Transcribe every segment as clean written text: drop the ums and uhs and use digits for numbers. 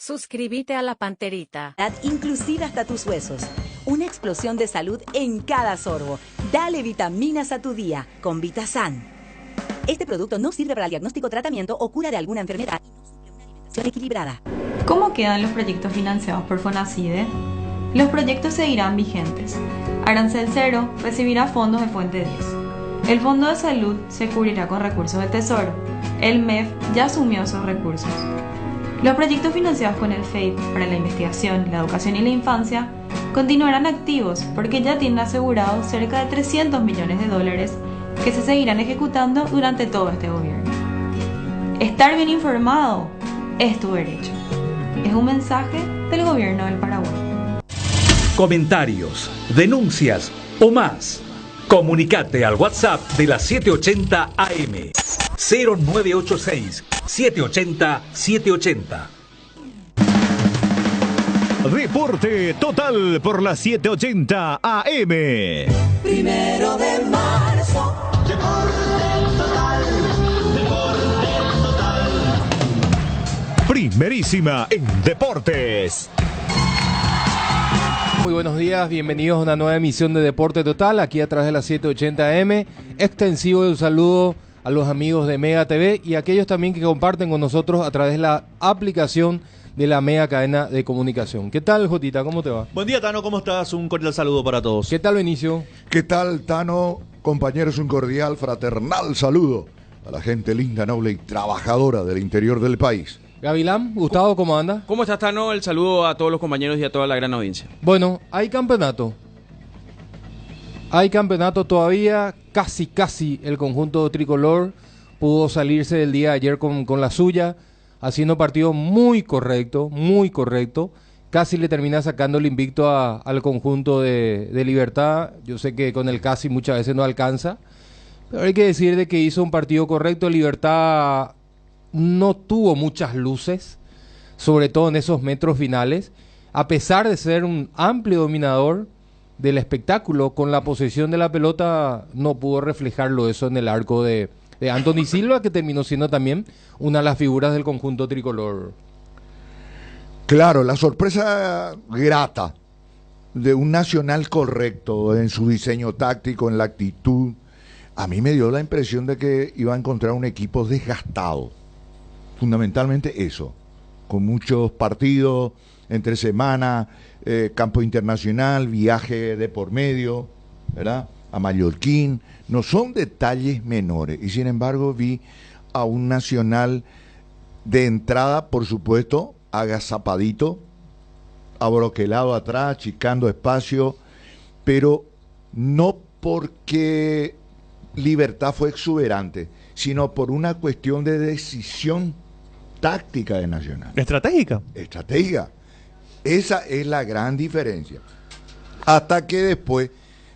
Suscríbete a la Panterita. Inclusive hasta tus huesos. Una explosión de salud en cada sorbo. Dale vitaminas a tu día con Vitasan. Este producto no sirve para el diagnóstico, tratamiento o cura de alguna enfermedad y no suple una alimentación equilibrada. ¿Cómo quedan los proyectos financiados por FONACIDE? Los proyectos seguirán vigentes. Arancel Cero recibirá fondos de Fuente 10. El Fondo de Salud se cubrirá con recursos del Tesoro. El MEF ya asumió esos recursos. Los proyectos financiados con el FEIP para la investigación, la educación y la infancia continuarán activos porque ya tienen asegurados cerca de $300 millones que se seguirán ejecutando durante todo este gobierno. Estar bien informado es tu derecho. Es un mensaje del gobierno del Paraguay. Comentarios, denuncias o más. Comunicate al WhatsApp de la 780 AM 0986 780 780. Deporte total por la 780 AM. 1 de marzo. Deporte total. Deporte total. Primerísima en deportes. Muy buenos días, bienvenidos a una nueva emisión de Deporte Total, aquí a través de la 780 AM. Extensivo de un saludo a los amigos de Mega TV y a aquellos también que comparten con nosotros a través de la aplicación de la Mega Cadena de Comunicación. ¿Qué tal, Jotita? ¿Cómo te va? Buen día, Tano, ¿cómo estás? Un cordial saludo para todos. ¿Qué tal, Benicio? ¿Qué tal, Tano? Compañeros, un cordial, fraternal saludo a la gente linda, noble y trabajadora del interior del país. Gavilán, Gustavo, ¿cómo anda? ¿Cómo estás, Tano? El saludo a todos los compañeros y a toda la gran audiencia. Bueno, hay campeonato. Hay campeonato todavía, casi el conjunto tricolor pudo salirse del día de ayer con la suya, haciendo partido muy correcto, casi le termina sacando el invicto al conjunto de Libertad. Yo sé que con el casi muchas veces no alcanza, pero hay que decir de que hizo un partido correcto. Libertad no tuvo muchas luces, sobre todo en esos metros finales, a pesar de ser un amplio dominador del espectáculo, con la posesión de la pelota no pudo reflejarlo eso en el arco de Anthony Silva, que terminó siendo también una de las figuras del conjunto tricolor. Claro, la sorpresa grata de un Nacional correcto en su diseño táctico, en la actitud, a mí me dio la impresión de que iba a encontrar un equipo desgastado. Fundamentalmente eso, con muchos partidos entre semana, campo internacional, viaje de por medio, ¿verdad? A Mallorquín, no son detalles menores, y sin embargo vi a un Nacional de entrada, por supuesto, agazapadito, abroquelado atrás, achicando espacio, pero no porque Libertad fue exuberante, sino por una cuestión de decisión táctica de Nacional. ¿Estratégica? Estratégica. Esa es la gran diferencia. Hasta que después,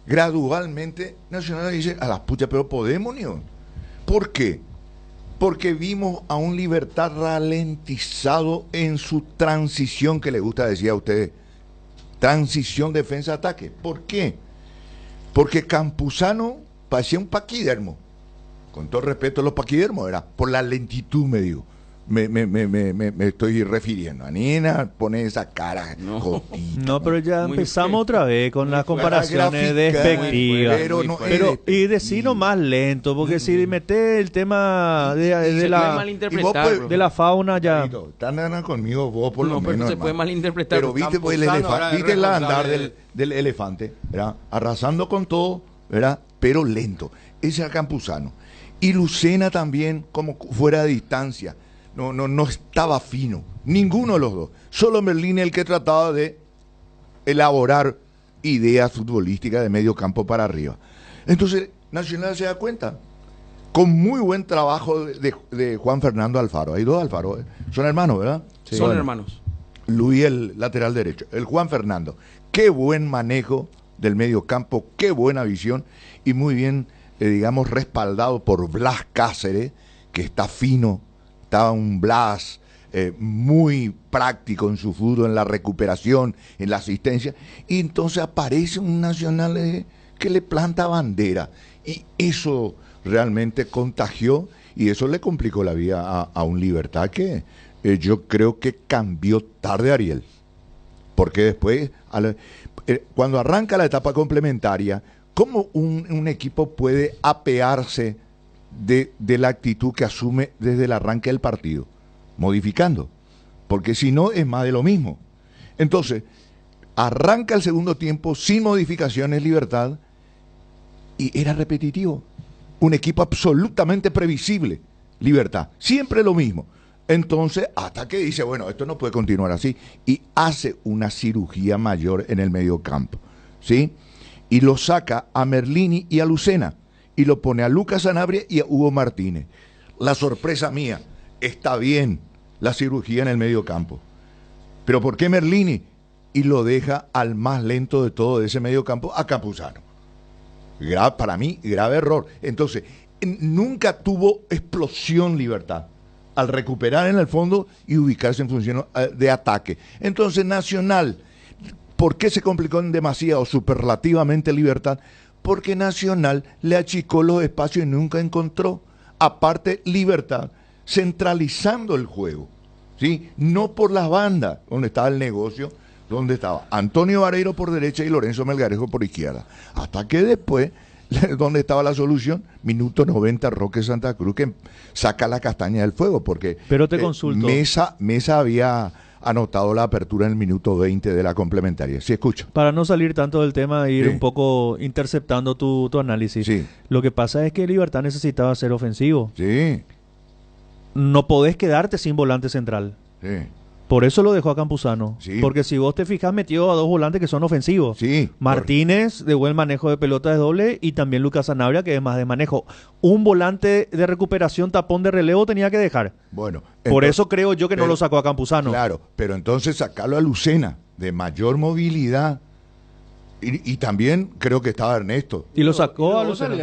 gradualmente, Nacional dice, a las puchas, pero podemos, ni un. ¿Por qué? Porque vimos a un Libertad ralentizado en su transición, que le gusta decir a ustedes, transición defensa-ataque. ¿Por qué? Porque Campuzano parecía un paquidermo. Con todo respeto a los paquidermos, era por la lentitud, me digo. Me estoy refiriendo. A Nina pone esa cara. No, pero ya empezamos otra vez con las comparaciones despectivas. Pero y decirlo más lento, porque si metes el tema de la fauna ya. Están conmigo vos por lo menos. No, se puede malinterpretar. Pero viste el andar del elefante, ¿verdad? Arrasando con todo, ¿verdad? Pero lento. Ese era Campuzano. Y Lucena también, como fuera de distancia. No estaba fino, ninguno de los dos. Solo Merlín el que trataba de elaborar ideas futbolísticas de medio campo para arriba. Entonces, Nacional se da cuenta, con muy buen trabajo de Juan Fernando Alfaro. Hay dos Alfaro, son hermanos, ¿verdad? Sí. Son hermanos. Luis, el lateral derecho, el Juan Fernando. Qué buen manejo del medio campo, qué buena visión, y muy bien, digamos, respaldado por Blas Cáceres, que está fino. Estaba un Blas muy práctico en su fútbol, en la recuperación, en la asistencia, y entonces aparece un Nacional que le planta bandera, y eso realmente contagió, y eso le complicó la vida a un Libertad que yo creo que cambió tarde Ariel. Porque después, cuando arranca la etapa complementaria, ¿cómo un equipo puede apearse de la actitud que asume desde el arranque del partido? Modificando. Porque si no, es más de lo mismo. Entonces, arranca el segundo tiempo sin modificaciones, Libertad, y era repetitivo. Un equipo absolutamente previsible, Libertad. Siempre lo mismo. Entonces, hasta que dice, bueno, esto no puede continuar así, y hace una cirugía mayor en el mediocampo, ¿sí? Y lo saca a Merlini y a Lucena, y lo pone a Lucas Sanabria y a Hugo Martínez. La sorpresa mía, está bien la cirugía en el mediocampo, pero ¿por qué Merlini? Y lo deja al más lento de todo ese mediocampo, a Campuzano. Para mí, grave error. Entonces, nunca tuvo explosión Libertad al recuperar en el fondo y ubicarse en función de ataque. Entonces, Nacional, ¿por qué se complicó en demasiado superlativamente Libertad? Porque Nacional le achicó los espacios y nunca encontró. Aparte, Libertad, centralizando el juego, ¿sí? No por las bandas, donde estaba el negocio, donde estaba Antonio Vareiro por derecha y Lorenzo Melgarejo por izquierda. Hasta que después, donde estaba la solución, minuto 90, Roque Santa Cruz, que saca la castaña del fuego, porque pero te consulto. Mesa había anotado la apertura en el minuto 20 de la complementaria. Sí, escucho. Para no salir tanto del tema, ir un poco interceptando tu análisis. Sí. Lo que pasa es que Libertad necesitaba ser ofensivo. Sí. No podés quedarte sin volante central. Sí. Por eso lo dejó a Campuzano. Sí. Porque si vos te fijas, metió a dos volantes que son ofensivos. Sí. Martínez, de buen manejo de pelota de doble, y también Lucas Sanabria, que es más de manejo. Un volante de recuperación, tapón de relevo tenía que dejar. Bueno. Por eso creo yo que no lo sacó a Campuzano. Claro, pero entonces sacarlo a Lucena, de mayor movilidad. Y también creo que estaba Ernesto. Y lo sacó a Lucena.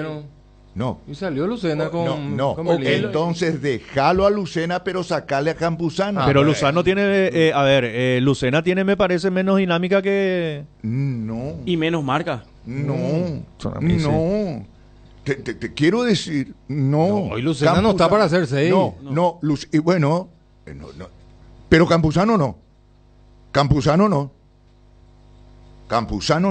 No. Y salió Lucena con... No. Entonces dejalo a Lucena, pero sacarle a Campuzano. Pero Luzano tiene... Lucena tiene, me parece, menos dinámica que... No. Y menos marca. No. Te quiero decir, no. Hoy Lucena no está para hacer 6. No. Y bueno, no. Pero Campuzano no. Campuzano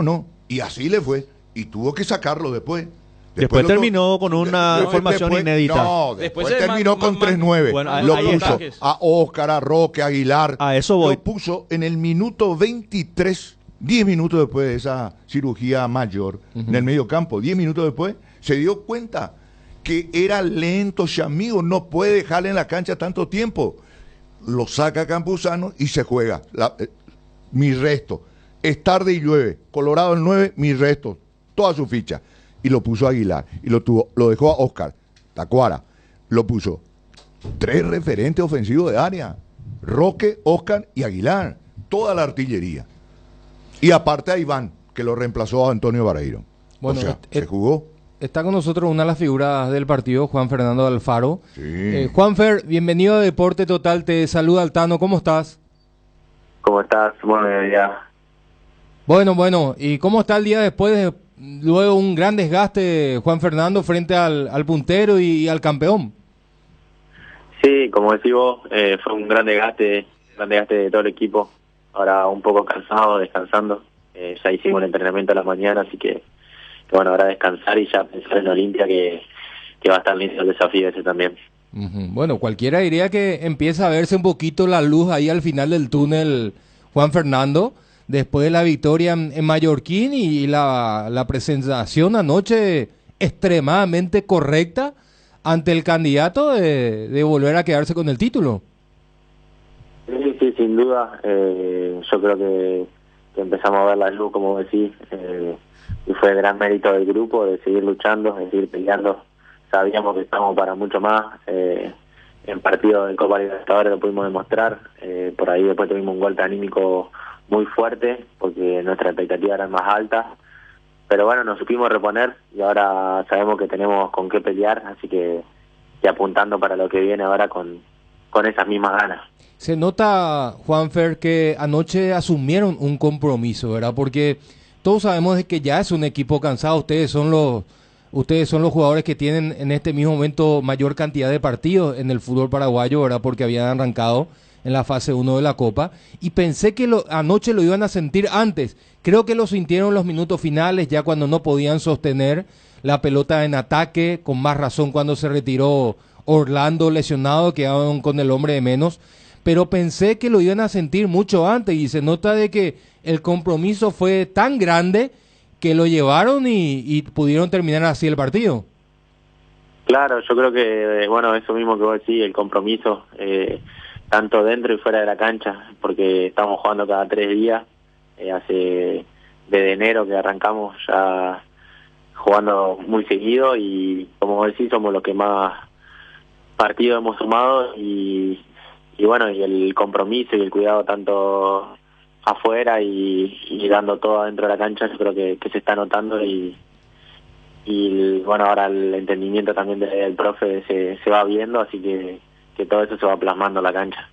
no. Y así le fue. Y tuvo que sacarlo después. Después terminó con una formación inédita. No, después terminó con 3-9. Bueno, lo puso a Óscar, a Roque, a Aguilar. A eso voy. Lo puso en el minuto 23, 10 minutos después de esa cirugía mayor en el medio campo. 10 minutos después se dio cuenta que era lento, Chamigo, no puede dejarle en la cancha tanto tiempo. Lo saca Campuzano y se juega. Mi resto. Es tarde y llueve. Colorado el 9, mi resto. Toda su ficha. Y lo puso a Aguilar, y lo dejó a Óscar, Tacuara, lo puso 3 referentes ofensivos de área, Roque, Óscar y Aguilar, toda la artillería. Y aparte a Iván, que lo reemplazó a Antonio Vareiro. Bueno, o sea, se jugó. Está con nosotros una de las figuras del partido, Juan Fernando Alfaro. Sí. Juanfer, bienvenido a Deporte Total, te saluda Altano, ¿cómo estás? ¿Cómo estás? Bueno, ya. Bueno, ¿y cómo está el día después de luego un gran desgaste, Juan Fernando, frente al puntero y al campeón? Sí, como decís vos, fue un gran desgaste de todo el equipo. Ahora un poco cansado, descansando. Ya hicimos el entrenamiento a la mañana, así que bueno, ahora descansar y ya pensar en Olimpia, que va a estar lindo el desafío ese también. Bueno, cualquiera diría que empieza a verse un poquito la luz ahí al final del túnel, Juan Fernando, después de la victoria en Mallorquín y la presentación anoche extremadamente correcta ante el candidato de volver a quedarse con el título. Sí, sin duda. Yo creo que empezamos a ver la luz, como decís, y fue el gran mérito del grupo de seguir luchando, de seguir peleando. Sabíamos que estamos para mucho más. En partido de Copa Libertadores lo pudimos demostrar. Por ahí después tuvimos un golpe anímico muy fuerte, porque nuestra expectativa era más alta, pero bueno, nos supimos reponer y ahora sabemos que tenemos con qué pelear, así que apuntando para lo que viene ahora con esas mismas ganas. Se nota, Juanfer, que anoche asumieron un compromiso, ¿verdad? Porque todos sabemos de que ya es un equipo cansado, ustedes son los jugadores que tienen en este mismo momento mayor cantidad de partidos en el fútbol paraguayo, ¿verdad? Porque habían arrancado en la fase 1 de la Copa, y pensé que anoche lo iban a sentir antes. Creo que lo sintieron en los minutos finales, ya cuando no podían sostener la pelota en ataque, con más razón cuando se retiró Orlando lesionado, quedaron con el hombre de menos, pero pensé que lo iban a sentir mucho antes, y se nota de que el compromiso fue tan grande que lo llevaron y pudieron terminar así el partido. Claro, yo creo que, bueno, eso mismo que vos decís, el compromiso, tanto dentro y fuera de la cancha, porque estamos jugando cada 3 días, desde enero que arrancamos ya jugando muy seguido, y como vos decís, somos los que más partidos hemos sumado, y bueno, y el compromiso y el cuidado tanto afuera y dando todo adentro de la cancha, yo creo que se está notando, y bueno, ahora el entendimiento también del profe se va viendo, así que todo eso se va plasmando en la cancha.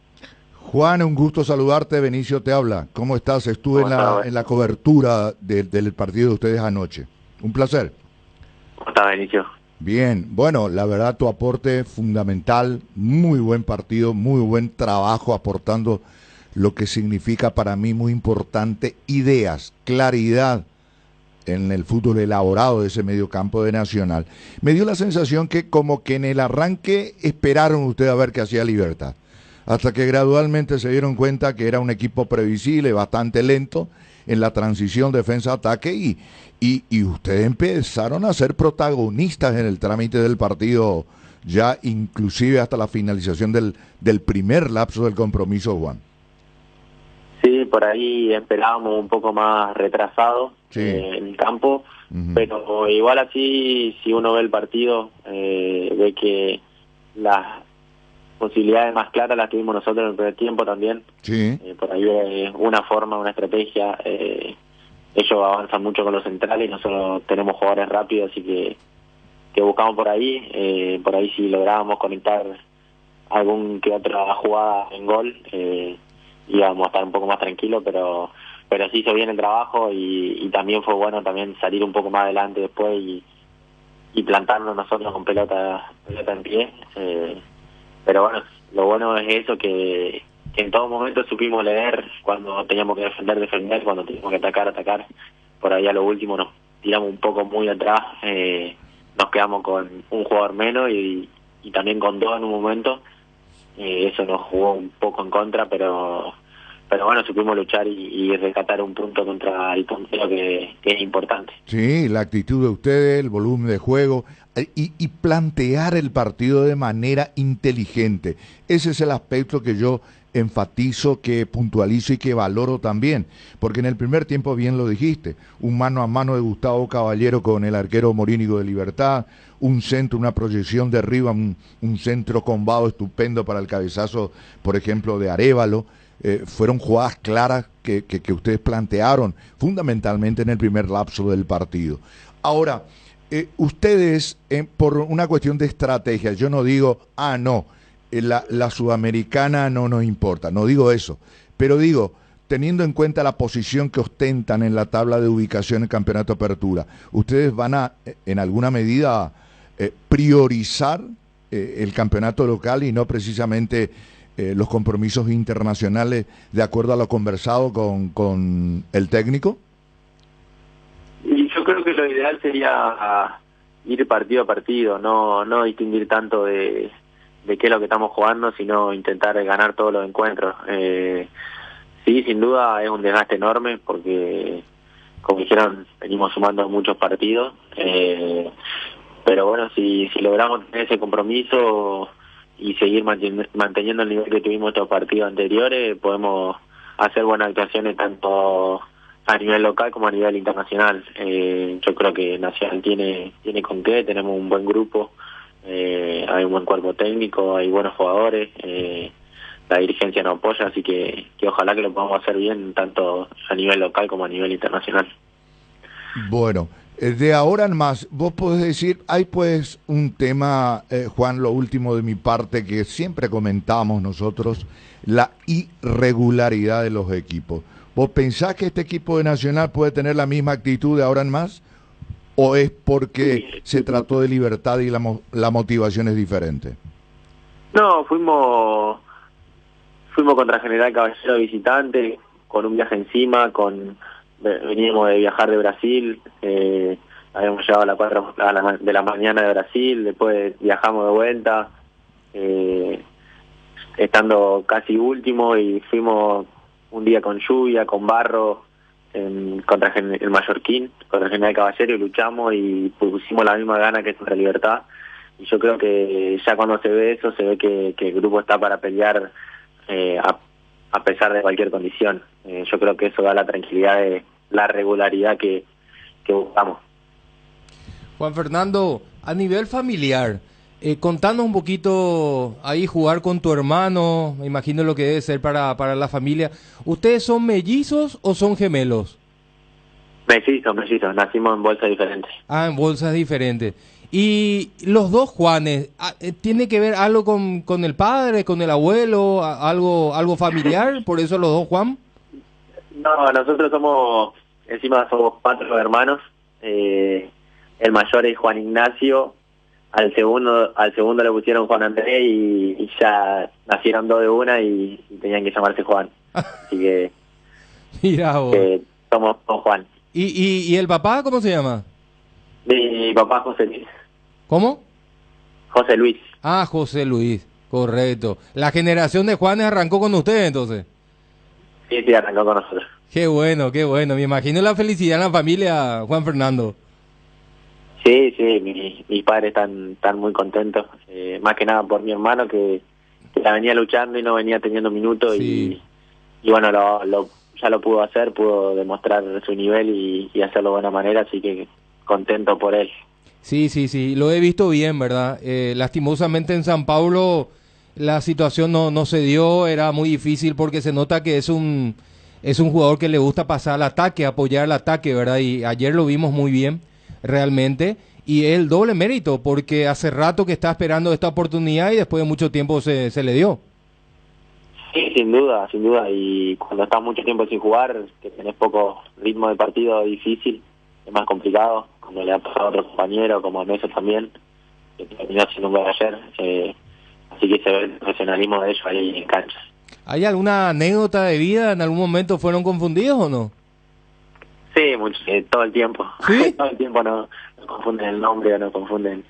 Juan, un gusto saludarte. Benicio te habla. ¿Cómo estás? Estuve en la cobertura del partido de ustedes anoche. Un placer. ¿Cómo estás, Benicio? Bien, bueno, la verdad tu aporte fundamental, muy buen partido, muy buen trabajo aportando lo que significa para mí muy importante, ideas, claridad en el fútbol elaborado de ese mediocampo de Nacional. Me dio la sensación que como que en el arranque esperaron ustedes a ver qué hacía Libertad, hasta que gradualmente se dieron cuenta que era un equipo previsible, bastante lento en la transición defensa-ataque, y ustedes empezaron a ser protagonistas en el trámite del partido, ya inclusive hasta la finalización del primer lapso del compromiso, Juan. Sí, por ahí esperábamos un poco más retrasado en el campo, pero igual así, si uno ve el partido, ve que las posibilidades más claras las tuvimos nosotros en el primer tiempo también. Sí. Por ahí una forma, una estrategia. Ellos avanzan mucho con los centrales y nosotros tenemos jugadores rápidos, así que buscamos por ahí. Por ahí si lográbamos conectar algún que otra jugada en gol, íbamos a estar un poco más tranquilos, pero sí hizo bien el trabajo, y también fue bueno también salir un poco más adelante después y plantarnos nosotros con pelota en pie. Pero bueno, lo bueno es eso, que en todo momento supimos leer cuando teníamos que defender, cuando teníamos que atacar. Por ahí a lo último nos tiramos un poco muy atrás, nos quedamos con un jugador menos y también con 2 en un momento. Eso nos jugó un poco en contra, pero bueno, supimos luchar y rescatar un punto contra el puntero que es importante. Sí, la actitud de ustedes, el volumen de juego y plantear el partido de manera inteligente. Ese es el aspecto que yo enfatizo, que puntualizo y que valoro también, porque en el primer tiempo, bien lo dijiste, un mano a mano de Gustavo Caballero con el arquero Morínigo de Libertad, un centro, una proyección de arriba, un centro combado estupendo para el cabezazo, por ejemplo, de Arévalo. Fueron jugadas claras que ustedes plantearon fundamentalmente en el primer lapso del partido. Ahora, ustedes, por una cuestión de estrategia, yo no digo, no, la sudamericana no nos importa, no digo eso, pero digo, teniendo en cuenta la posición que ostentan en la tabla de ubicación en el Campeonato Apertura, ustedes van a, en alguna medida, priorizar el campeonato local y no precisamente los compromisos internacionales de acuerdo a lo conversado con el técnico. Y yo creo que lo ideal sería ir partido a partido, no distinguir tanto de qué es lo que estamos jugando, sino intentar ganar todos los encuentros. Sí, sin duda es un desgaste enorme porque, como dijeron, venimos sumando muchos partidos, pero bueno, si logramos tener ese compromiso y seguir manteniendo el nivel que tuvimos estos partidos anteriores, podemos hacer buenas actuaciones tanto a nivel local como a nivel internacional. Yo creo que Nacional tiene con qué, tenemos un buen grupo, hay un buen cuerpo técnico, hay buenos jugadores, la dirigencia nos apoya, así que ojalá que lo podamos hacer bien tanto a nivel local como a nivel internacional. Bueno, de ahora en más, vos podés decir, hay pues un tema, Juan, lo último de mi parte, que siempre comentamos nosotros, la irregularidad de los equipos. ¿Vos pensás que este equipo de Nacional puede tener la misma actitud de ahora en más? ¿O es porque se trató de Libertad y la motivación es diferente? No, fuimos fuimos contra General Caballero visitante, con un viaje encima, veníamos de viajar de Brasil, habíamos llegado a las 4 de la mañana de Brasil, después viajamos de vuelta, estando casi último, y fuimos un día con lluvia, con barro, contra el Mallorquín, contra el General Caballero, y luchamos y pusimos la misma gana que contra Libertad. Y yo creo que ya cuando se ve eso, se ve que el grupo está para pelear a pesar de cualquier condición. Yo creo que eso da la tranquilidad de la regularidad que buscamos. Juan Fernando, a nivel familiar, contanos un poquito ahí, jugar con tu hermano, me imagino lo que debe ser para la familia. ¿Ustedes son mellizos o son gemelos? Mellizos, nacimos en bolsas diferentes. Ah, en bolsas diferentes. Y los dos Juanes, ¿tiene que ver algo con el padre, con el abuelo, algo familiar? ¿Por eso los dos Juan? No, nosotros somos 4 hermanos. El mayor es Juan Ignacio, al segundo le pusieron Juan Andrés y ya nacieron 2 de una y tenían que llamarse Juan. Así que, mira vos. Somos Juan. ¿Y el papá cómo se llama? Mi papá José Luis. ¿Cómo? José Luis. Ah, José Luis, correcto. La generación de Juanes arrancó con ustedes entonces. Sí, arrancó con nosotros. Qué bueno, qué bueno. Me imagino la felicidad en la familia, Juan Fernando. Sí, mis padres están muy contentos, más que nada por mi hermano que la venía luchando y no venía teniendo minutos, sí. y bueno, ya lo pudo hacer, pudo demostrar su nivel y hacerlo de buena manera, así que contento por él. Sí, lo he visto bien, ¿verdad? Lastimosamente en San Paulo la situación no se dio, era muy difícil porque se nota que es un jugador que le gusta pasar al ataque, apoyar el ataque, ¿verdad? Y ayer lo vimos muy bien, realmente, y el doble mérito, porque hace rato que está esperando esta oportunidad y después de mucho tiempo se le dio. Sí, sin duda, y cuando estás mucho tiempo sin jugar, que tenés poco ritmo de partido, difícil, es más complicado, cuando le ha pasado a otro compañero, como a Mesa también, que terminó siendo un gol ayer, así que se ve el profesionalismo de ellos ahí en cancha. ¿Hay alguna anécdota de vida? ¿En algún momento fueron confundidos o no? Sí, todo el tiempo. ¿Sí? Todo el tiempo no confunden el nombre o no confunden.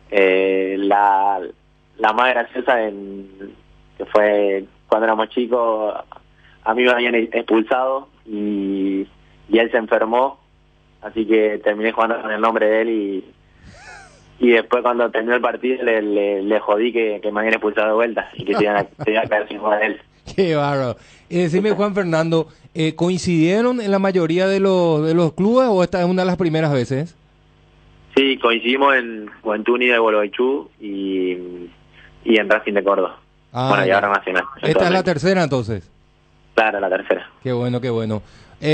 La más graciosa que fue cuando éramos chicos, a mí me habían expulsado y él se enfermó, así que terminé jugando con el nombre de él y después cuando terminó el partido le jodí que me habían expulsado de vuelta y que se iba a caer sin jugar él. Qué bárbaro. Decime, Juan Fernando, ¿coincidieron en la mayoría de los clubes o esta es una de las primeras veces? Sí, coincidimos en Juventud Unida de Gualeguaychú y en Racing de Córdoba. Bueno, y ahora Nacional. ¿Esta es la tercera entonces? Claro, la tercera. Qué bueno, qué bueno.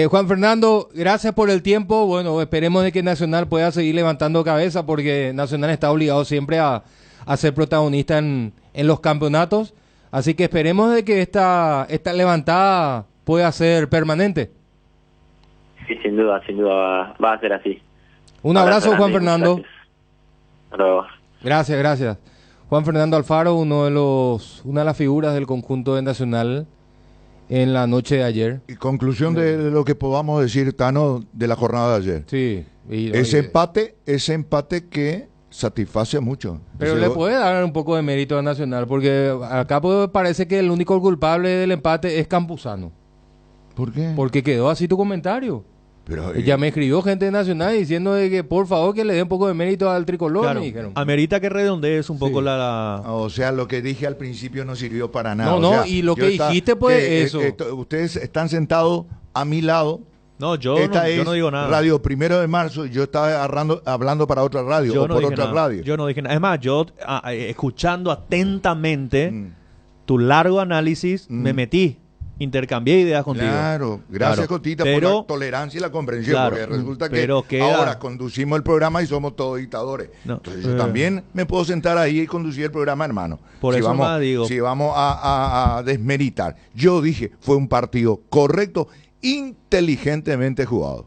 Juan Fernando, gracias por el tiempo. Bueno, esperemos de que Nacional pueda seguir levantando cabeza porque Nacional está obligado siempre a ser protagonista en los campeonatos. Así que esperemos de que esta levantada pueda ser permanente. Sí, sin duda va a ser así. Un abrazo, Juan Fernando. Gracias. Hasta luego. Gracias. Juan Fernando Alfaro, una de las figuras del conjunto de Nacional en la noche de ayer. Y conclusión de lo que podamos decir, Tano, de la jornada de ayer. Sí. Ese empate que satisface mucho. Pero le puede dar un poco de mérito a Nacional, porque acá parece que el único culpable del empate es Campuzano. ¿Por qué? Porque quedó así tu comentario. Pero, ya me escribió gente de Nacional diciendo de que por favor que le dé un poco de mérito al tricolor, claro, me dijeron. Amerita que redondees un poco O sea, lo que dije al principio no sirvió para nada. No, o sea, y lo que dijiste pues eso. Ustedes están sentados a mi lado. No, yo no digo nada. Radio 1 de Marzo, yo estaba hablando para otra radio yo o no por dije otra nada. radio. Yo no dije nada. Es más, yo escuchando atentamente tu largo análisis, me metí. Intercambié ideas contigo. Claro, gracias Cotita por la tolerancia y la comprensión, porque resulta que ahora conducimos el programa y somos todos dictadores. No, entonces yo también me puedo sentar ahí y conducir el programa, hermano. Por eso vamos, digo. Si vamos a desmeritar. Yo dije, fue un partido correcto, inteligentemente jugado.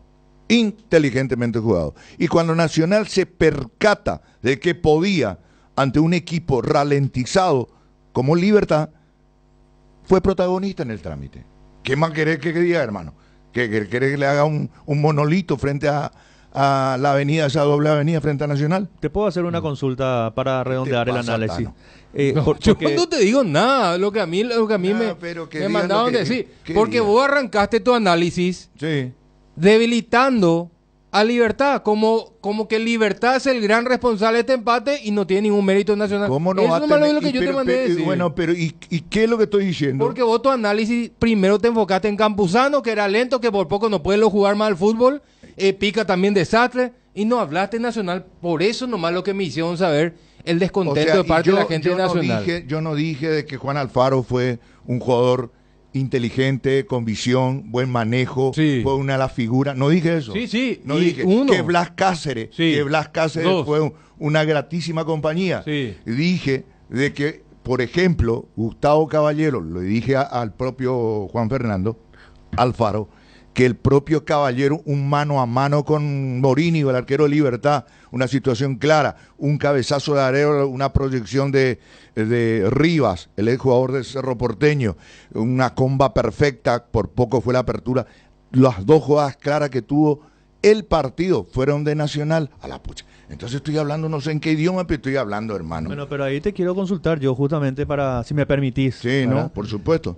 Y cuando Nacional se percata de que podía, ante un equipo ralentizado como Libertad, fue protagonista en el trámite. ¿Qué más querés que diga, hermano? ¿Querés que le haga un monolito frente a la avenida, esa doble avenida frente a Nacional? ¿Te puedo hacer una consulta para redondear el análisis? Yo no te digo nada, lo que a mí me mandaron decir. Porque vos arrancaste tu análisis debilitando a Libertad, como que Libertad es el gran responsable de este empate y no tiene ningún mérito nacional. ¿Cómo no? Eso es lo que yo te mandé decir. Bueno, pero ¿y qué es lo que estoy diciendo? Porque vos tu análisis primero te enfocaste en Campuzano, que era lento, que por poco no puede jugar más al fútbol, Pica también desastre, y no hablaste Nacional. Por eso nomás lo que me hicieron saber el descontento de parte de la gente de Nacional. Yo no dije de que Juan Alfaro fue un jugador inteligente, con visión, buen manejo, fue una de las figuras. No dije eso. No dije que Blas Cáceres, fue una gratísima compañía. Dije de que, por ejemplo, Gustavo Caballero, lo dije al propio Juan Fernando Alfaro, que el propio Caballero, un mano a mano con Morini, el arquero de Libertad, una situación clara, un cabezazo de Areo, una proyección de Rivas, el ex jugador del Cerro Porteño, una comba perfecta, por poco fue la apertura. Las dos jugadas claras que tuvo el partido fueron de Nacional a la pucha. Entonces estoy hablando, no sé en qué idioma, pero estoy hablando, hermano. Bueno, pero ahí te quiero consultar yo justamente para, si me permitís. Sí, ¿verdad? No, por supuesto.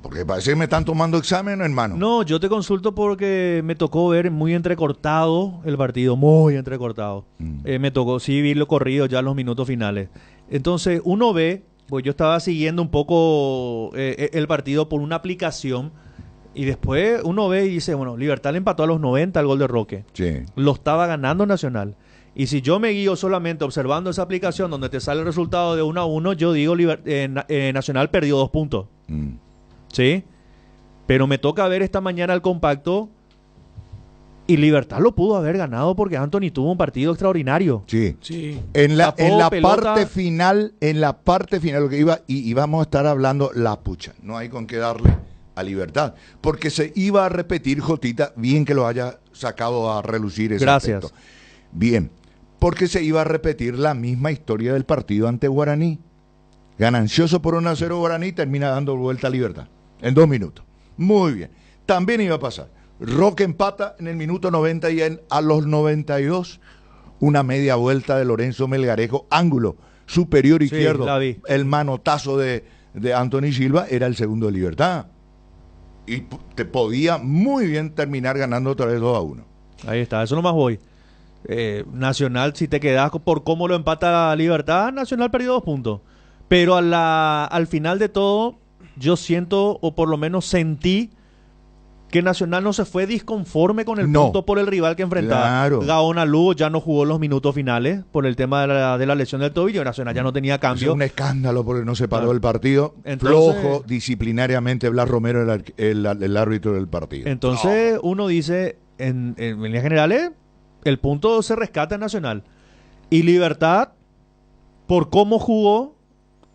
Porque parece que me están tomando examen, hermano. No, yo te consulto porque me tocó ver muy entrecortado el partido, muy entrecortado. Me tocó, sí, vi lo corrido ya en los minutos finales. Entonces uno ve, pues yo estaba siguiendo un poco el partido por una aplicación. Y después uno ve y dice, bueno, Libertad le empató a los 90 el gol de Roque. Sí. Lo estaba ganando Nacional. Y si yo me guío solamente observando esa aplicación donde te sale el resultado de 1-1, yo digo Nacional perdió 2 puntos. ¿Sí? Pero me toca ver esta mañana el compacto y Libertad lo pudo haber ganado porque Anthony tuvo un partido extraordinario. Sí. En la parte final, lo que íbamos a estar hablando, la pucha. No hay con qué darle a Libertad, porque se iba a repetir, Jotita, bien que lo haya sacado a relucir ese Gracias. aspecto. Bien, porque se iba a repetir la misma historia del partido ante Guaraní. Ganancioso por 1-0 Guaraní, termina dando vuelta a Libertad en 2 minutos. Muy bien. También iba a pasar. Roque empata en el minuto 90 y a los 92 una media vuelta de Lorenzo Melgarejo, ángulo superior izquierdo. El manotazo de Anthony Silva era el segundo de Libertad. Y te podía muy bien terminar ganando otra vez 2-1. Ahí está, eso nomás voy. Nacional, si te quedas por cómo lo empata Libertad, Nacional perdió 2 puntos. Pero al final de todo, yo siento, o por lo menos sentí, que Nacional no se fue disconforme con el punto por el rival que enfrentaba. Claro. Gaona Lugo ya no jugó los minutos finales por el tema de la lesión del tobillo. Nacional ya no tenía cambio. Es un escándalo porque no se paró el partido. Entonces, flojo, disciplinariamente, Blas Romero, el árbitro del partido. Entonces, uno dice, en líneas generales, el punto se rescata en Nacional. Y Libertad, por cómo jugó,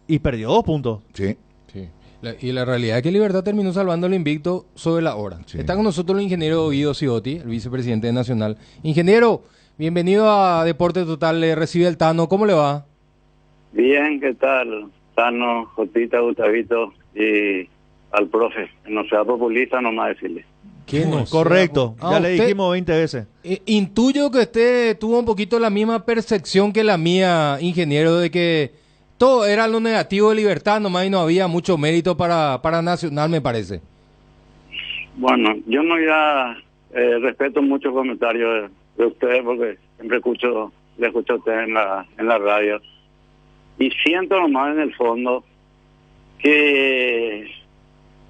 y perdió 2 puntos. Sí. Y la realidad es que Libertad terminó salvando el invicto sobre la hora. Sí. Está con nosotros el ingeniero Guido Ciotti, el vicepresidente de Nacional. Ingeniero, bienvenido a Deporte Total. Le recibe el Tano. ¿Cómo le va? Bien, ¿qué tal? Tano, Jotita, Gustavito y al profe. No sea populista, nomás decirle. Correcto, ya le dijimos 20 veces. Intuyo que usted tuvo un poquito la misma percepción que la mía, ingeniero, de que todo era lo negativo de Libertad nomás y no había mucho mérito para Nacional, me parece. Bueno, yo no ya respeto muchos comentarios de ustedes porque siempre le escucho a ustedes en la radio y siento nomás en el fondo que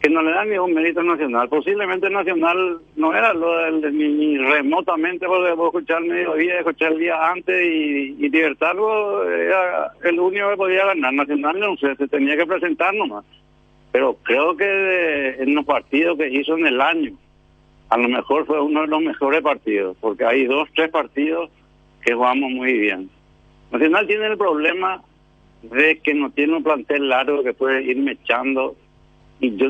no le dan ningún mérito Nacional. Posiblemente Nacional no era ni remotamente, porque puedo escuchar el mediodía, escuchar el día antes y Libertad era el único que podía ganar. Nacional no sé, se tenía que presentar nomás. Pero creo que en los partidos que hizo en el año, a lo mejor fue uno de los mejores partidos, porque hay 2, 3 partidos que jugamos muy bien. Nacional tiene el problema de que no tiene un plantel largo que puede ir mechando. Y yo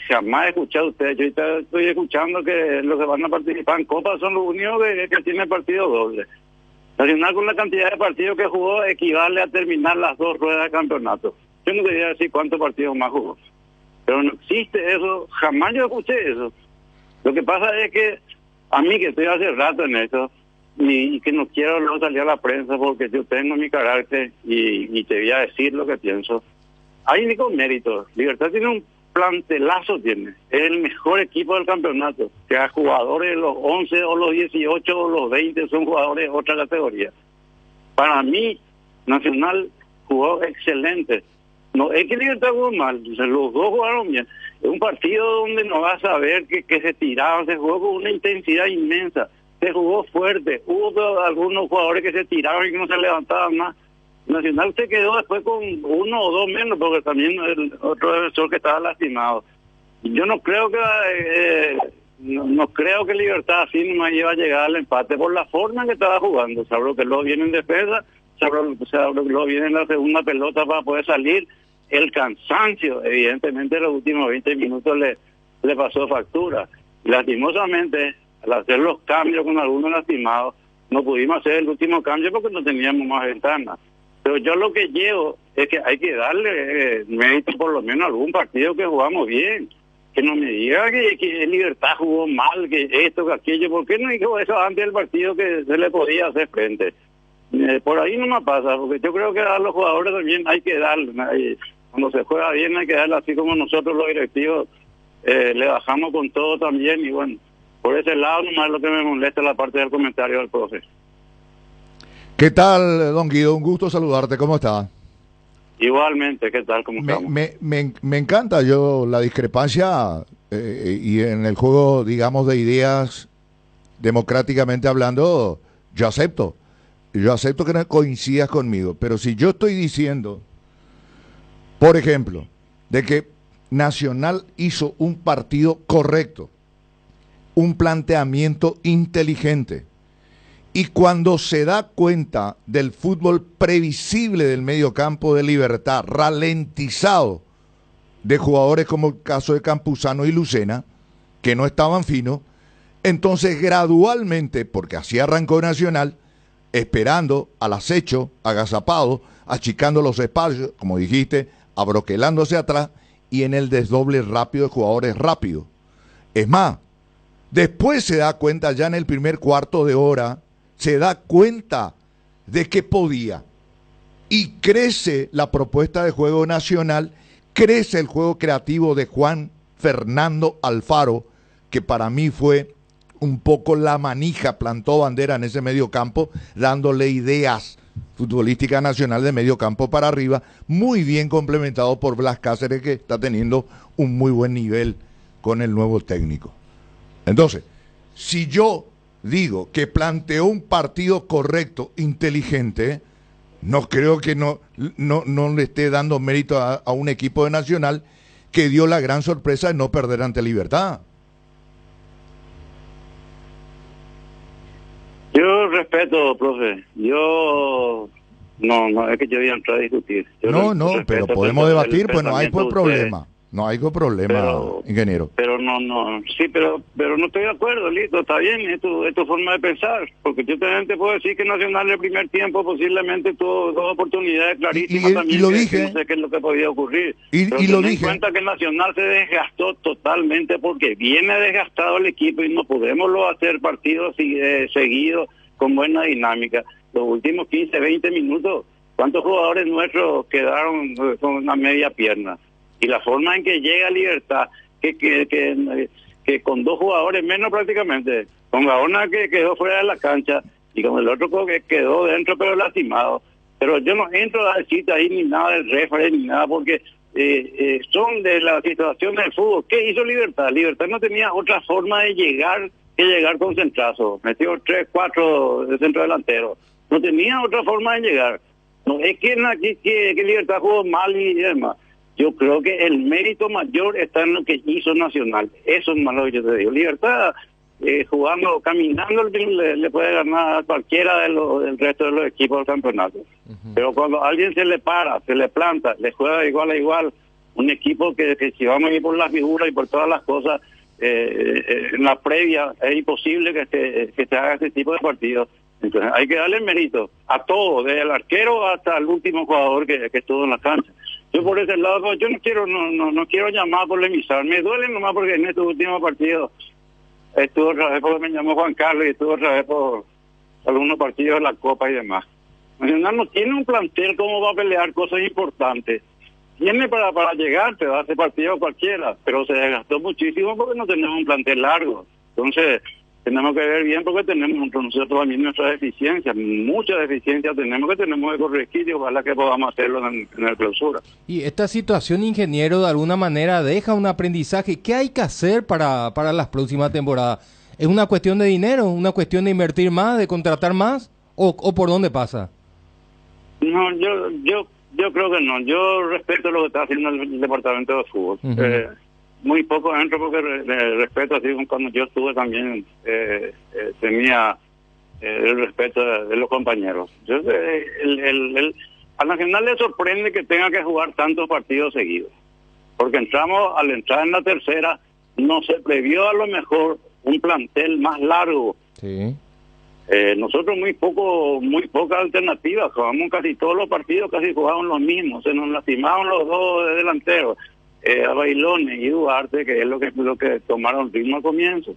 jamás he escuchado a ustedes, yo estoy escuchando que los que van a participar en Copa son los únicos que tienen partido doble. Nacional, con la cantidad de partidos que jugó, equivale a terminar las 2 ruedas de campeonato. Yo no quería decir cuántos partidos más jugó. Pero no existe eso, jamás yo escuché eso. Lo que pasa es que a mí, que estoy hace rato en eso, y que no quiero no salir a la prensa porque yo tengo mi carácter y te voy a decir lo que pienso. Hay ni con mérito. Libertad tiene un plantelazo, es el mejor equipo del campeonato. Que a jugadores de los 11 o los 18 o los 20 son jugadores de otra categoría. Para mí, Nacional jugó excelente. No es que Libertad jugó mal, los dos jugaron bien. Es un partido donde no vas a ver que se tiraban, se jugó con una intensidad inmensa, se jugó fuerte. Hubo algunos jugadores que se tiraron y que no se levantaban más. Nacional se quedó después con uno o dos menos, porque también el otro defensor que estaba lastimado. Yo no creo que no creo que Libertad así no iba a llegar al empate por la forma en que estaba jugando. Sabrá que luego viene en defensa, sabrá que luego viene en la segunda pelota para poder salir. El cansancio, evidentemente, en los últimos 20 minutos le pasó factura. Lastimosamente, al hacer los cambios con algunos lastimados, no pudimos hacer el último cambio porque no teníamos más ventanas. Pero yo lo que llevo es que hay que darle mérito por lo menos a algún partido que jugamos bien. Que no me diga que Libertad jugó mal, que esto, que aquello. ¿Por qué no dijo eso antes del partido que se le podía hacer frente? Por ahí no me pasa, porque yo creo que a los jugadores también hay que darle. Cuando se juega bien hay que darle, así como nosotros los directivos le bajamos con todo también. Y bueno, por ese lado nomás lo que me molesta es la parte del comentario del profe. ¿Qué tal, don Guido? Un gusto saludarte. ¿Cómo está? Igualmente, ¿qué tal? ¿Cómo estamos? Me encanta yo la discrepancia y en el juego, digamos, de ideas, democráticamente hablando, yo acepto que no coincidas conmigo, pero si yo estoy diciendo, por ejemplo, de que Nacional hizo un partido correcto, un planteamiento inteligente, y cuando se da cuenta del fútbol previsible del mediocampo de Libertad, ralentizado de jugadores como el caso de Campuzano y Lucena, que no estaban finos, entonces gradualmente, porque así arrancó Nacional, esperando al acecho, agazapado, achicando los espacios, como dijiste, abroquelándose atrás y en el desdoble rápido de jugadores rápidos. Es más, después se da cuenta ya en el primer cuarto de hora, se da cuenta de que podía y crece la propuesta de juego Nacional, crece el juego creativo de Juan Fernando Alfaro, que para mí fue un poco la manija, plantó bandera en ese medio campo, dándole ideas futbolísticas Nacional de medio campo para arriba, muy bien complementado por Blas Cáceres, que está teniendo un muy buen nivel con el nuevo técnico. Entonces, si yo digo que planteó un partido correcto, inteligente, no creo que no le esté dando mérito a un equipo de Nacional que dio la gran sorpresa de no perder ante Libertad. Yo respeto, profe. Yo no es que yo voy a entrar a discutir. Pero podemos debatir, pues no hay problema. No hay problema, ingeniero. Pero sí, pero no estoy de acuerdo, listo, está bien, es tu forma de pensar, porque yo también te puedo decir que Nacional en el primer tiempo posiblemente tuvo dos oportunidades clarísimas también, lo dije. No sé qué es lo que podía ocurrir. Y lo dije. En cuenta que Nacional se desgastó totalmente porque viene desgastado el equipo y no podemos hacer partidos seguidos con buena dinámica. Los últimos 15, 20 minutos, ¿cuántos jugadores nuestros quedaron con una media pierna? Y la forma en que llega Libertad, que con dos jugadores menos prácticamente, con Gaona que quedó fuera de la cancha y con el otro que quedó dentro pero lastimado. Pero yo no entro a decirte ahí ni nada del referee ni nada porque son de la situación del fútbol. ¿Qué hizo Libertad? Libertad no tenía otra forma de llegar que llegar con centrazo. Metió 3, 4 de centro delantero. No tenía otra forma de llegar. No es que Libertad jugó mal y demás. Yo creo que el mérito mayor está en lo que hizo Nacional. Eso es más lo que yo te digo. Libertad, jugando, caminando, le puede ganar a cualquiera del resto de los equipos del campeonato. Pero cuando a alguien se le para, se le planta, le juega de igual a igual, un equipo que si vamos a ir por la figura y por todas las cosas, en la previa es imposible que se haga este tipo de partidos. Entonces hay que darle mérito a todo, desde el arquero hasta el último jugador que estuvo en la cancha. Yo por ese lado, pues, yo no quiero llamar a polemizar. Me duele nomás porque en estos últimos partidos estuvo otra vez porque me llamó Juan Carlos y estuvo otra vez por algunos partidos de la Copa y demás. Nacional no tiene un plantel como va a pelear cosas importantes. Tiene para llegar, te va a hacer partido cualquiera, pero se desgastó muchísimo porque no tenemos un plantel largo. Entonces, tenemos que ver bien porque tenemos nosotros también nuestras deficiencias, muchas deficiencias tenemos que corregir y ojalá que podamos hacerlo en el clausura. Y esta situación, ingeniero, de alguna manera deja un aprendizaje. ¿Qué hay que hacer para las próximas temporadas? ¿Es una cuestión de dinero, una cuestión de invertir más, de contratar más? ¿O por dónde pasa? No, yo creo que no. Yo respeto lo que está haciendo el departamento de fútbol. Muy poco adentro porque respeto, así como cuando yo estuve también tenía el respeto de los compañeros. Al Nacional le sorprende que tenga que jugar tantos partidos seguidos, porque al entrar en la tercera no se previó a lo mejor un plantel más largo. Sí. Nosotros muy pocas alternativas, jugamos casi todos los partidos, casi jugaban los mismos, se nos lastimaban los dos delanteros, a Bailones y Duarte, que es lo que tomaron ritmo al comienzo.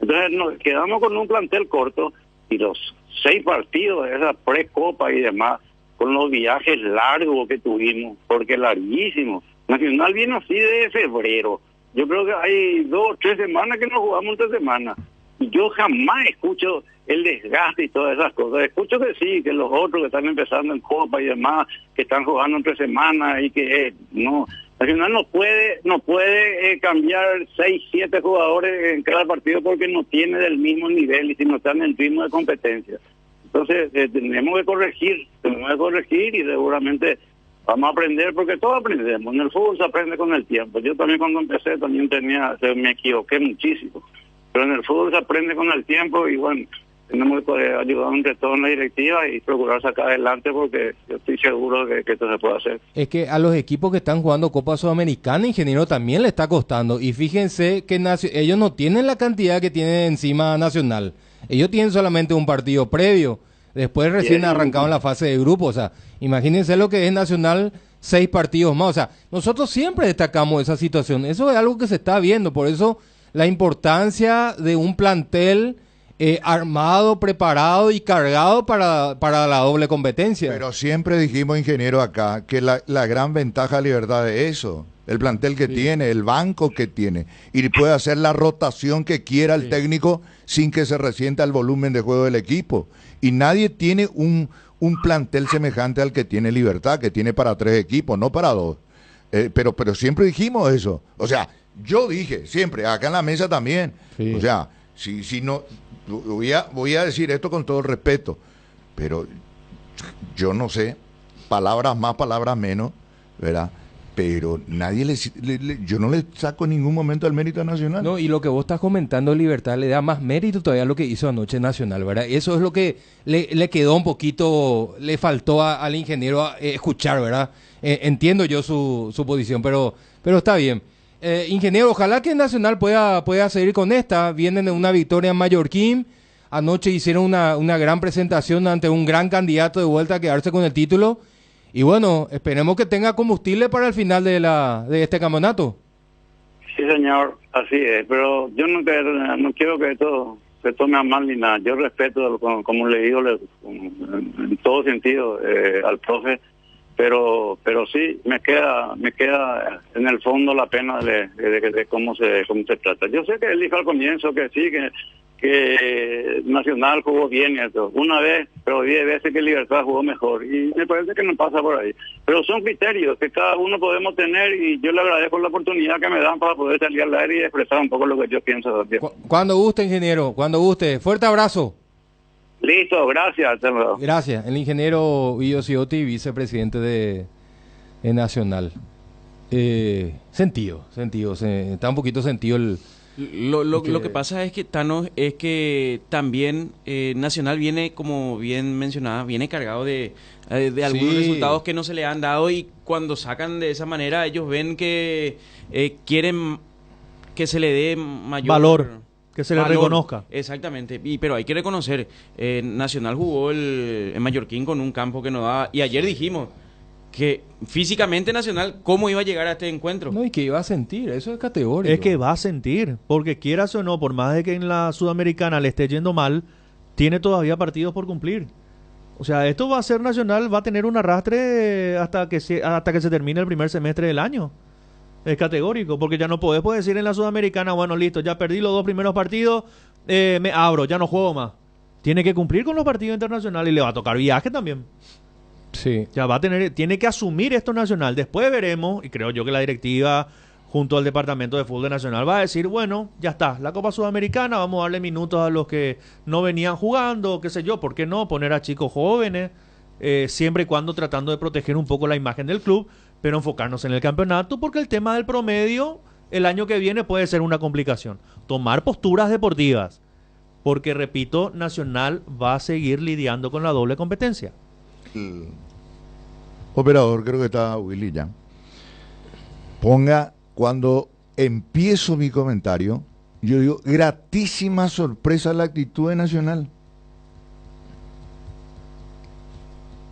Entonces nos quedamos con un plantel corto y los 6 partidos de esa pre-copa y demás, con los viajes largos que tuvimos, porque larguísimos. Nacional viene así de febrero. Yo creo que hay 2 o 3 semanas que no jugamos entre semanas. Y yo jamás escucho el desgaste y todas esas cosas. Escucho que sí, que los otros que están empezando en Copa y demás, que están jugando entre semanas y que no. Nacional no puede cambiar 6, 7 jugadores en cada partido porque no tiene del mismo nivel y si no están en el ritmo de competencia. Entonces tenemos que corregir y seguramente vamos a aprender porque todos aprendemos. En el fútbol se aprende con el tiempo. Yo también cuando empecé también me equivoqué muchísimo. Pero en el fútbol se aprende con el tiempo y bueno, tenemos que ayudar entre todos en la directiva y procurar sacar adelante porque yo estoy seguro que esto se puede hacer. Es que a los equipos que están jugando Copa Sudamericana, ingeniero, también le está costando. Y fíjense que ellos no tienen la cantidad que tiene encima Nacional. Ellos tienen solamente un partido previo. Después recién arrancaron la fase de grupo. O sea, imagínense lo que es Nacional, 6 partidos más. O sea, nosotros siempre destacamos esa situación. Eso es algo que se está viendo. Por eso la importancia de un plantel armado, preparado y cargado para la doble competencia. Pero siempre dijimos, ingeniero, acá, que la gran ventaja de Libertad es eso. El plantel que tiene, el banco que tiene. Y puede hacer la rotación que quiera el técnico sin que se resienta el volumen de juego del equipo. Y nadie tiene un plantel semejante al que tiene Libertad, que tiene para 3 equipos, no para 2. Pero siempre dijimos eso. O sea, yo dije siempre, acá en la mesa también. Sí. O sea, si no, voy a decir esto con todo el respeto, pero yo no sé, palabras más, palabras menos, ¿verdad? Pero nadie yo no le saco en ningún momento el mérito a Nacional. No, y lo que vos estás comentando, Libertad, le da más mérito todavía a lo que hizo anoche Nacional, ¿verdad? Eso es lo que le quedó un poquito, le faltó al ingeniero escuchar, ¿verdad? Entiendo yo su posición, pero está bien. Ingeniero, ojalá que Nacional pueda seguir con esta. Vienen de una victoria en Mallorquín. Anoche hicieron una gran presentación ante un gran candidato de vuelta a quedarse con el título. Y bueno, esperemos que tenga combustible para el final de este campeonato. Sí, señor, así es. Pero yo no quiero que esto se tome a mal ni nada. Yo respeto, como le digo, en todo sentido al profe. Pero sí me queda en el fondo la pena de cómo se trata. Yo sé que él dijo al comienzo que sí, que Nacional jugó bien y esto. Una vez, pero 10 veces que Libertad jugó mejor. Y me parece que no pasa por ahí. Pero son criterios que cada uno podemos tener y yo le agradezco la oportunidad que me dan para poder salir al aire y expresar un poco lo que yo pienso también. Cuando guste, ingeniero, cuando guste. Fuerte abrazo. Listo, gracias. Gracias. El ingeniero Guido Ciotti, vicepresidente de Nacional. Sentido. Está un poquito sentido Lo que pasa es que, Thanos, es que también Nacional viene, como bien mencionaba, viene cargado de algunos resultados que no se le han dado y cuando sacan de esa manera ellos ven que quieren que se le dé mayor valor. Que se le reconozca. Exactamente, pero hay que reconocer, Nacional jugó en Mallorquín con un campo que no daba, y ayer dijimos que físicamente Nacional, ¿cómo iba a llegar a este encuentro? No, y que iba a sentir, eso es categórico. Es que va a sentir, porque quieras o no, por más de que en la Sudamericana le esté yendo mal, tiene todavía partidos por cumplir. O sea, esto va a ser Nacional, va a tener un arrastre hasta que se termine el primer semestre del año. Es categórico, porque ya no podés decir en la Sudamericana, bueno, listo, ya perdí los 2 primeros partidos, me abro, ya no juego más. Tiene que cumplir con los partidos internacionales y le va a tocar viaje también. Sí. Ya tiene que asumir esto Nacional. Después veremos, y creo yo que la directiva junto al Departamento de Fútbol Nacional va a decir, bueno, ya está, la Copa Sudamericana, vamos a darle minutos a los que no venían jugando, qué sé yo, ¿por qué no? Poner a chicos jóvenes, siempre y cuando tratando de proteger un poco la imagen del club, pero enfocarnos en el campeonato, porque el tema del promedio el año que viene puede ser una complicación. Tomar posturas deportivas, porque repito, Nacional va a seguir lidiando con la doble competencia. Operador, creo que está Willy ya. Ponga, cuando empiezo mi comentario, yo digo, gratísima sorpresa la actitud de Nacional.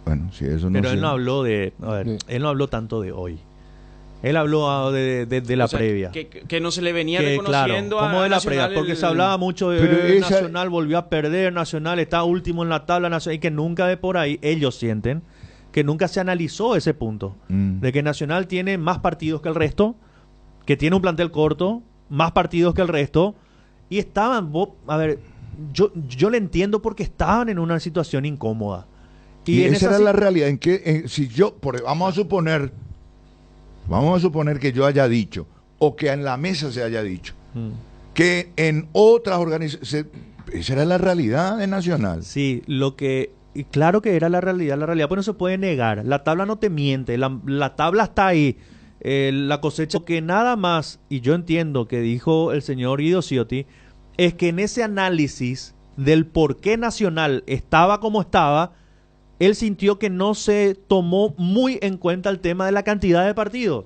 Bueno, si eso no. Pero él no habló de, a ver, él no habló tanto de hoy. Él habló de la previa. Que no se le venía reconociendo, claro, como de la previa, porque se hablaba mucho de Nacional volvió a perder, Nacional está último en la tabla, Nacional, y que nunca de por ahí, ellos sienten que nunca se analizó ese punto, de que Nacional tiene más partidos que el resto, que tiene un plantel corto, más partidos que el resto, y estaban, a ver, yo le entiendo porque estaban en una situación incómoda. Y esa era la realidad, en que si yo, vamos a suponer que yo haya dicho, o que en la mesa se haya dicho, que en otras organizaciones, esa era la realidad de Nacional. Sí, y claro que era la realidad, pues no se puede negar, la tabla no te miente, la tabla está ahí, la cosecha, que nada más, y yo entiendo que dijo el señor Guido Ciotti, es que en ese análisis del por qué Nacional estaba como estaba, él sintió que no se tomó muy en cuenta el tema de la cantidad de partidos.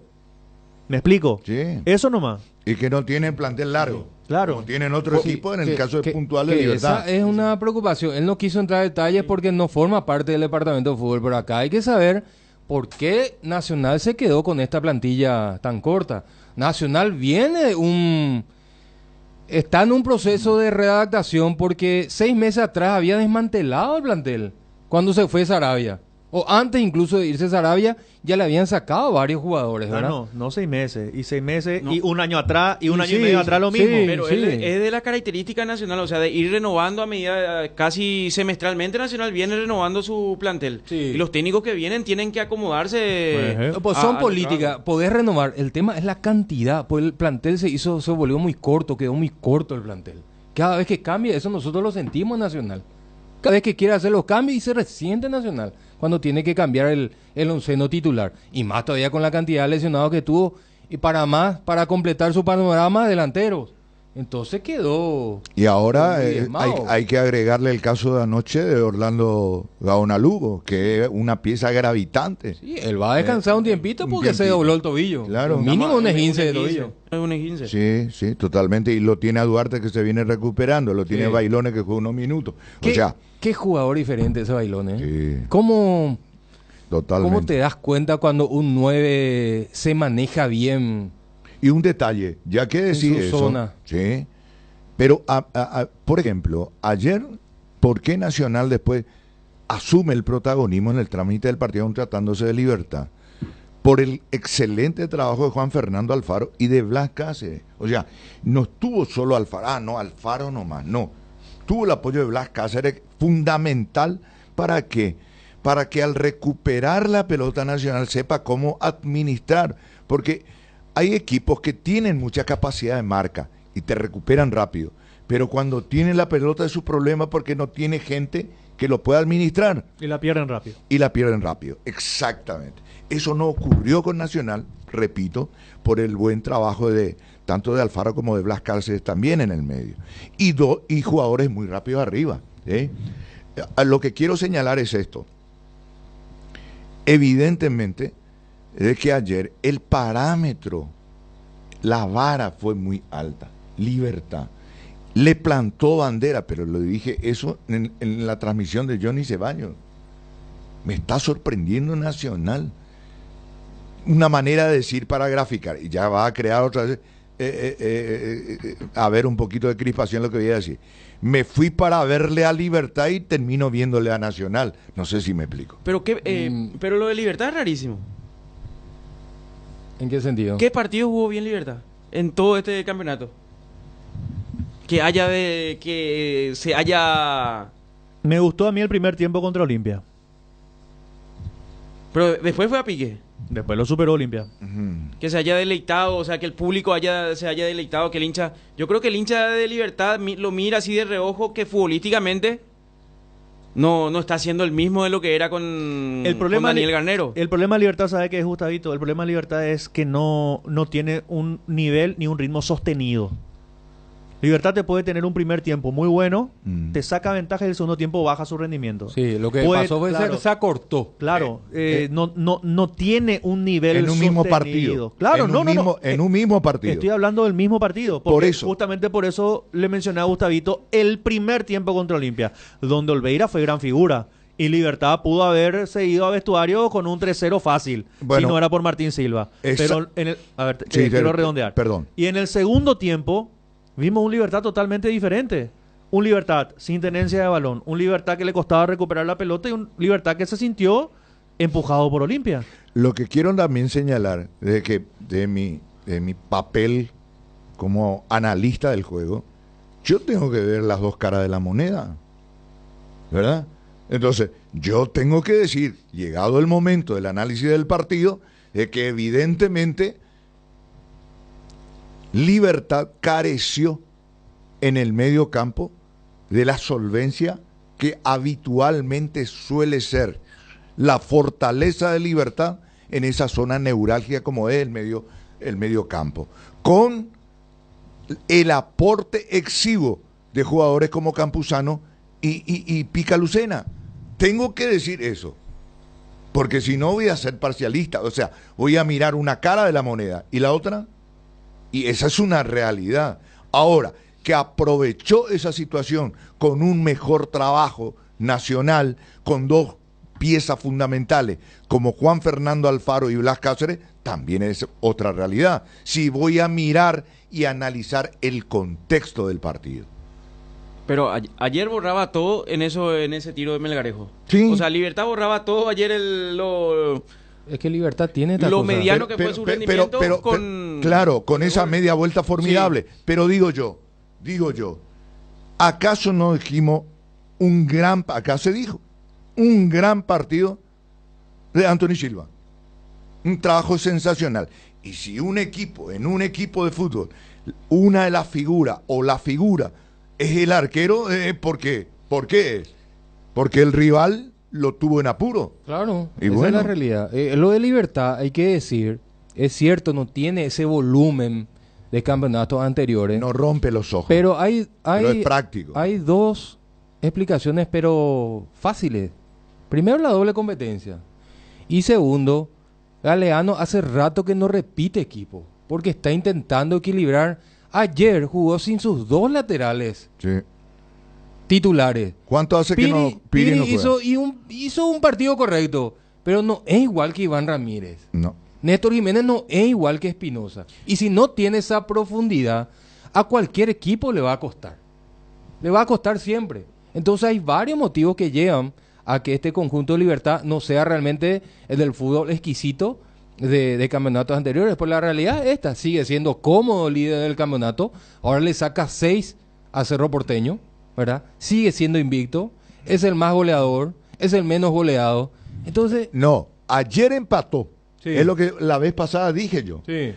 ¿Me explico? Sí. Eso nomás. Y que no tienen plantel largo. Claro. Como tienen otro equipo en el caso de Puntual de Libertad. Esa es una preocupación. Él no quiso entrar en detalles porque no forma parte del departamento de fútbol, pero acá hay que saber por qué Nacional se quedó con esta plantilla tan corta. Nacional está en un proceso de readaptación porque 6 meses atrás había desmantelado el plantel. Cuando se fue Sarabia, o antes incluso de irse Sarabia, ya le habían sacado varios jugadores, ¿verdad? No 6 meses, y 6 meses, no. Y un año atrás, y un año y medio atrás lo mismo. Pero es de la característica Nacional, o sea, de ir renovando a medida, casi semestralmente Nacional viene renovando su plantel. Sí. Y los técnicos que vienen tienen que acomodarse. Pues son políticas, podés renovar. El tema es la cantidad, pues el plantel se volvió muy corto, quedó muy corto el plantel. Cada vez que cambia, eso nosotros lo sentimos en Nacional. Cada vez que quiere hacer los cambios y se resiente Nacional cuando tiene que cambiar el onceno titular. Y más todavía con la cantidad de lesionados que tuvo. Y para completar su panorama, delanteros. Entonces quedó... Y ahora hay que agregarle el caso de anoche de Orlando Gaona Lugo, que es una pieza gravitante. Sí, él va a descansar un tiempito porque se dobló el tobillo. Claro. Mínimo un esguince de tobillo. Sí, totalmente. Y lo tiene a Duarte, que se viene recuperando. Lo tiene Bailones, que juega unos minutos. Qué jugador diferente ese Bailones. Sí. ¿Cómo te das cuenta cuando un 9 se maneja bien? Y un detalle, ya que decís eso, zona. Sí, pero por ejemplo, ayer, ¿por qué Nacional después asume el protagonismo en el trámite del partido tratándose de Libertad? Por el excelente trabajo de Juan Fernando Alfaro y de Blas Cáceres. O sea, no estuvo solo Alfaro, Alfaro nomás, no. Tuvo el apoyo de Blas Cáceres, fundamental para que al recuperar la pelota Nacional sepa cómo administrar, porque hay equipos que tienen mucha capacidad de marca y te recuperan rápido, pero cuando tienen la pelota es su problema porque no tiene gente que lo pueda administrar. Y la pierden rápido. Exactamente. Eso no ocurrió con Nacional, repito, por el buen trabajo tanto de Alfaro como de Blas Cáceres también en el medio. Y jugadores muy rápidos arriba. Lo que quiero señalar es esto. Evidentemente, es que ayer el parámetro, la vara fue muy alta. Libertad. Le plantó bandera, pero lo dije eso en la transmisión de Johnny Ceballos. Me está sorprendiendo Nacional. una manera de decir para graficar, y ya va a crear otra vez, a ver un poquito de crispación lo que voy a decir. Me fui para verle a Libertad y termino viéndole a Nacional. No sé si me explico. Pero pero lo de Libertad es rarísimo. ¿En qué sentido? ¿Qué partido jugó bien Libertad en todo este campeonato? Que se haya... Me gustó a mí el primer tiempo contra Olimpia. Pero después fue a pique. Después lo superó Olimpia. Que se haya deleitado, o sea, que el público se haya deleitado, que el hincha... Yo creo que el hincha de Libertad lo mira así de reojo, que futbolísticamente no está haciendo el mismo de lo que era con Daniel Garnero. El problema de Libertad, ¿sabe qué es, Gustavito? El problema de Libertad es que no tiene un nivel ni un ritmo sostenido. Libertad te puede tener un primer tiempo muy bueno, te saca ventaja y el segundo tiempo baja su rendimiento. Sí, lo que pasó fue que se acortó. Claro, no tiene un nivel en un mismo partido. Claro, en un mismo partido. Estoy hablando del mismo partido. Por eso. Justamente por eso le mencioné a Gustavito el primer tiempo contra Olimpia, donde Olveira fue gran figura. Y Libertad pudo haberse ido a vestuario con un 3-0 fácil, si no era por Martín Silva. Pero quiero redondear. Perdón. Y en el segundo tiempo vimos un Libertad totalmente diferente. Un Libertad sin tenencia de balón, un Libertad que le costaba recuperar la pelota y un Libertad que se sintió empujado por Olimpia. Lo que quiero también señalar es que de mi papel como analista del juego, yo tengo que ver las dos caras de la moneda, ¿verdad? Entonces, yo tengo que decir, llegado el momento del análisis del partido, de que evidentemente Libertad careció en el medio campo de la solvencia que habitualmente suele ser la fortaleza de Libertad en esa zona neurálgica como es el medio campo, con el aporte exiguo de jugadores como Campuzano y Pica Lucena. Tengo que decir eso, porque si no voy a ser parcialista, o sea, voy a mirar una cara de la moneda y la otra. Y esa es una realidad. Ahora, que aprovechó esa situación con un mejor trabajo nacional, con dos piezas fundamentales, como Juan Fernando Alfaro y Blas Cáceres, también es otra realidad. Si voy a mirar y analizar el contexto del partido. Pero ayer borraba todo en ese tiro de Melgarejo. Sí. O sea, Libertad borraba todo ayer Es que Libertad tiene lo mediano que fue su rendimiento claro, con esa media vuelta formidable. Sí. Pero digo yo, ¿acaso no dijimos acá se dijo, un gran partido de Anthony Silva? Un trabajo sensacional. Y si en un equipo de fútbol, una de las figuras o la figura es el arquero, ¿por qué? ¿Por qué? Porque el rival lo tuvo en apuro. Claro, esa es la realidad. Lo de Libertad, hay que decir, es cierto, no tiene ese volumen de campeonatos anteriores. No rompe los ojos. Pero pero es práctico. Hay dos explicaciones, pero fáciles. Primero, la doble competencia. Y segundo, Galeano hace rato que no repite equipo, porque está intentando equilibrar. Ayer jugó sin sus dos laterales. Sí. Titulares. ¿Cuánto hace que Piri no juega? hizo un partido correcto, pero no es igual que Iván Ramírez. No. Néstor Jiménez no es igual que Espinosa. Y si no tiene esa profundidad, a cualquier equipo le va a costar. Le va a costar siempre. Entonces hay varios motivos que llevan a que este conjunto de Libertad no sea realmente el del fútbol exquisito de campeonatos anteriores. Pues la realidad es esta, sigue siendo cómodo líder del campeonato. Ahora le saca 6 a Cerro Porteño, ¿verdad? Sigue siendo invicto, es el más goleador, es el menos goleado. Entonces... No, ayer empató. Sí. Es lo que la vez pasada dije yo. Sí.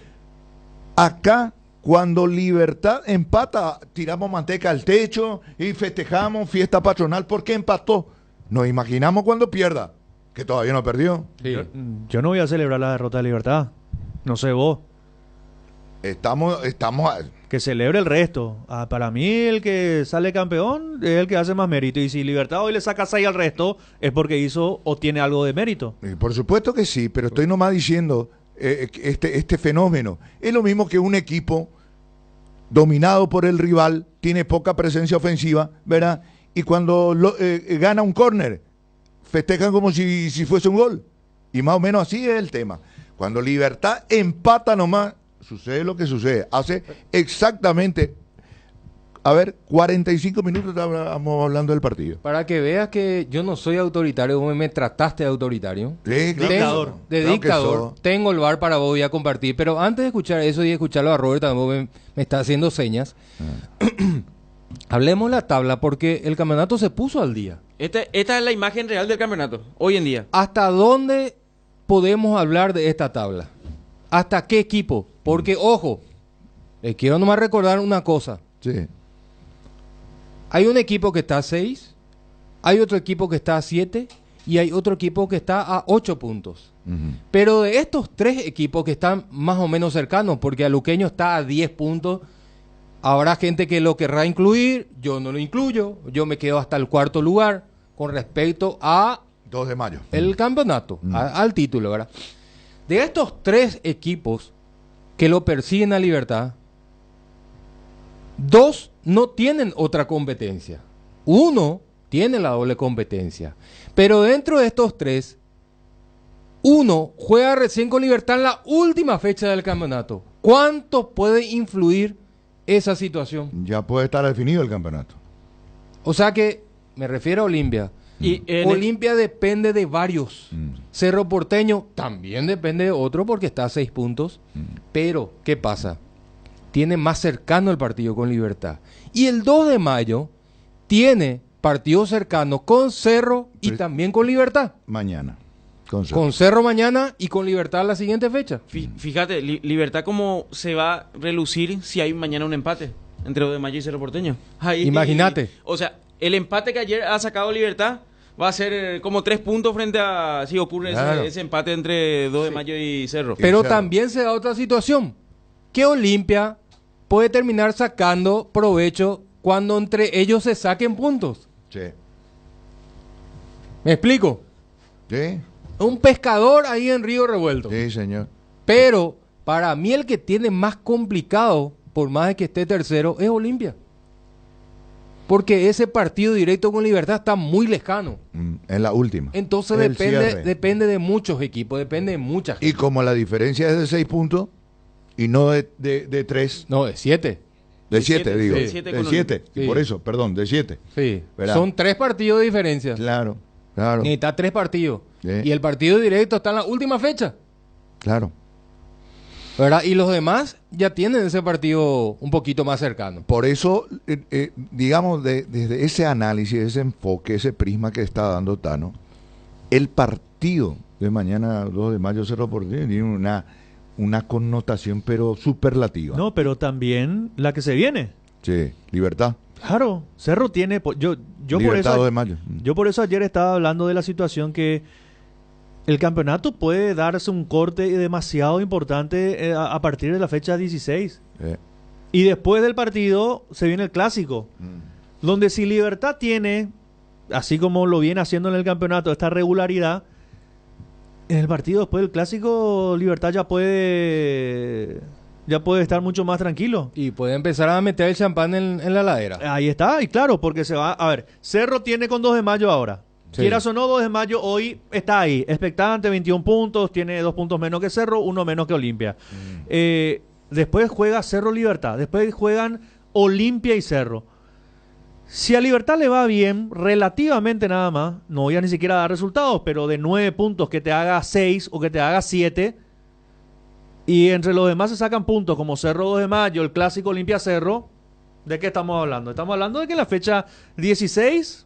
Acá, cuando Libertad empata, tiramos manteca al techo y festejamos fiesta patronal porque empató. Nos imaginamos cuando pierda, que todavía no perdió. Sí. Yo no voy a celebrar la derrota de Libertad. No sé vos. Estamos que celebre el resto. Para mí el que sale campeón es el que hace más mérito. Y si Libertad hoy le saca 6 al resto, es porque hizo o tiene algo de mérito. Por supuesto que sí, pero estoy nomás diciendo este fenómeno. Es lo mismo que un equipo dominado por el rival, tiene poca presencia ofensiva, ¿verdad? Y cuando gana un córner, festejan como si fuese un gol. Y más o menos así es el tema. Cuando Libertad empata nomás, sucede lo que sucede. Hace exactamente, 45 minutos estábamos hablando del partido. Para que veas que yo no soy autoritario, vos me trataste de autoritario. Sí, dictador. De dictador. Tengo el bar para vos, voy a compartir. Pero antes de escuchar eso y de escucharlo a Robert, también me está haciendo señas. Hablemos de la tabla porque el campeonato se puso al día. Esta es la imagen real del campeonato, hoy en día. ¿Hasta dónde podemos hablar de esta tabla? ¿Hasta qué equipo? Porque, ojo, les quiero nomás recordar una cosa. Sí. Hay un equipo que está a 6, hay otro equipo que está a 7 y hay otro equipo que está a 8 puntos. Pero de estos 3 equipos que están más o menos cercanos, porque Aluqueño está a 10 puntos, habrá gente que lo querrá incluir, yo no lo incluyo, yo me quedo hasta el 4º lugar con respecto a 2 de mayo. El campeonato, al título, ¿verdad? De estos 3 equipos que lo persiguen a Libertad, 2 no tienen otra competencia. 1 tiene la doble competencia. Pero dentro de estos 3, 1 juega recién con Libertad en la última fecha del campeonato. ¿Cuánto puede influir esa situación? Ya puede estar definido el campeonato. O sea que, me refiero a Olimpia. Y Olimpia depende de varios. Cerro Porteño también depende de otro porque está a 6 puntos. Pero, ¿qué pasa? Tiene más cercano el partido con Libertad. Y el 2 de mayo tiene partido cercano con Cerro y también con Libertad. Mañana. Con Cerro mañana y con Libertad la siguiente fecha. Fíjate, Libertad cómo se va a relucir si hay mañana un empate entre 2 de mayo y Cerro Porteño. Imagínate. O sea, el empate que ayer ha sacado Libertad va a ser como 3 puntos frente a si ocurre ese empate entre 2 de mayo y Cerro. Pero también se da otra situación. Que Olimpia puede terminar sacando provecho cuando entre ellos se saquen puntos. Sí. ¿Me explico? Sí. Un pescador ahí en Río Revuelto. Sí, señor. Pero para mí el que tiene más complicado, por más de que esté tercero, es Olimpia. Porque ese partido directo con Libertad está muy lejano. En la última. Entonces depende de muchos equipos, depende de mucha gente. Y como la diferencia es de 6 puntos y no de 3. No, de 7. De 7, digo. Sí. De 7. Sí. Por eso, perdón, de 7. Sí. Son 3 partidos de diferencia. Claro. Necesita 3 partidos. Sí. Y el partido directo está en la última fecha. Claro. ¿Verdad? Y los demás ya tienen ese partido un poquito más cercano. Por eso, digamos, desde ese análisis, ese enfoque, ese prisma que está dando Tano, el partido de mañana 2 de mayo Cerro Porteño tiene una connotación pero superlativa. No, pero también la que se viene. Sí, Libertad. Claro, Cerro tiene... Yo por eso, 2 de mayo. Yo por eso ayer estaba hablando de la situación que el campeonato puede darse un corte demasiado importante a partir de la fecha 16. Y después del partido se viene el clásico, donde si Libertad tiene, así como lo viene haciendo en el campeonato, esta regularidad, en el partido después del clásico Libertad ya puede estar mucho más tranquilo. Y puede empezar a meter el champán en la ladera. Ahí está, y claro, porque se va... A ver, Cerro tiene con 2 de mayo ahora. Sí. Quieras o no, 2 de mayo hoy está ahí. Expectante, 21 puntos, tiene 2 puntos menos que Cerro, 1 menos que Olimpia. Después juega Cerro Libertad, después juegan Olimpia y Cerro. Si a Libertad le va bien, relativamente nada más, no voy a ni siquiera dar resultados, pero de 9 puntos que te haga 6 o que te haga 7, y entre los demás se sacan puntos como Cerro 2 de mayo, el clásico Olimpia Cerro, ¿de qué estamos hablando? Estamos hablando de que en la fecha 16,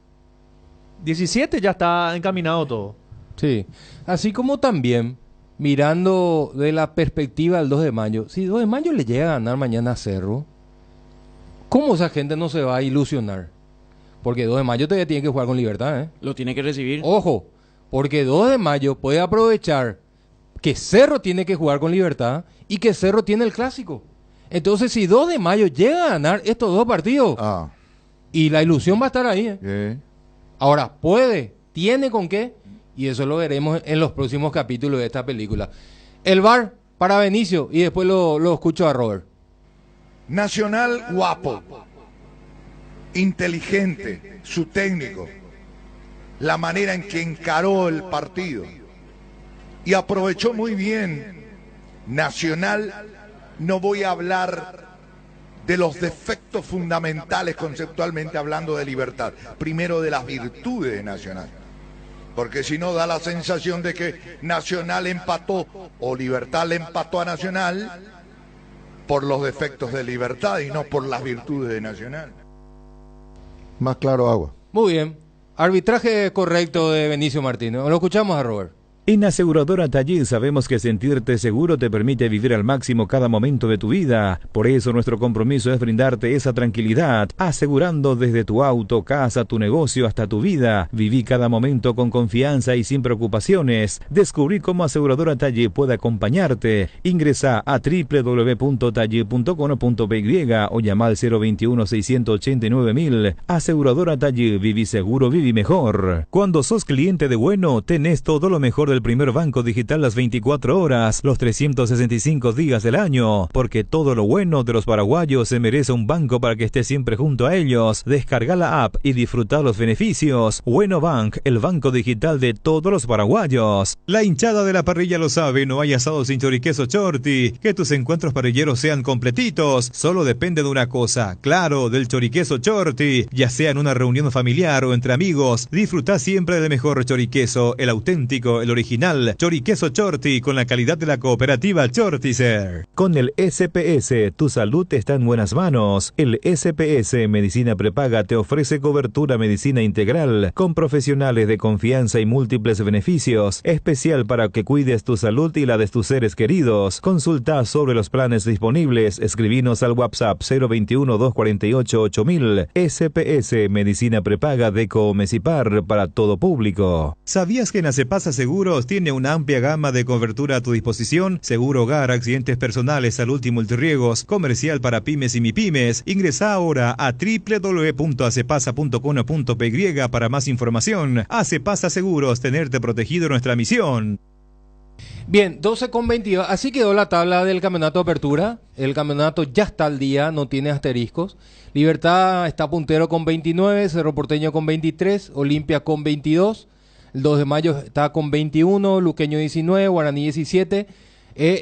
17 ya está encaminado todo. Sí, así como también, mirando de la perspectiva del 2 de mayo, si 2 de mayo le llega a ganar mañana a Cerro, ¿cómo esa gente no se va a ilusionar? Porque 2 de mayo todavía tiene que jugar con Libertad, ¿eh? Lo tiene que recibir. Ojo, porque 2 de mayo puede aprovechar que Cerro tiene que jugar con Libertad y que Cerro tiene el clásico. Entonces, si 2 de mayo llega a ganar estos 2 partidos, y la ilusión va a estar ahí, ¿eh? Ahora, tiene con qué, y eso lo veremos en los próximos capítulos de esta película. El VAR para Benicio, y después lo escucho a Robert. Nacional guapo, inteligente, su técnico, la manera en que encaró el partido y aprovechó muy bien Nacional, no voy a hablar de los defectos fundamentales conceptualmente hablando de Libertad, primero de las virtudes de Nacional, porque si no da la sensación de que Nacional empató o Libertad le empató a Nacional por los defectos de Libertad y no por las virtudes de Nacional. Más claro agua. Muy bien. Arbitraje correcto de Benicio Martínez. Lo escuchamos a Robert. En Aseguradora Taller sabemos que sentirte seguro te permite vivir al máximo cada momento de tu vida. Por eso nuestro compromiso es brindarte esa tranquilidad, asegurando desde tu auto, casa, tu negocio hasta tu vida. Viví cada momento con confianza y sin preocupaciones. Descubrí cómo Aseguradora Taller puede acompañarte. Ingresa a www.taller.com.py o llama al 021-689-1000. Aseguradora Taller, viví seguro, viví mejor. Cuando sos cliente de Bueno, tenés todo lo mejor del primer banco digital las 24 horas, los 365 días del año, porque todo lo bueno de los paraguayos se merece un banco para que esté siempre junto a ellos. Descarga la app y disfruta los beneficios. Bueno Bank, el banco digital de todos los paraguayos. La hinchada de la parrilla lo sabe, no hay asado sin choriqueso Chorti. Que tus encuentros parrilleros sean completitos, solo depende de una cosa, claro, del choriqueso Chorti. Ya sea en una reunión familiar o entre amigos, disfruta siempre del mejor choriqueso, el auténtico, el original Choriqueso Chorti con la calidad de la cooperativa Chortizer. Con el SPS, tu salud está en buenas manos. El SPS Medicina Prepaga te ofrece cobertura medicina integral con profesionales de confianza y múltiples beneficios, especial para que cuides tu salud y la de tus seres queridos. Consulta sobre los planes disponibles. Escribinos al WhatsApp 021-248-8000. SPS Medicina Prepaga de Comesipar para todo público. ¿Sabías que en Acepasa Seguros tiene una amplia gama de cobertura a tu disposición? Seguro hogar, accidentes personales, salud y multirriegos, comercial para pymes y mipymes. Ingresa ahora a www.acepasa.com.py para más información. Acepasa Seguros, tenerte protegido, nuestra misión. Bien, 12:22. Así quedó la tabla del campeonato de apertura. El campeonato ya está al día, no tiene asteriscos. Libertad está puntero con 29, Cerro Porteño con 23, Olimpia con 22. El 2 de mayo está con 21, Luqueño 19, Guaraní 17,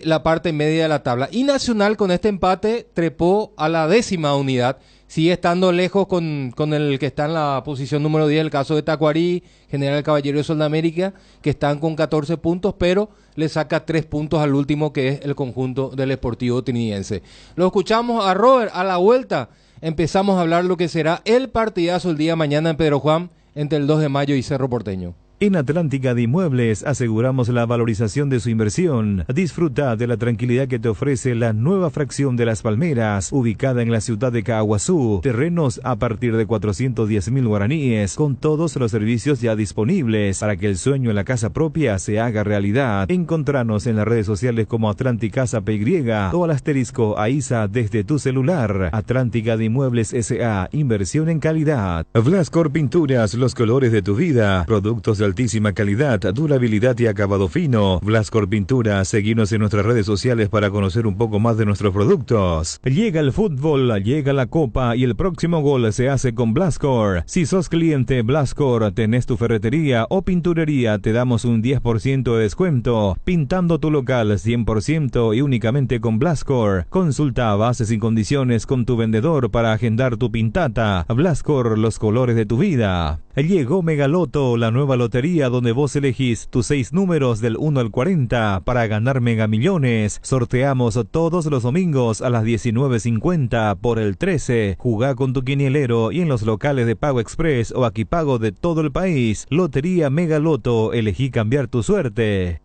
la parte media de la tabla. Y Nacional con este empate trepó a la 10ª unidad. Sigue estando lejos con el que está en la posición número 10, el caso de Tacuarí, General Caballero de Sudamérica, que están con 14 puntos, pero le saca 3 puntos al último, que es el conjunto del Sportivo Trinidense. Lo escuchamos a Robert. A la vuelta empezamos a hablar lo que será el partidazo el día de mañana en Pedro Juan entre el 2 de mayo y Cerro Porteño. En Atlántica de Inmuebles aseguramos la valorización de su inversión. Disfruta de la tranquilidad que te ofrece la nueva fracción de Las Palmeras, ubicada en la ciudad de Caaguazú. Terrenos a partir de 410.000 guaraníes, con todos los servicios ya disponibles para que el sueño en la casa propia se haga realidad. Encontranos en las redes sociales como Atlántica PY o al asterisco AISA desde tu celular. Atlántica de Inmuebles S.A. Inversión en calidad. Blascor Pinturas, los colores de tu vida. Productos de altísima calidad, durabilidad y acabado fino. Blascor Pintura, seguinos en nuestras redes sociales para conocer un poco más de nuestros productos. Llega el fútbol, llega la copa y el próximo gol se hace con Blascor. Si sos cliente Blascor, tenés tu ferretería o pinturería, te damos un 10% de descuento. Pintando tu local 100% y únicamente con Blascor. Consulta bases y condiciones con tu vendedor para agendar tu pintata. Blascor, los colores de tu vida. Llegó Megaloto, la nueva lotería donde vos elegís tus 6 números del 1 al 40 para ganar megamillones. Sorteamos todos los domingos a las 19:50 por el 13. Jugá con tu quinielero y en los locales de Pago Express o Aquipago de todo el país. Lotería Megaloto, elegí cambiar tu suerte.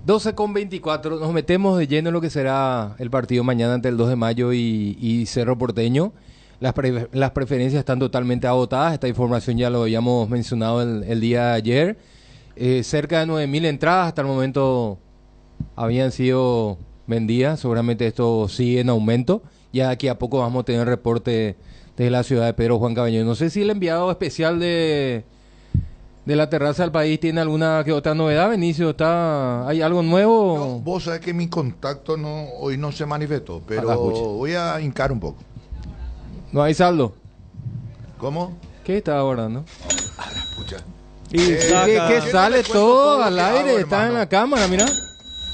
12:24, nos metemos de lleno en lo que será el partido mañana entre el 2 de mayo y Cerro Porteño. Las preferencias están totalmente agotadas. Esta información ya lo habíamos mencionado el día de ayer. Cerca de 9.000 entradas hasta el momento habían sido vendidas. Seguramente esto sigue en aumento. Ya aquí a poco vamos a tener reporte desde la ciudad de Pedro Juan Caballero. No sé si el enviado especial de la terraza del país tiene alguna que otra novedad, Benicio. ¿Hay algo nuevo? No, vos sabés que mi contacto hoy no se manifestó, pero voy a hincar un poco. ¿No hay saldo? ¿Cómo? ¿Qué está abordando? A la pucha. ¿Qué sale todo al aire? Está en la cámara, mira.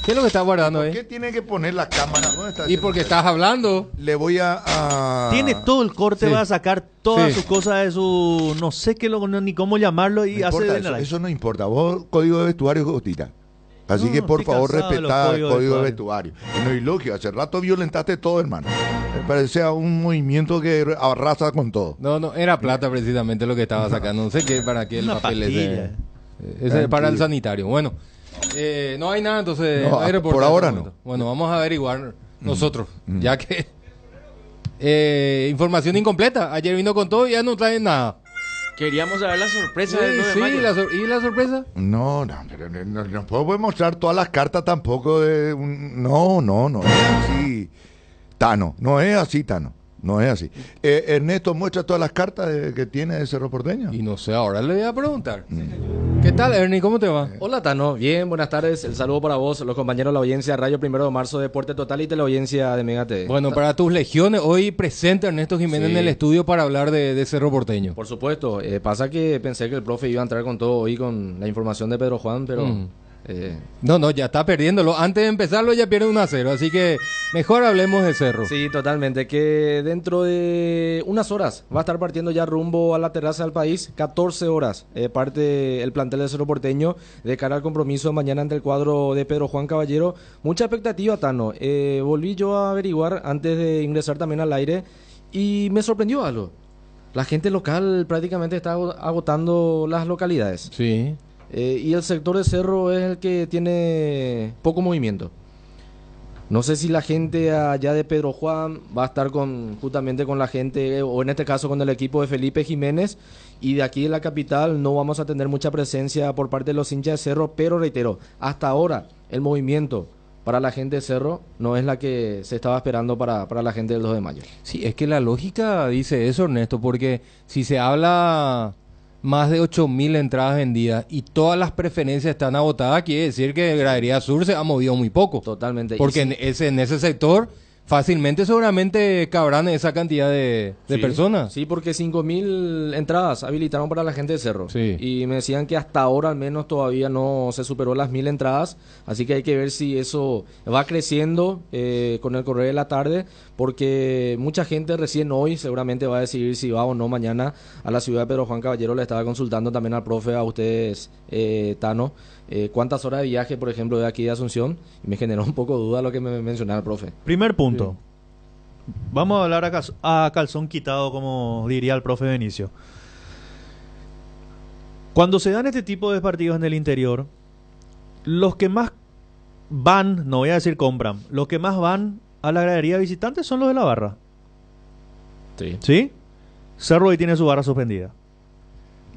¿Qué es lo que estás guardando ahí? ¿Por qué tiene que poner la cámara? ¿Dónde está? Y porque estás hablando. Le voy a... Tiene todo el corte, Sí. va a sacar todas Sí. sus cosas de su... No sé qué ni cómo llamarlo y No hace... importa, en el aire. eso no importa. Vos, código de vestuario, Gotita. Así No, que por estoy favor cansado de los respetá el códigos de código de vestuario. Y no ilogio, hace rato violentaste todo, hermano. Me parece un movimiento que arrasa con todo. No, era plata precisamente lo que estaba sacando. No sé qué, para qué el Una papel pastilla. ese es para el sanitario. Bueno, no hay nada, entonces No, no hay reportaje por ahora hasta el momento. Bueno, vamos a averiguar nosotros, ya que información incompleta. Ayer vino con todo y ya no traen nada. Queríamos saber la sorpresa Sí, del 9 de sí, mayo. ¿y la sorpresa? No, pero no puedo mostrar todas las cartas tampoco de no es así, Tano, no es así, Tano, no es así. Ernesto, muestra todas las cartas que tiene de Cerro Porteño. Y no sé, ahora le voy a preguntar. ¿Qué tal, Ernie? ¿Cómo te va? Hola, Tano. Bien, buenas tardes. El saludo para vos, los compañeros de la audiencia Radio 1 de Marzo, Deporte Total y Teleaudiencia de Mega TV. Bueno, para tus legiones, hoy presente Ernesto Jiménez Sí. en el estudio para hablar de Cerro Porteño. Por supuesto. Pasa que pensé que el profe iba a entrar con todo hoy con la información de Pedro Juan, pero... No, ya está perdiéndolo. Antes de empezarlo ya pierde 1-0, así que mejor hablemos de Cerro. Sí, totalmente. Que dentro de unas horas va a estar partiendo ya rumbo a la terraza del país. 14 horas parte el plantel de Cerro Porteño de cara al compromiso de mañana ante el cuadro de Pedro Juan Caballero. Mucha expectativa, Tano. Volví yo a averiguar antes de ingresar también al aire y me sorprendió algo. La gente local prácticamente está agotando las localidades. Sí. Y el sector de Cerro es el que tiene poco movimiento. No sé si la gente allá de Pedro Juan va a estar justamente con la gente, o en este caso con el equipo de Felipe Jiménez, y de aquí de la capital no vamos a tener mucha presencia por parte de los hinchas de Cerro, pero reitero, hasta ahora el movimiento para la gente de Cerro no es la que se estaba esperando para la gente del 2 de mayo. Sí, es que la lógica dice eso, Ernesto, porque si se habla más de 8.000 entradas vendidas y todas las preferencias están agotadas, quiere decir que Gradería Sur se ha movido muy poco. Totalmente. Porque en ese sector fácilmente seguramente cabrán esa cantidad de personas. Sí, porque 5.000 entradas habilitaron para la gente de Cerro. Sí. Y me decían que hasta ahora al menos todavía no se superó las 1.000 entradas. Así que hay que ver si eso va creciendo con el correr de la tarde. Porque mucha gente recién hoy seguramente va a decidir si va o no mañana a la ciudad de Pedro Juan Caballero. Le estaba consultando también al profe, a ustedes, Tano, cuántas horas de viaje, por ejemplo, de aquí de Asunción. Y me generó un poco de duda lo que me mencionaba el profe. Primer punto. Vamos a hablar a calzón quitado, como diría el profe Benicio. Cuando se dan este tipo de partidos en el interior, los que más van, no voy a decir compran, los que más van a la gradería visitante son los de la barra. Sí. ¿Sí? Cerro hoy tiene su barra suspendida.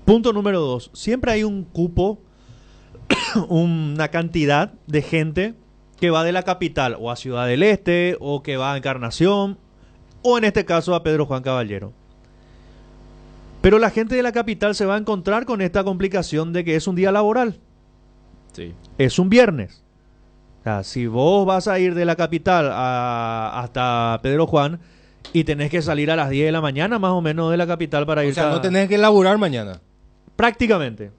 Punto número 2. Siempre hay un cupo, una cantidad de gente que va de la capital o a Ciudad del Este o que va a Encarnación o en este caso a Pedro Juan Caballero. Pero la gente de la capital se va a encontrar con esta complicación de que es un día laboral. Sí. Es un viernes. O sea, si vos vas a ir de la capital hasta Pedro Juan y tenés que salir a las 10 de la mañana más o menos de la capital para ir. O sea, no tenés que laburar mañana. Prácticamente.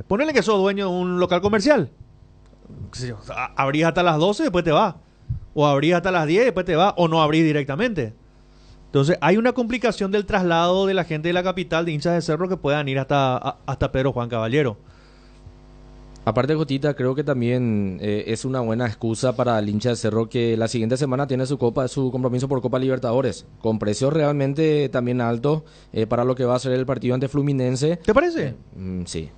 Ponele que sos dueño de un local comercial. Abrís hasta las 12 y después te vas. O abrís hasta las 10 y después te vas. O no abrís directamente. Entonces hay una complicación del traslado de la gente de la capital, de hinchas de Cerro, que puedan ir hasta Pedro Juan Caballero. Aparte, Jotita, creo que también es una buena excusa para el hincha de Cerro que la siguiente semana tiene su compromiso por Copa Libertadores, con precios realmente también altos para lo que va a ser el partido ante Fluminense. ¿Te parece? Sí.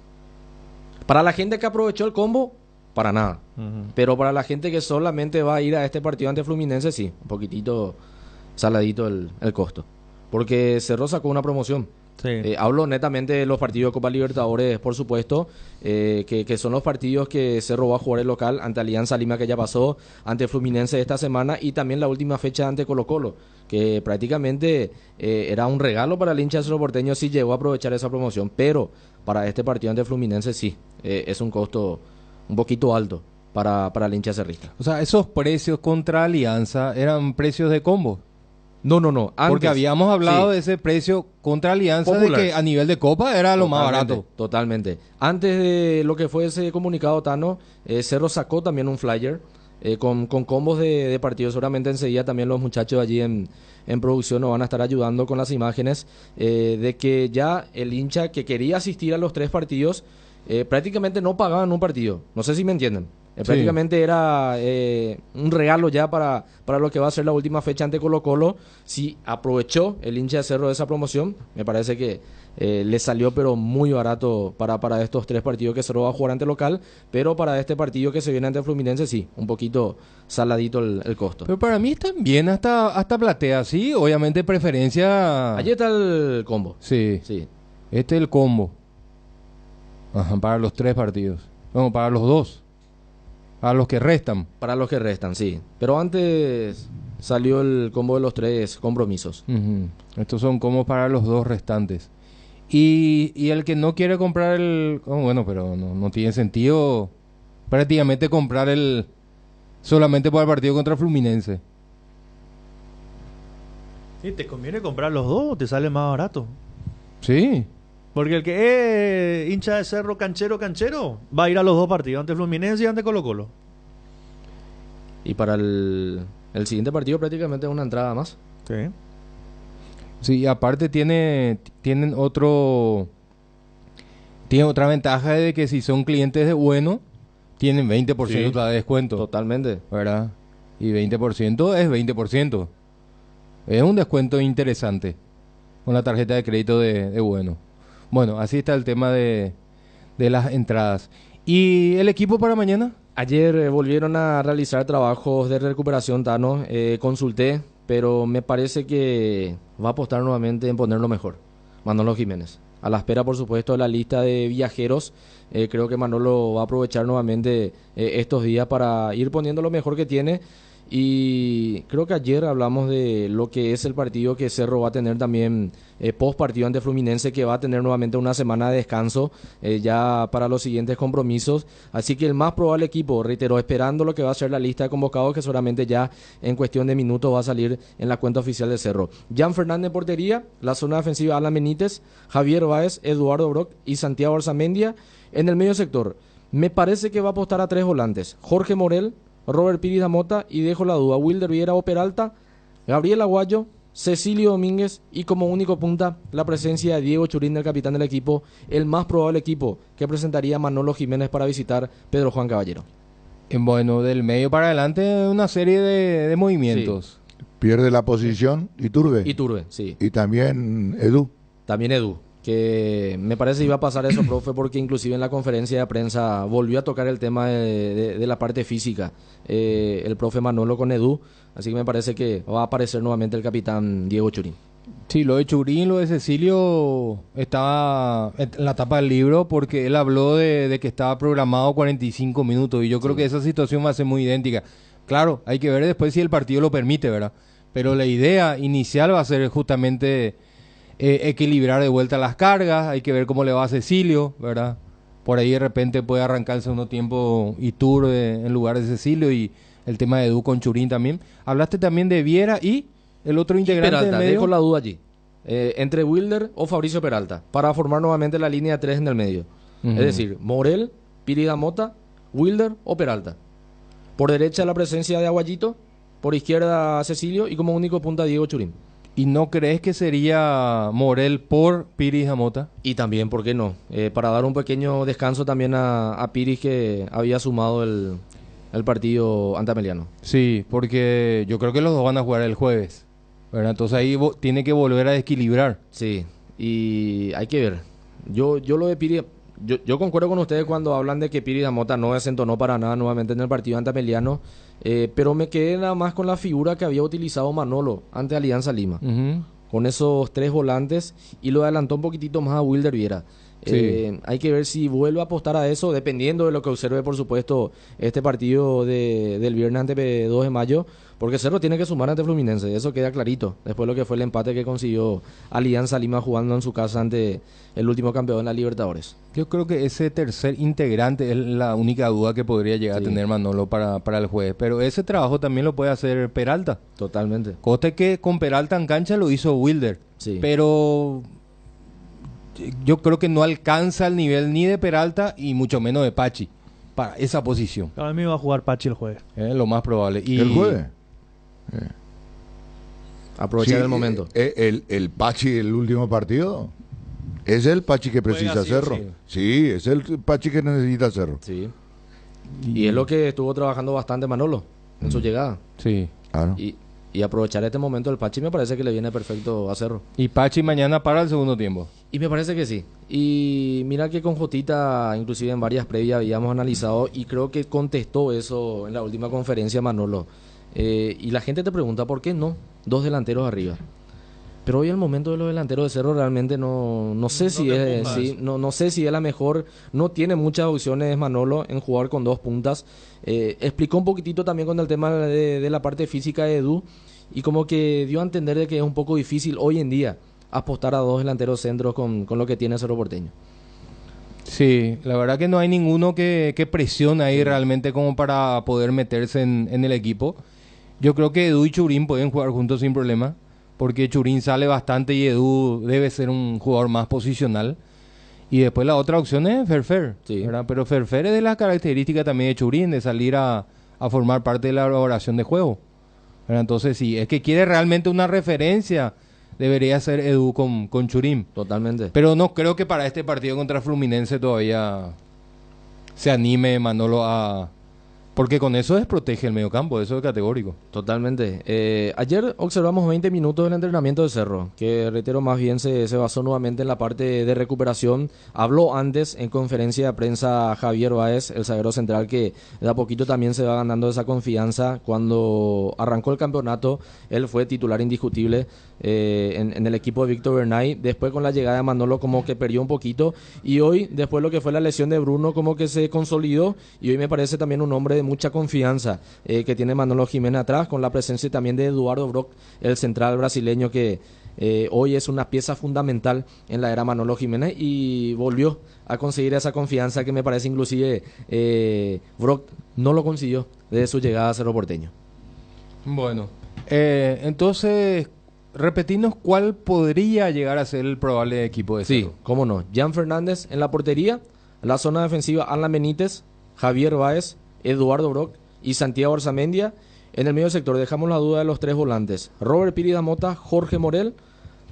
Para la gente que aprovechó el combo, para nada. Pero para la gente que solamente va a ir a este partido ante Fluminense, sí, un poquitito saladito el costo. Porque Cerro sacó una promoción. Sí. Hablo netamente de los partidos de Copa Libertadores, por supuesto, que son los partidos que Cerro va a jugar el local ante Alianza Lima, que ya pasó, ante Fluminense esta semana, y también la última fecha ante Colo Colo, que prácticamente era un regalo para el hincha de Cerro Porteño si llegó a aprovechar esa promoción, pero para este partido ante Fluminense sí, es un costo un poquito alto para el hincha cerrista. O sea, esos precios contra Alianza eran precios de combo. No. Antes, porque habíamos hablado de ese precio contra Alianza Popular, de que a nivel de Copa era lo más barato. Totalmente. Antes de lo que fue ese comunicado, Tano, Cerro sacó también un flyer con combos de partidos. Seguramente enseguida también los muchachos allí en producción nos van a estar ayudando con las imágenes de que ya el hincha que quería asistir a los 3 partidos prácticamente no pagaban un partido. No sé si me entienden. Prácticamente era un regalo ya para lo que va a ser la última fecha ante Colo-Colo. Si aprovechó el hincha de Cerro de esa promoción, me parece que le salió pero muy barato para estos 3 partidos que Cerro va a jugar ante local, pero para este partido que se viene ante Fluminense sí, un poquito saladito el costo. Pero para mí están bien hasta platea, sí, obviamente preferencia... Allí está el combo. Sí. Este es el combo. Ajá, para los 3 partidos. No, para los 2. Para los que restan. Para los que restan, sí. Pero antes salió el combo de los 3 compromisos. Estos son combos para los 2 restantes. Y el que no quiere comprar bueno, pero no tiene sentido prácticamente comprar solamente para el partido contra Fluminense. Sí, te conviene comprar los 2, te sale más barato. Sí. Porque el que es hincha de Cerro canchero va a ir a los 2 partidos, ante Fluminense y ante Colo-Colo. Y para el siguiente partido prácticamente es una entrada más. Sí, aparte tiene otra ventaja de que si son clientes de Bueno, tienen 20% de descuento. Totalmente. ¿Verdad? Y 20% es 20%. Es un descuento interesante con la tarjeta de crédito de Bueno. Bueno, así está el tema de las entradas. ¿Y el equipo para mañana? Ayer volvieron a realizar trabajos de recuperación, Tano. Consulté, pero me parece que va a apostar nuevamente en ponerlo mejor. Manolo Jiménez. A la espera, por supuesto, de la lista de viajeros. Creo que Manolo va a aprovechar nuevamente estos días para ir poniendo lo mejor que tiene. Y creo que ayer hablamos de lo que es el partido que Cerro va a tener también post partido ante Fluminense, que va a tener nuevamente una semana de descanso ya para los siguientes compromisos. Así que el más probable equipo, reitero, esperando lo que va a ser la lista de convocados, que seguramente ya en cuestión de minutos va a salir en la cuenta oficial de Cerro. Jan Fernández en portería, la zona defensiva Alan Benítez, Javier Báez, Eduardo Brock y Santiago Arzamendia. En el medio sector, me parece que va a apostar a 3 volantes: Jorge Morel, Robert Pires da Mota, y dejo la duda, Wilder Viera o Peralta, Gabriel Aguayo, Cecilio Domínguez, y como único punta la presencia de Diego Churín, el capitán del equipo, el más probable equipo que presentaría Manolo Jiménez para visitar Pedro Juan Caballero. Bueno, del medio para adelante una serie de movimientos. Sí. Pierde la posición Iturbe. Iturbe, sí. Y también Edu. También Edu, que me parece que iba a pasar eso, profe, porque inclusive en la conferencia de prensa volvió a tocar el tema de la parte física, el profe Manolo con Edu, así que me parece que va a aparecer nuevamente el capitán Diego Churín. Sí, lo de Churín, lo de Cecilio estaba en la tapa del libro porque él habló de que estaba programado 45 minutos y yo creo que esa situación va a ser muy idéntica. Claro, hay que ver después si el partido lo permite, ¿verdad? Pero la idea inicial va a ser justamente equilibrar de vuelta las cargas, hay que ver cómo le va a Cecilio, ¿verdad? Por ahí de repente puede arrancar el segundo tiempo Iturbe en lugar de Cecilio, y el tema de Edu con Churín también. Hablaste también de Viera y el otro integrante Peralta, del medio. dejo la duda allí. Entre Wilder o Fabricio Peralta, para formar nuevamente la línea 3 en el medio. Es decir, Morel, Pires da Mota, Wilder o Peralta. Por derecha la presencia de Aguayito, por izquierda Cecilio y como único punta Diego Churín. ¿Y no crees que sería Morel por Pires da Mota? Y también, ¿por qué no? Para dar un pequeño descanso también a Pires, que había sumado el partido antameliano. Sí, porque yo creo que los dos van a jugar el jueves, ¿verdad? Entonces ahí tiene que volver a equilibrar. Sí, y hay que ver. Yo lo de Pires, yo concuerdo con ustedes cuando hablan de que Pires da Mota no desentonó para nada nuevamente en el partido antameliano, pero me quedé nada más con la figura que había utilizado Manolo ante Alianza Lima, con esos 3 volantes, y lo adelantó un poquitito más a Wilder Viera. Sí. Hay que ver si vuelve a apostar a eso, dependiendo de lo que observe, por supuesto, este partido del viernes ante 2 de mayo, porque Cerro tiene que sumar ante Fluminense, eso queda clarito, después de lo que fue el empate que consiguió Alianza Lima jugando en su casa ante el último campeón de la Libertadores. Yo creo que ese tercer integrante es la única duda que podría llegar a tener Manolo para el jueves, pero ese trabajo también lo puede hacer Peralta. Totalmente. Coste que con Peralta en cancha lo hizo Wilder, pero yo creo que no alcanza el nivel ni de Peralta y mucho menos de Pachi para esa posición. A mí va a jugar Pachi el jueves. Lo más probable. Y ¿el jueves? Aprovechar el momento. El Pachi del último partido es el Pachi que precisa Cerro. Sí, es el Pachi que necesita Cerro. Sí. Y es lo que estuvo trabajando bastante Manolo en su llegada. Sí. Claro. Y aprovechar este momento del Pachi me parece que le viene perfecto a Cerro. Y Pachi mañana para el segundo tiempo. Y me parece que sí. Y mira que con Jotita, inclusive en varias previas habíamos analizado y creo que contestó eso en la última conferencia Manolo. Y la gente te pregunta por qué no, 2 delanteros arriba. Pero hoy el momento de los delanteros de Cerro realmente no sé si es no sé si es la mejor. No tiene muchas opciones Manolo en jugar con 2 puntas. Explicó un poquitito también con el tema de la parte física de Edu y como que dio a entender de que es un poco difícil hoy en día apostar a 2 delanteros centros con lo que tiene Cerro Porteño. Sí, la verdad que no hay ninguno que presione ahí realmente como para poder meterse en el equipo. Yo creo que Edu y Churín pueden jugar juntos sin problema, porque Churín sale bastante y Edu debe ser un jugador más posicional. Y después la otra opción es Ferfer, ¿verdad? Pero Ferfer es de las características también de Churín, de salir a formar parte de la elaboración de juego, ¿verdad? Entonces, si es que quiere realmente una referencia, debería ser Edu con Churín. Totalmente. Pero no creo que para este partido contra Fluminense todavía se anime Manolo a... Porque con eso desprotege el mediocampo, eso es categórico. Totalmente. Ayer observamos 20 minutos del entrenamiento de Cerro, que reitero más bien se basó nuevamente en la parte de recuperación. Habló antes en conferencia de prensa Javier Báez, el zaguero central, que de a poquito también se va ganando esa confianza. Cuando arrancó el campeonato, él fue titular indiscutible en el equipo de Víctor Bernay. Después con la llegada de Manolo como que perdió un poquito. Y hoy, después lo que fue la lesión de Bruno, como que se consolidó. Y hoy me parece también un hombre de mucha confianza que tiene Manolo Jiménez atrás, con la presencia también de Eduardo Brock, el central brasileño que hoy es una pieza fundamental en la era Manolo Jiménez y volvió a conseguir esa confianza que me parece inclusive Brock no lo consiguió desde su llegada a Cerro Porteño. Bueno, entonces repetirnos cuál podría llegar a ser el probable equipo de Cerro. Sí, cómo no. Jan Fernández en la portería, la zona defensiva Alan Benítez, Javier Báez, Eduardo Brock y Santiago Arzamendia. En el medio sector dejamos la duda de los 3 volantes: Robert Piri Mota, Jorge Morel,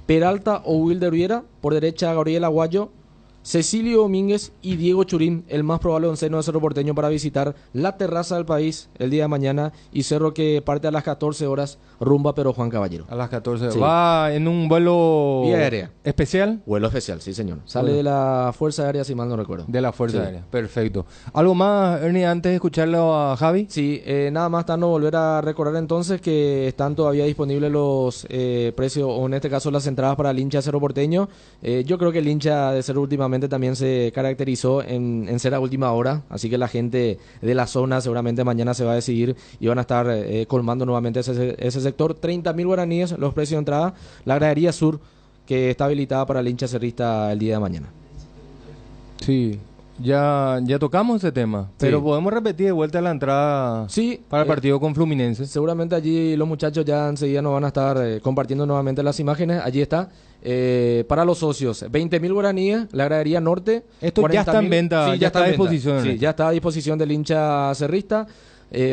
Peralta o Wilder Viera. Por derecha Gabriel Aguayo, Cecilio Domínguez y Diego Churín, el más probable onceno de Cerro Porteño para visitar la terraza del país el día de mañana, y Cerro que parte a las 14 horas rumba Pero Juan Caballero. A las 14 va en un vuelo vía aérea especial. Vuelo especial, sí señor. Sale de la Fuerza Aérea, si mal no recuerdo. De la Fuerza Aérea, perfecto. ¿Algo más, Ernie, antes de escucharlo a Javi? Sí, nada más, Tano, volver a recordar entonces que están todavía disponibles los precios, o en este caso las entradas para el hincha de Cerro Porteño. Yo creo que el hincha de Cerro últimamente también se caracterizó en ser a última hora, así que la gente de la zona seguramente mañana se va a decidir y van a estar colmando nuevamente ese sector. 30.000 guaraníes los precios de entrada. La gradería sur, que está habilitada para el hincha cerrista el día de mañana. Sí, ya tocamos ese tema, pero podemos repetir de vuelta la entrada para el partido con Fluminense. Seguramente allí los muchachos ya enseguida nos van a estar compartiendo nuevamente las imágenes. Allí está. Para los socios, 20.000 guaraníes, la gradería norte. Esto ya está en venta, ya está a disposición. Sí, ya está a disposición del hincha cerrista.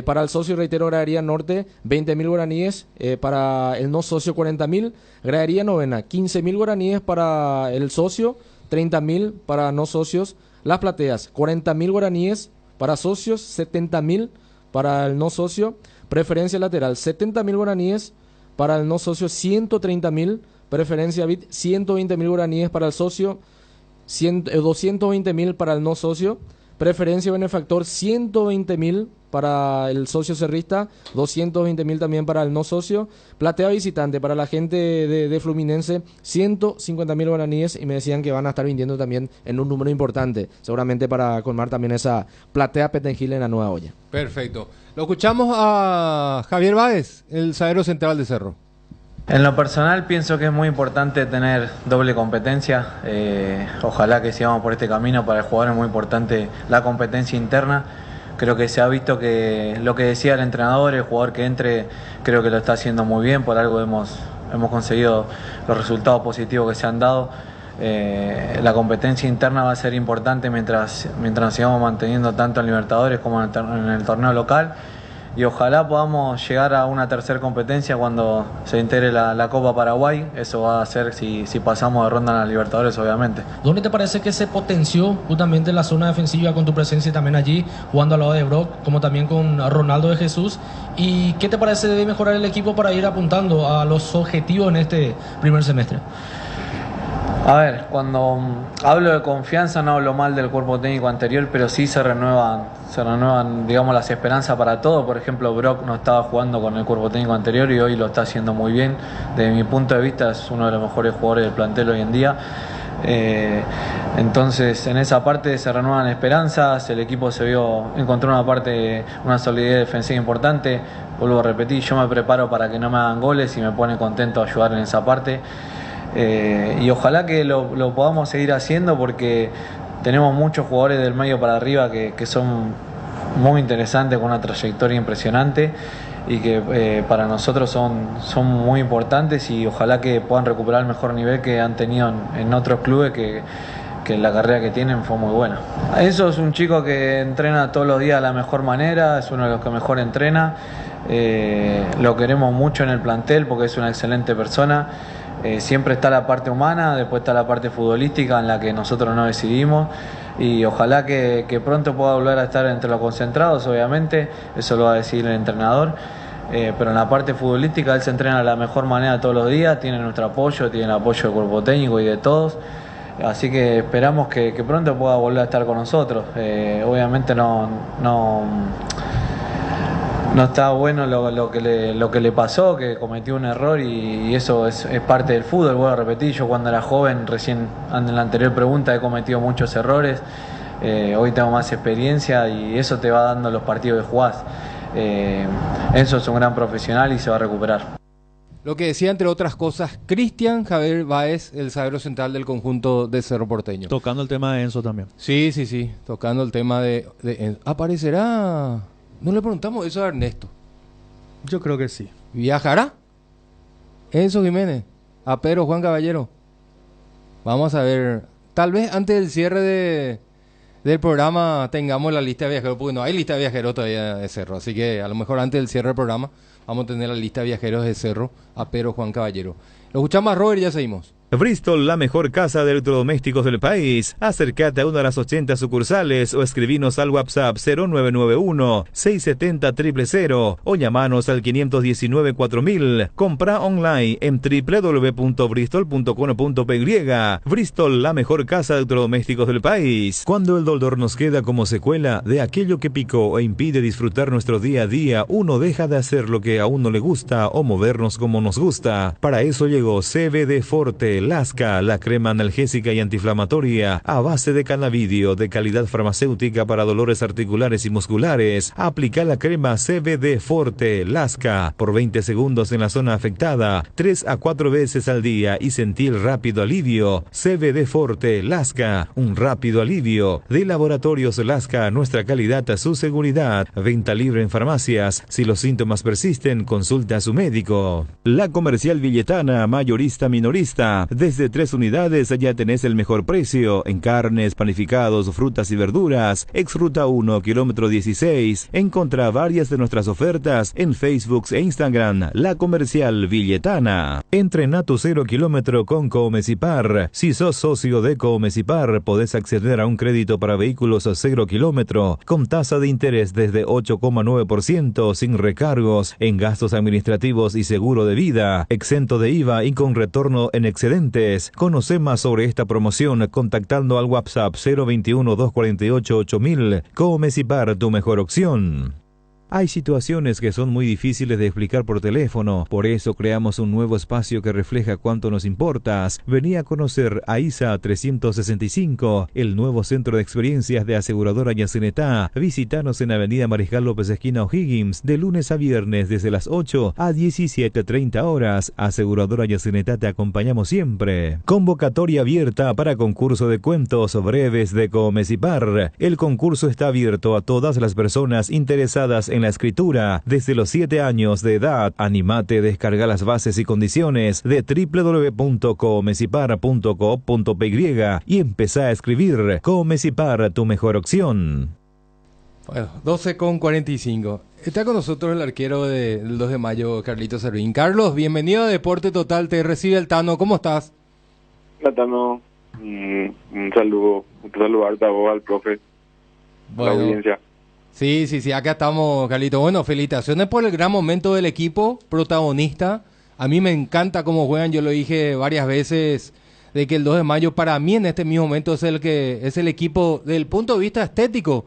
Para el socio, reitero, gradería norte, 20.000 guaraníes. Para el no socio, 40.000. Gradería novena, 15.000 guaraníes para el socio, 30.000 para no socios. Las plateas, 40.000 guaraníes para socios, 70.000 para el no socio. Preferencia lateral, 70.000 guaraníes para el no socio, 130.000. Preferencia VIP, 120.000 guaraníes para el socio, 220.000 para el no socio. Preferencia benefactor 120.000 para el socio cerrista, 220.000 también para el no socio. Platea visitante para la gente de Fluminense, 150.000 guaraníes, y me decían que van a estar vendiendo también en un número importante, seguramente para colmar también esa platea Petengil en la nueva olla. Perfecto. Lo escuchamos a Javier Báez, el zaguero central de Cerro. En lo personal pienso que es muy importante tener doble competencia, ojalá que sigamos por este camino. Para el jugador es muy importante la competencia interna. Creo que se ha visto que lo que decía el entrenador, el jugador que entre, creo que lo está haciendo muy bien, por algo hemos conseguido los resultados positivos que se han dado. La competencia interna va a ser importante mientras nos sigamos manteniendo tanto en Libertadores como en el torneo local. Y ojalá podamos llegar a una tercera competencia cuando se integre la Copa Paraguay. Eso va a ser si pasamos de ronda en la Libertadores, obviamente. ¿Dónde te parece que se potenció justamente la zona defensiva con tu presencia también allí, jugando al lado de Brock, como también con Ronaldo de Jesús? ¿Y qué te parece debe mejorar el equipo para ir apuntando a los objetivos en este primer semestre? A ver, cuando hablo de confianza no hablo mal del cuerpo técnico anterior, pero sí se renuevan, digamos, las esperanzas para todo. Por ejemplo, Brock no estaba jugando con el cuerpo técnico anterior y hoy lo está haciendo muy bien. Desde mi punto de vista es uno de los mejores jugadores del plantel hoy en día. Entonces en esa parte se renuevan esperanzas, el equipo encontró una solidez defensiva importante. Vuelvo a repetir, yo me preparo para que no me hagan goles y me pone contento ayudar en esa parte. Y ojalá que lo podamos seguir haciendo, porque tenemos muchos jugadores del medio para arriba que son muy interesantes, con una trayectoria impresionante y que para nosotros son muy importantes, y ojalá que puedan recuperar el mejor nivel que han tenido en otros clubes, que la carrera que tienen fue muy buena. Enzo es un chico que entrena todos los días de la mejor manera, es uno de los que mejor entrena, lo queremos mucho en el plantel porque es una excelente persona. Siempre está la parte humana, después está la parte futbolística en la que nosotros no decidimos, y ojalá que pronto pueda volver a estar entre los concentrados, obviamente, eso lo va a decir el entrenador, pero en la parte futbolística él se entrena de la mejor manera todos los días, tiene nuestro apoyo, tiene el apoyo del cuerpo técnico y de todos, así que esperamos que pronto pueda volver a estar con nosotros. Obviamente no está bueno lo que le pasó, que cometió un error, y eso es parte del fútbol. Vuelvo a repetir, yo cuando era joven, recién en la anterior pregunta, he cometido muchos errores, hoy tengo más experiencia y eso te va dando los partidos que jugás. Enzo es un gran profesional y se va a recuperar. Lo que decía, entre otras cosas, Cristian Javier Báez, el zaguero central del conjunto de Cerro Porteño. Tocando el tema de Enzo también. Sí, tocando el tema de Enzo. ¿Aparecerá? No le preguntamos eso a Ernesto. Yo creo que sí. ¿Viajará Enzo Jiménez a Pedro Juan Caballero? Vamos a ver. Tal vez antes del cierre del programa tengamos la lista de viajeros, porque no hay lista de viajeros todavía de Cerro. Así que a lo mejor antes del cierre del programa vamos a tener la lista de viajeros de Cerro a Pedro Juan Caballero. Lo escuchamos a Robert y ya seguimos. Bristol, la mejor casa de electrodomésticos del país. Acércate a una de las 80 sucursales o escribinos al WhatsApp 0991-670-000 o llamanos al 519-4000. Compra online en www.bristol.com.py. Bristol, la mejor casa de electrodomésticos del país. Cuando el dolor nos queda como secuela de aquello que picó e impide disfrutar nuestro día a día, uno deja de hacer lo que a uno le gusta o movernos como nos gusta. Para eso llegó CBD Forte Lasca, la crema analgésica y antiinflamatoria a base de cannabidio de calidad farmacéutica para dolores articulares y musculares. Aplica la crema CBD Forte Lasca por 20 segundos en la zona afectada, 3 a 4 veces al día y sentir rápido alivio. CBD Forte Lasca, un rápido alivio. De Laboratorios Lasca, nuestra calidad a su seguridad. Venta libre en farmacias. Si los síntomas persisten, consulte a su médico. La Comercial Villetana, mayorista minorista. Desde 3 unidades ya tenés el mejor precio en carnes, panificados, frutas y verduras. Ex Ruta 1, kilómetro 16. Encontrá varias de nuestras ofertas en Facebook e Instagram. La Comercial Villetana. Entrena tu 0 kilómetro con Comecipar. Si sos socio de Comecipar, podés acceder a un crédito para vehículos a 0 kilómetro con tasa de interés desde 8,9% sin recargos en gastos administrativos y seguro de vida, exento de IVA y con retorno en excedente diferentes. Conoce más sobre esta promoción contactando al WhatsApp 021-248-8000. Comecipar, tu mejor opción. Hay situaciones que son muy difíciles de explicar por teléfono, por eso creamos un nuevo espacio que refleja cuánto nos importas. Vení a conocer a ISA 365, el nuevo centro de experiencias de Aseguradora Yacenetá. Visítanos en Avenida Mariscal López esquina O'Higgins, de lunes a viernes desde las 8 a 17:30 horas. Aseguradora Yacenetá, te acompañamos siempre. Convocatoria abierta para concurso de cuentos breves de Comecipar. El concurso está abierto a todas las personas interesadas en la escritura desde los 7 años de edad. Animate, descarga las bases y condiciones de www.comecipar.co.py y empezá a escribir. Comecipar, tu mejor opción. Bueno, 12:45. Está con nosotros el arquero del 2 de mayo, Carlitos Servín. Carlos, bienvenido a Deporte Total, te recibe el Tano, ¿cómo estás? Hola, Tano, un saludo, saludarte a vos, al profe, bueno, a la audiencia. Sí, acá estamos, Carlito. Bueno, felicitaciones por el gran momento del equipo, protagonista. A mí me encanta cómo juegan, yo lo dije varias veces, de que el 2 de mayo para mí en este mismo momento es el equipo, desde el punto de vista estético,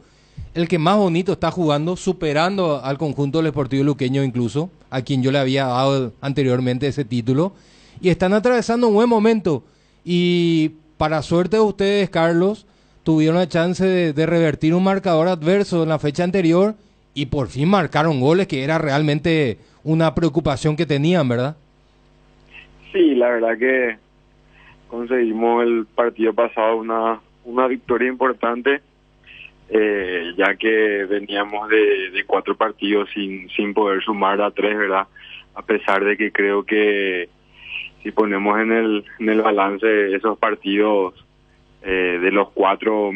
el que más bonito está jugando, superando al conjunto del Sportivo Luqueño incluso, a quien yo le había dado anteriormente ese título. Y están atravesando un buen momento. Y para suerte de ustedes, Carlos, tuvieron la chance de revertir un marcador adverso en la fecha anterior y por fin marcaron goles, que era realmente una preocupación que tenían, ¿verdad? Sí, la verdad que conseguimos el partido pasado una victoria importante, ya que veníamos de 4 partidos sin poder sumar a 3, ¿verdad? A pesar de que creo que si ponemos en el balance esos partidos, de los 4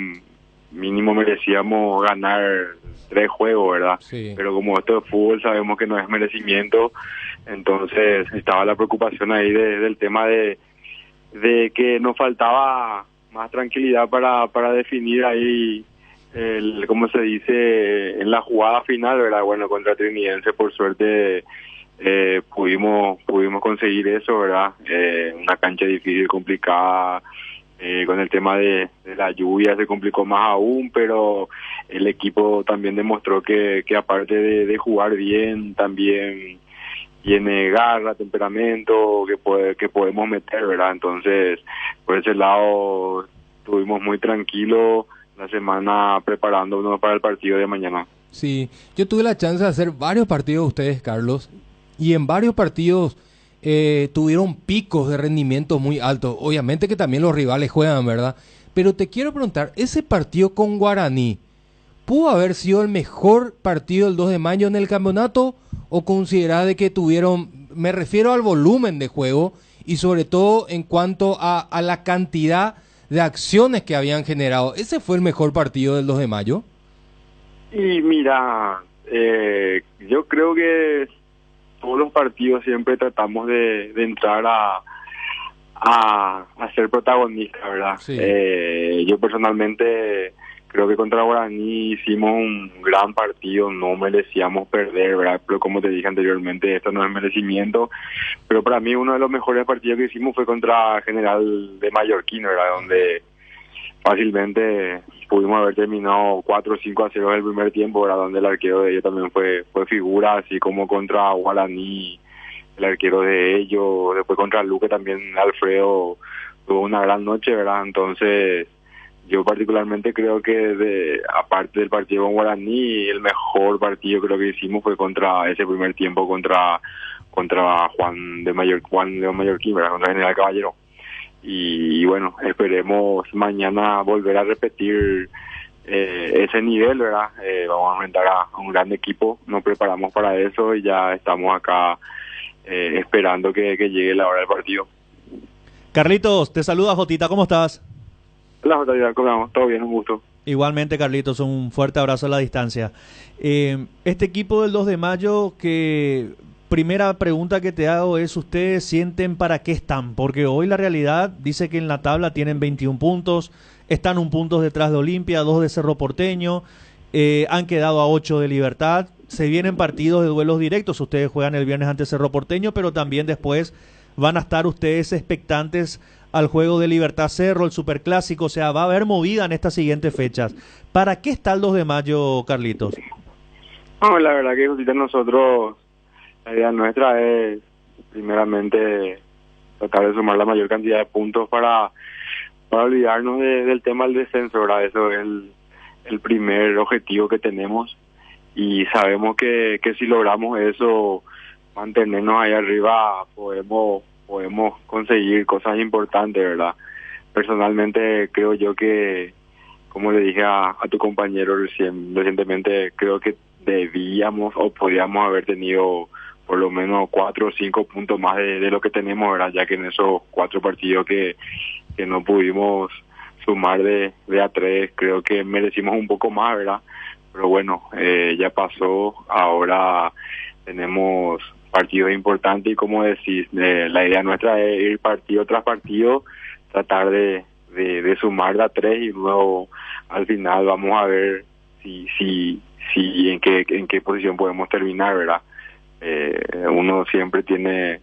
mínimo merecíamos ganar 3 juegos, ¿verdad? Sí. Pero como esto es fútbol, sabemos que no es merecimiento, entonces estaba la preocupación ahí del tema de que nos faltaba más tranquilidad para definir ahí como se dice, en la jugada final, ¿verdad? Bueno, contra Trinidense por suerte pudimos conseguir eso, ¿verdad? Una cancha difícil, complicada. Con el tema de la lluvia se complicó más aún, pero el equipo también demostró que aparte de jugar bien, también tiene garra, temperamento, que podemos meter, ¿verdad? Entonces, por ese lado, estuvimos muy tranquilos la semana preparándonos para el partido de mañana. Sí, yo tuve la chance de hacer varios partidos de ustedes, Carlos, y en varios partidos tuvieron picos de rendimiento muy altos. Obviamente que también los rivales juegan, ¿verdad? Pero te quiero preguntar, ese partido con Guaraní, ¿pudo haber sido el mejor partido del 2 de mayo en el campeonato? ¿O considerás de que tuvieron, me refiero al volumen de juego y sobre todo en cuanto a la cantidad de acciones que habían generado? ¿Ese fue el mejor partido del 2 de mayo? Y mira, yo creo que todos los partidos siempre tratamos de entrar a ser protagonistas, ¿verdad? Sí. Yo personalmente creo que contra Guaraní hicimos un gran partido, no merecíamos perder, ¿verdad? Pero como te dije anteriormente, esto no es merecimiento, pero para mí uno de los mejores partidos que hicimos fue contra General de Mallorquín, ¿verdad? Donde fácilmente pudimos haber terminado 4-5-0 en el primer tiempo, ¿verdad? Donde el arquero de ellos también fue figura, así como contra Guaraní, el arquero de ellos, después contra Luque también Alfredo tuvo una gran noche, ¿verdad? Entonces yo particularmente creo que aparte del partido con Guaraní, el mejor partido creo que hicimos fue contra ese primer tiempo contra Juan de Mallorquín, ¿verdad? Contra General Caballero. Y bueno, esperemos mañana volver a repetir ese nivel, ¿verdad? Vamos a enfrentar a un gran equipo, nos preparamos para eso y ya estamos acá esperando que llegue la hora del partido. Carlitos, te saluda Jotita, ¿cómo estás? Hola Jotita, ¿cómo estamos? Todo bien, un gusto. Igualmente, Carlitos, un fuerte abrazo a la distancia. Este equipo del 2 de mayo que... Primera pregunta que te hago es, ¿ustedes sienten para qué están? Porque hoy la realidad dice que en la tabla tienen 21 puntos, están 1 punto detrás de Olimpia, 2 de Cerro Porteño, han quedado a 8 de Libertad, se vienen partidos de duelos directos, ustedes juegan el viernes ante Cerro Porteño, pero también después van a estar ustedes expectantes al juego de Libertad Cerro, el Superclásico, o sea, va a haber movida en estas siguientes fechas. ¿Para qué está el 2 de mayo, Carlitos? No, la verdad que ahorita nosotros, la idea nuestra es primeramente tratar de sumar la mayor cantidad de puntos para olvidarnos del tema del descenso, ¿verdad? Eso es el primer objetivo que tenemos y sabemos que si logramos eso, mantenernos ahí arriba, podemos conseguir cosas importantes, ¿verdad? Personalmente creo yo que, como le dije a tu compañero recientemente, creo que debíamos o podíamos haber tenido por lo menos 4 o 5 puntos más de lo que tenemos, ¿verdad? Ya que en esos 4 partidos que no pudimos sumar de a 3, creo que merecimos un poco más, ¿verdad? Pero bueno, ya pasó, ahora tenemos partidos importantes y como decís, la idea nuestra es ir partido tras partido, tratar de sumar de a 3 y luego al final vamos a ver si en qué posición podemos terminar, ¿verdad? Uno siempre tiene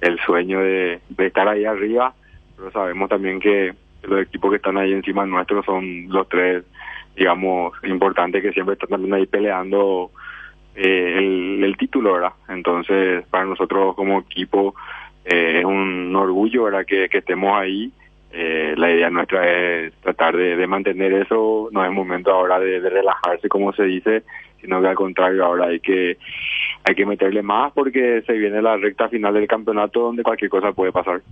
el sueño de estar ahí arriba, pero sabemos también que los equipos que están ahí encima nuestros son los 3, digamos, importantes que siempre están también ahí peleando el título, ¿verdad? Entonces, para nosotros como equipo es un orgullo, ¿verdad? Que estemos ahí. La idea nuestra es tratar de mantener eso. No es momento ahora de relajarse, como se dice, sino que al contrario, ahora hay que meterle más porque se viene la recta final del campeonato donde cualquier cosa puede pasar.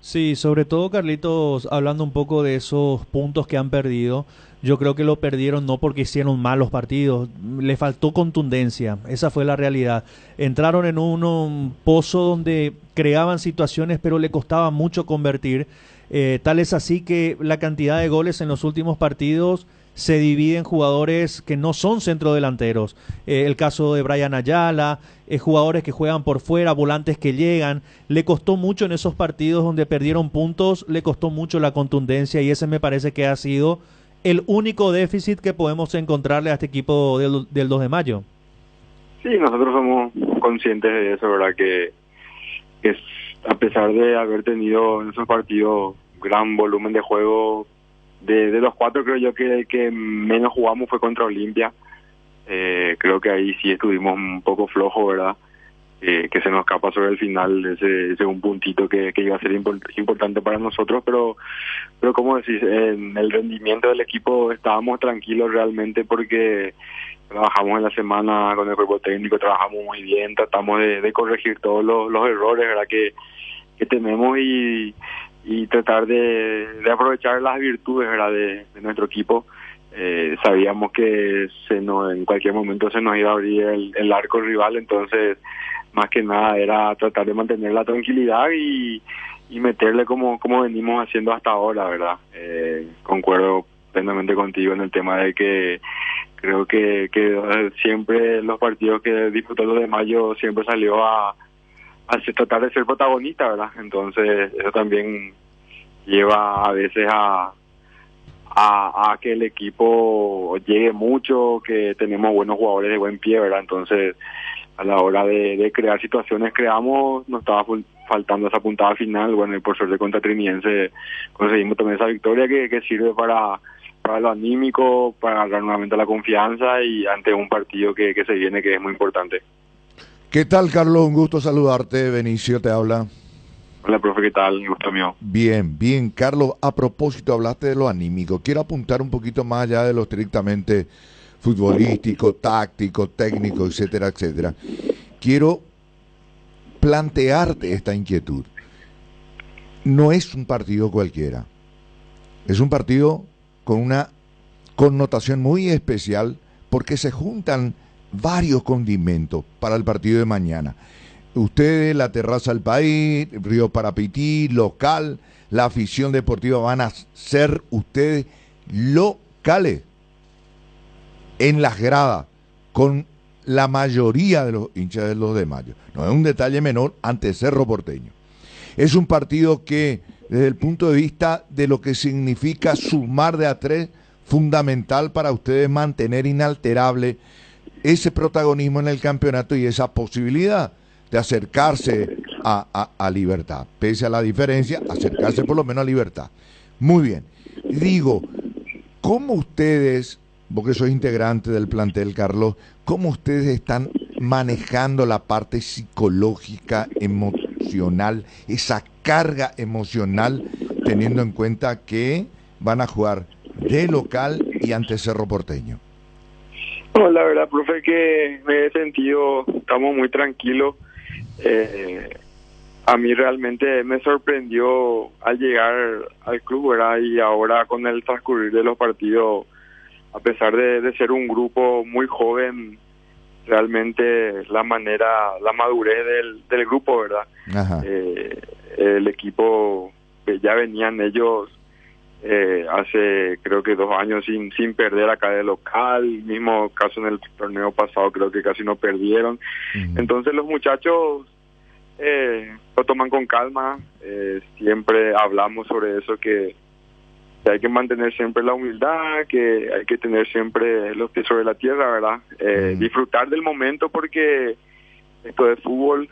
Sí, sobre todo, Carlitos, hablando un poco de esos puntos que han perdido, yo creo que lo perdieron no porque hicieron malos partidos, le faltó contundencia, esa fue la realidad. Entraron en un pozo donde creaban situaciones pero le costaba mucho convertir, tal es así que la cantidad de goles en los últimos partidos se dividen jugadores que no son centrodelanteros. El caso de Brian Ayala, jugadores que juegan por fuera, volantes que llegan. Le costó mucho en esos partidos donde perdieron puntos, le costó mucho la contundencia y ese me parece que ha sido el único déficit que podemos encontrarle a este equipo del 2 de mayo. Sí, nosotros somos conscientes de eso, ¿verdad? Que a pesar de haber tenido en esos partidos gran volumen de juego, de los 4 creo yo que el que menos jugamos fue contra Olimpia. Creo que ahí sí estuvimos un poco flojos, ¿verdad? Que se nos escapa sobre el final ese un puntito que iba a ser importante para nosotros, pero como decís, en el rendimiento del equipo estábamos tranquilos realmente porque trabajamos en la semana con el cuerpo técnico, trabajamos muy bien, tratamos de corregir todos los errores, ¿verdad? Que tenemos y tratar de aprovechar las virtudes, ¿verdad? de nuestro equipo. Sabíamos que en cualquier momento se nos iba a abrir el arco rival, entonces más que nada era tratar de mantener la tranquilidad y meterle como venimos haciendo hasta ahora, ¿verdad? Concuerdo plenamente contigo en el tema de que creo que siempre los partidos que disputó el 2 de mayo siempre salió a tratar de ser protagonista, ¿verdad? Entonces eso también lleva a veces a que el equipo llegue mucho, que tenemos buenos jugadores de buen pie, ¿verdad? Entonces a la hora de crear situaciones creamos, nos estaba faltando esa puntada final, bueno, y por suerte contra Triniense conseguimos también esa victoria que sirve para lo anímico, para agarrar nuevamente la confianza y ante un partido que se viene que es muy importante. ¿Qué tal, Carlos? Un gusto saludarte. Benicio te habla. Hola, profe, ¿qué tal? Un gusto mío. Bien, bien. Carlos, a propósito, hablaste de lo anímico. Quiero apuntar un poquito más allá de lo estrictamente futbolístico, táctico, técnico, etcétera, etcétera. Quiero plantearte esta inquietud. No es un partido cualquiera. Es un partido con una connotación muy especial porque se juntan varios condimentos para el partido de mañana. Ustedes, la Terraza del País, Río Parapití, local, la afición deportiva van a ser ustedes locales en las gradas con la mayoría de los hinchas del 2 de mayo. No es un detalle menor ante Cerro Porteño. Es un partido que, desde el punto de vista de lo que significa sumar de a 3, fundamental para ustedes mantener inalterable ese protagonismo en el campeonato y esa posibilidad de acercarse a Libertad. Pese a la diferencia, acercarse por lo menos a Libertad. Muy bien. Digo, ¿cómo ustedes, vos que sois integrante del plantel, Carlos, cómo ustedes están manejando la parte psicológica, emocional, esa carga emocional, teniendo en cuenta que van a jugar de local y ante Cerro Porteño? No, la verdad, profe, que me he sentido, estamos muy tranquilos. A mí realmente me sorprendió al llegar al club, ¿verdad? Y ahora con el transcurrir de los partidos, a pesar de ser un grupo muy joven, realmente la madurez del grupo, ¿verdad? El equipo que ya venían ellos hace creo que 2 años sin perder acá de local, mismo caso en el torneo pasado creo que casi no perdieron. Entonces los muchachos lo toman con calma, siempre hablamos sobre eso, que hay que mantener siempre la humildad, que hay que tener siempre los pies sobre la tierra, ¿verdad? Disfrutar del momento, porque esto de fútbol,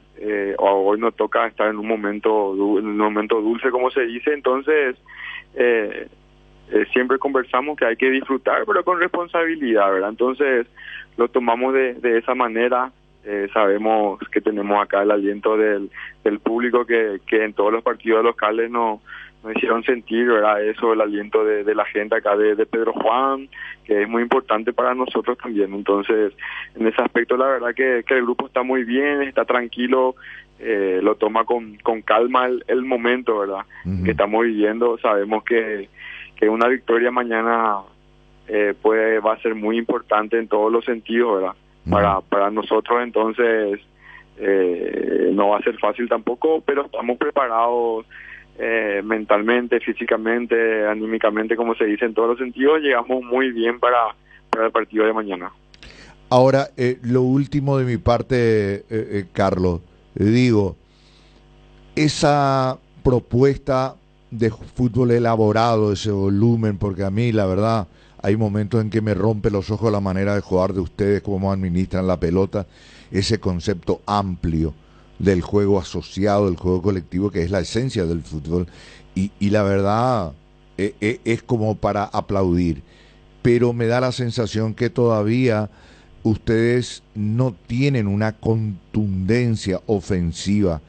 hoy nos toca estar en un momento dulce, como se dice. Entonces siempre conversamos que hay que disfrutar, pero con responsabilidad, ¿verdad? Entonces lo tomamos de esa manera. Sabemos que tenemos acá el aliento del público que en todos los partidos locales nos hicieron sentir, ¿verdad? Eso, el aliento de la gente acá de Pedro Juan, que es muy importante para nosotros también. Entonces, en ese aspecto, la verdad que el grupo está muy bien, está tranquilo, lo toma con calma el momento, ¿verdad? Que estamos viviendo. Sabemos que una victoria mañana va a ser muy importante en todos los sentidos, ¿verdad? Para nosotros. Entonces no va a ser fácil tampoco, pero estamos preparados mentalmente, físicamente, anímicamente, como se dice, en todos los sentidos. Llegamos muy bien para el partido de mañana. Ahora, lo último de mi parte, Carlos, digo, esa propuesta de fútbol elaborado, ese volumen, porque a mí la verdad hay momentos en que me rompe los ojos la manera de jugar de ustedes, cómo administran la pelota, ese concepto amplio del juego asociado, del juego colectivo, que es la esencia del fútbol, y la verdad es como para aplaudir, pero me da la sensación que todavía ustedes no tienen una contundencia ofensiva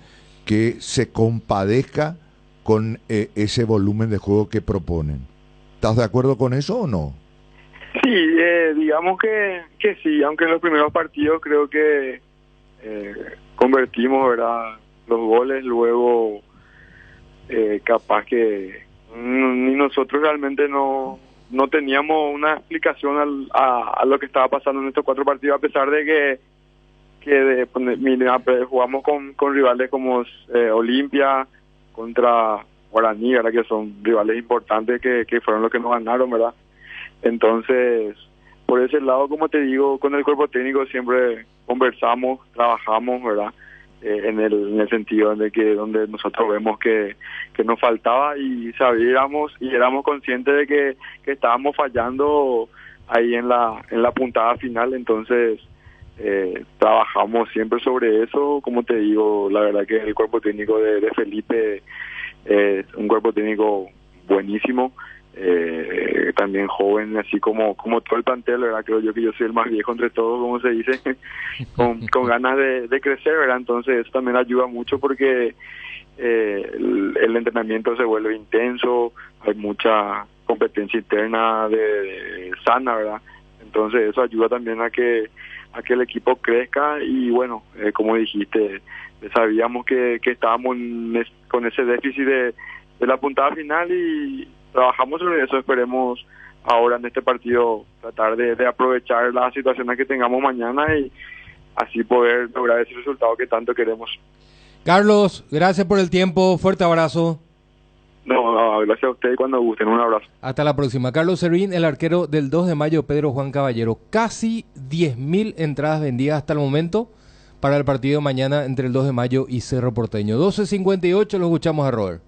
que se compadezca con ese volumen de juego que proponen. ¿Estás de acuerdo con eso o no? Sí, digamos que sí, aunque en los primeros partidos creo que convertimos, ¿verdad?, los goles, luego capaz que ni nosotros realmente no teníamos una explicación a lo que estaba pasando en estos 4 partidos, a pesar de que jugamos con rivales como Olimpia, contra Guaraní, ¿verdad?, que son rivales importantes que fueron los que nos ganaron, ¿verdad? Entonces, por ese lado, como te digo, con el cuerpo técnico siempre conversamos, trabajamos, ¿verdad? En el sentido de que donde nosotros vemos que nos faltaba, y sabíamos y éramos conscientes de que estábamos fallando ahí en la puntada final. Entonces trabajamos siempre sobre eso. Como te digo, la verdad que el cuerpo técnico de Felipe es un cuerpo técnico buenísimo, también joven, así como todo el plantel, ¿verdad? Creo yo que yo soy el más viejo entre todos, como se dice, con ganas de crecer, ¿verdad? Entonces eso también ayuda mucho, porque el entrenamiento se vuelve intenso, hay mucha competencia interna de sana, ¿verdad? Entonces eso ayuda también a que el equipo crezca. Y bueno, como dijiste, sabíamos que estábamos con ese déficit de la puntada final, y trabajamos sobre eso. Esperemos ahora en este partido tratar de aprovechar las situaciones que tengamos mañana y así poder lograr ese resultado que tanto queremos. Carlos, gracias por el tiempo, fuerte abrazo. No, gracias a ustedes, cuando gusten, un abrazo. Hasta la próxima. Carlos Servín, el arquero del 2 de mayo, Pedro Juan Caballero. Casi 10.000 entradas vendidas hasta el momento para el partido de mañana entre el 2 de mayo y Cerro Porteño. 12:58, lo escuchamos a Robert.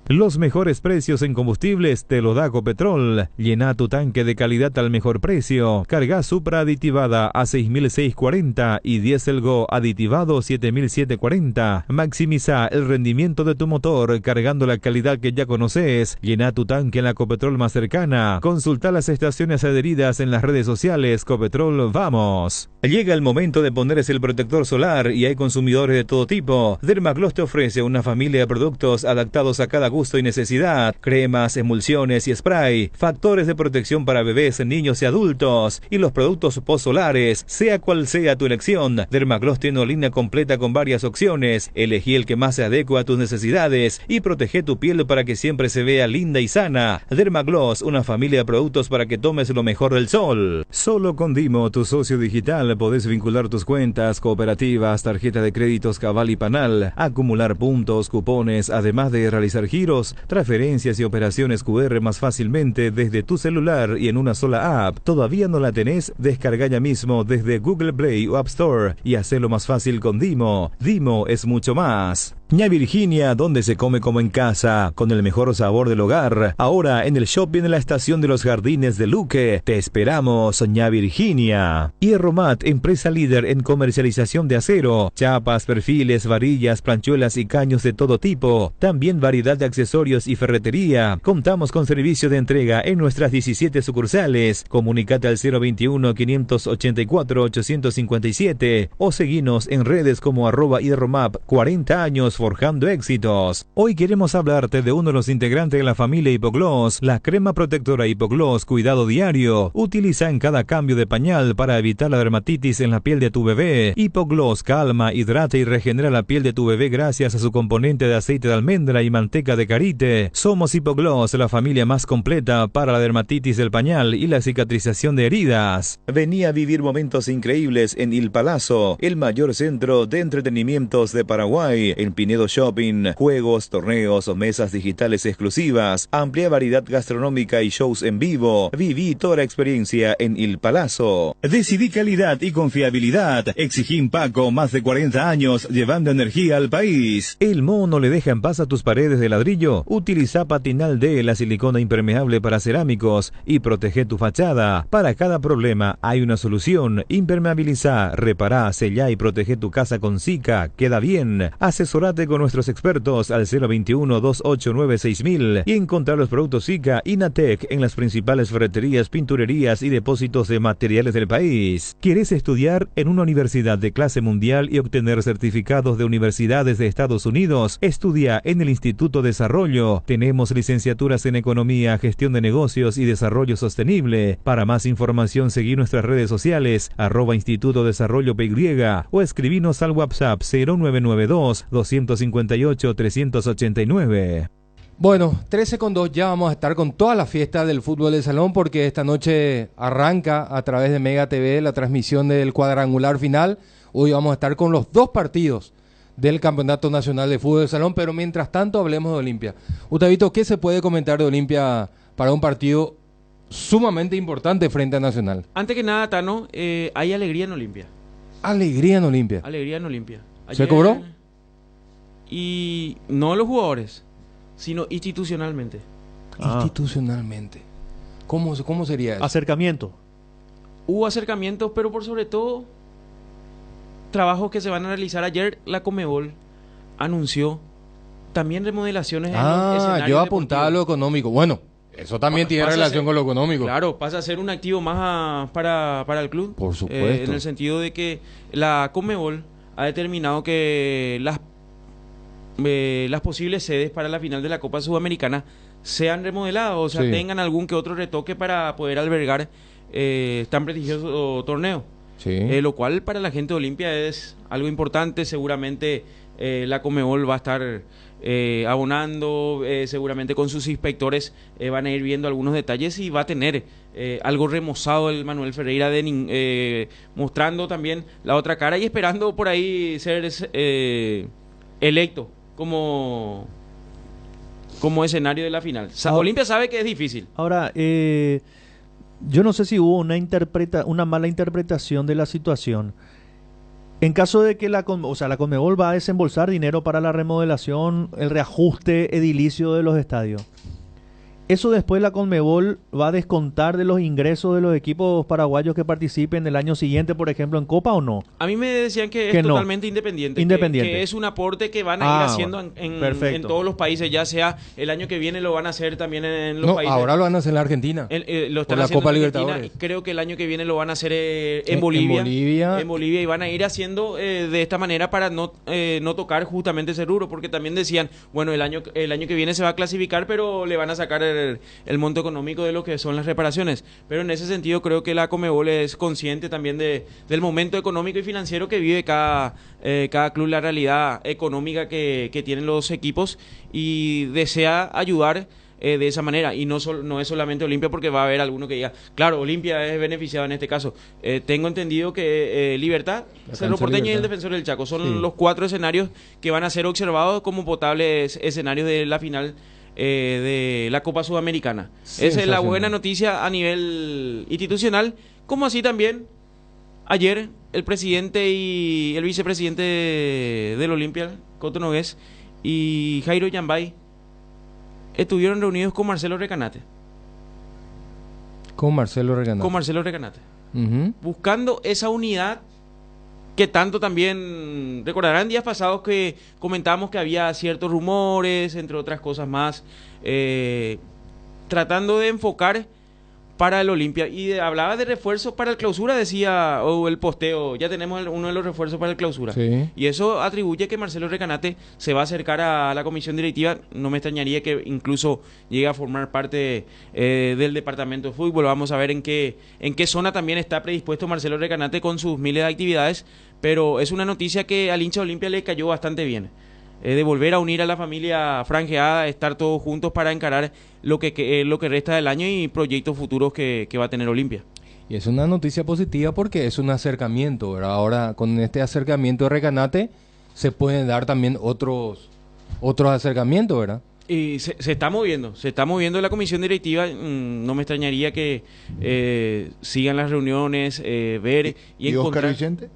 Los mejores precios en combustibles te lo da Copetrol. Llena tu tanque de calidad al mejor precio. Carga Supra aditivada a 6.640 y Diesel Go aditivado 7.740. Maximiza el rendimiento de tu motor cargando la calidad que ya conoces. Llena tu tanque en la Copetrol más cercana. Consulta las estaciones adheridas en las redes sociales. Copetrol, vamos. Llega el momento de ponerse el protector solar y hay consumidores de todo tipo. Dermagloss te ofrece una familia de productos adaptados a cada gusto y necesidad. Cremas, emulsiones y spray. Factores de protección para bebés, niños y adultos. Y los productos post-solares. Sea cual sea tu elección, Dermagloss tiene una línea completa con varias opciones. Elegí el que más se adecua a tus necesidades y protege tu piel para que siempre se vea linda y sana. Dermagloss, una familia de productos para que tomes lo mejor del sol. Solo con Dimo, tu socio digital, podés vincular tus cuentas, cooperativas, tarjeta de créditos Cabal y Panal, acumular puntos, cupones, además de realizar giros, transferencias y operaciones QR más fácilmente desde tu celular y en una sola app. ¿Todavía no la tenés? Descarga ya mismo desde Google Play o App Store y hacelo más fácil con Dimo. Dimo es mucho más. Ña Virginia, donde se come como en casa, con el mejor sabor del hogar. Ahora en el shopping en la estación de los Jardines de Luque. Te esperamos, Ña Virginia. Hierromat, empresa líder en comercialización de acero, chapas, perfiles, varillas, planchuelas y caños de todo tipo. También variedad de accesorios y ferretería. Contamos con servicio de entrega en nuestras 17 sucursales. Comunicate al 021-584-857 o seguinos en redes como @hierromap. 40 años forjando éxitos. Hoy queremos hablarte de uno de los integrantes de la familia Hipogloss, la crema protectora Hipogloss Cuidado Diario. Utiliza en cada cambio de pañal para evitar la dermatitis en la piel de tu bebé. Hipogloss calma, hidrata y regenera la piel de tu bebé gracias a su componente de aceite de almendra y manteca de karité. Somos Hipogloss, la familia más completa para la dermatitis del pañal y la cicatrización de heridas. Vení a vivir momentos increíbles en Il Palazzo, el mayor centro de entretenimientos de Paraguay. En Pinedo Shopping, juegos, torneos o mesas digitales exclusivas, amplia variedad gastronómica y shows en vivo. Viví toda la experiencia en Il Palazzo. Decidí calidad y confiabilidad. Exigí Paco, más de 40 años llevando energía al país. ¿El moho no le deja en paz a tus paredes de ladrillo? Utiliza Patinal D, la silicona impermeable para cerámicos, y protege tu fachada. Para cada problema hay una solución. Impermeabiliza, repará, sellá y protege tu casa con Sika. Queda bien. Asesorate con nuestros expertos al 021-289-6000 y encontrar los productos Sika y Natec en las principales ferreterías, pinturerías y depósitos de materiales del país. ¿Quieres estudiar en una universidad de clase mundial y obtener certificados de universidades de Estados Unidos? Estudia en el Instituto Desarrollo. Tenemos licenciaturas en Economía, Gestión de Negocios y Desarrollo Sostenible. Para más información, seguí nuestras redes sociales @Instituto Desarrollo PY o escribinos al WhatsApp 0992-258-389. Bueno, 13:02, ya vamos a estar con toda la fiesta del fútbol de salón porque esta noche arranca a través de Mega TV la transmisión del cuadrangular final. Hoy vamos a estar con los dos partidos del Campeonato Nacional de Fútbol de Salón, pero mientras tanto hablemos de Olimpia. Gustavito, ¿qué se puede comentar de Olimpia para un partido sumamente importante frente a Nacional? Antes que nada, Tano, hay alegría en Olimpia. Alegría en Olimpia. Alegría en Olimpia. ¿Se cobró? Y no los jugadores, sino institucionalmente. Institucionalmente. ¿Cómo sería eso? Acercamiento. Hubo acercamientos, pero por sobre todo trabajos que se van a realizar. Ayer la Conmebol anunció también remodelaciones en los escenarios yo apuntaba a lo económico. Bueno, eso también tiene relación con lo económico. Claro, pasa a ser un activo más para el club. Por supuesto. En el sentido de que la Conmebol ha determinado que las posibles sedes para la final de la Copa Sudamericana sean remodeladas, o sea, tengan algún que otro retoque para poder albergar tan prestigioso torneo. Lo cual para la gente de Olimpia es algo importante. Seguramente la Conmebol va a estar abonando, seguramente con sus inspectores van a ir viendo algunos detalles y va a tener algo remozado el Manuel Ferreira mostrando también la otra cara y esperando por ahí ser electo como escenario de la final. Olimpia sabe que es difícil. Ahora, yo no sé si hubo una mala interpretación de la situación. En caso de que la Conmebol va a desembolsar dinero para la remodelación, el reajuste edilicio de los estadios, ¿eso después la Conmebol va a descontar de los ingresos de los equipos paraguayos que participen el año siguiente, por ejemplo, en Copa o no? A mí me decían que es totalmente independiente. Que es un aporte que van a ir haciendo en todos los países, ya sea el año que viene lo van a hacer también en los países. Ahora lo van a hacer en la Argentina. Lo están haciendo Copa en Libertadores. Argentina. Creo que el año que viene lo van a hacer en Bolivia. En Bolivia y van a ir haciendo de esta manera para no tocar justamente ese rubro, porque también decían, bueno, el año que viene se va a clasificar, pero le van a sacar el monto económico de lo que son las reparaciones. Pero en ese sentido creo que la Conmebol es consciente también del momento económico y financiero que vive cada club, la realidad económica que tienen los equipos, y desea ayudar de esa manera. Y no es solamente Olimpia, porque va a haber alguno que diga, claro, Olimpia es beneficiado en este caso. Tengo entendido que Libertad, Cerro Porteño y el Defensor del Chaco son los 4 escenarios que van a ser observados como potables escenarios de la final de la Copa Sudamericana. Esa es la buena noticia a nivel institucional, como así también ayer el presidente y el vicepresidente del Olimpia, Coto Nogués, y Jairo Yambay estuvieron reunidos con Marcelo Recanate. Buscando esa unidad que tanto también recordarán días pasados que comentábamos que había ciertos rumores, entre otras cosas más, tratando de enfocar para el Olimpia, y hablaba de refuerzos para el Clausura, decía, o el posteo, ya tenemos uno de los refuerzos para el Clausura, y eso atribuye que Marcelo Recanate se va a acercar a la comisión directiva. No me extrañaría que incluso llegue a formar parte del departamento de fútbol. Vamos a ver en qué zona también está predispuesto Marcelo Recanate con sus miles de actividades, pero es una noticia que al hincha Olimpia le cayó bastante bien, de volver a unir a la familia franjeada, estar todos juntos para encarar lo que resta del año y proyectos futuros que va a tener Olimpia. Y es una noticia positiva porque es un acercamiento, ¿verdad? Ahora con este acercamiento de Recanate se pueden dar también otros acercamientos, ¿verdad? Y se está moviendo la comisión directiva. No me extrañaría que sigan las reuniones, ver y encontrar. ¿Óscar Vicente?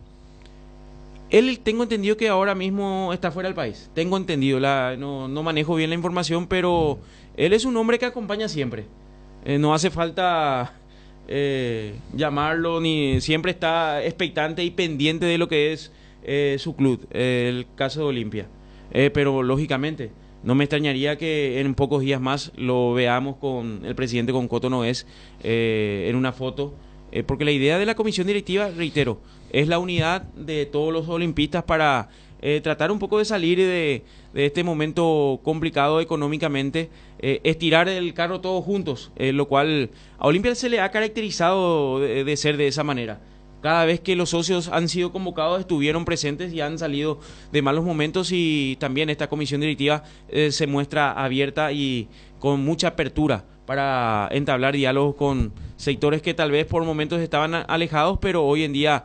Él, tengo entendido que ahora mismo está fuera del país. Tengo entendido, no manejo bien la información, pero él es un hombre que acompaña siempre. No hace falta llamarlo, ni siempre está expectante y pendiente de lo que es su club, el caso de Olimpia. Pero lógicamente, no me extrañaría que en pocos días más lo veamos con el presidente, con Coto Nogués, en una foto. Porque la idea de la comisión directiva, reitero, es la unidad de todos los olimpistas para tratar un poco de salir de este momento complicado económicamente, estirar el carro todos juntos, lo cual a Olimpia se le ha caracterizado de ser de esa manera. Cada vez que los socios han sido convocados estuvieron presentes y han salido de malos momentos, y también esta comisión directiva se muestra abierta y con mucha apertura para entablar diálogos con sectores que tal vez por momentos estaban alejados, pero hoy en día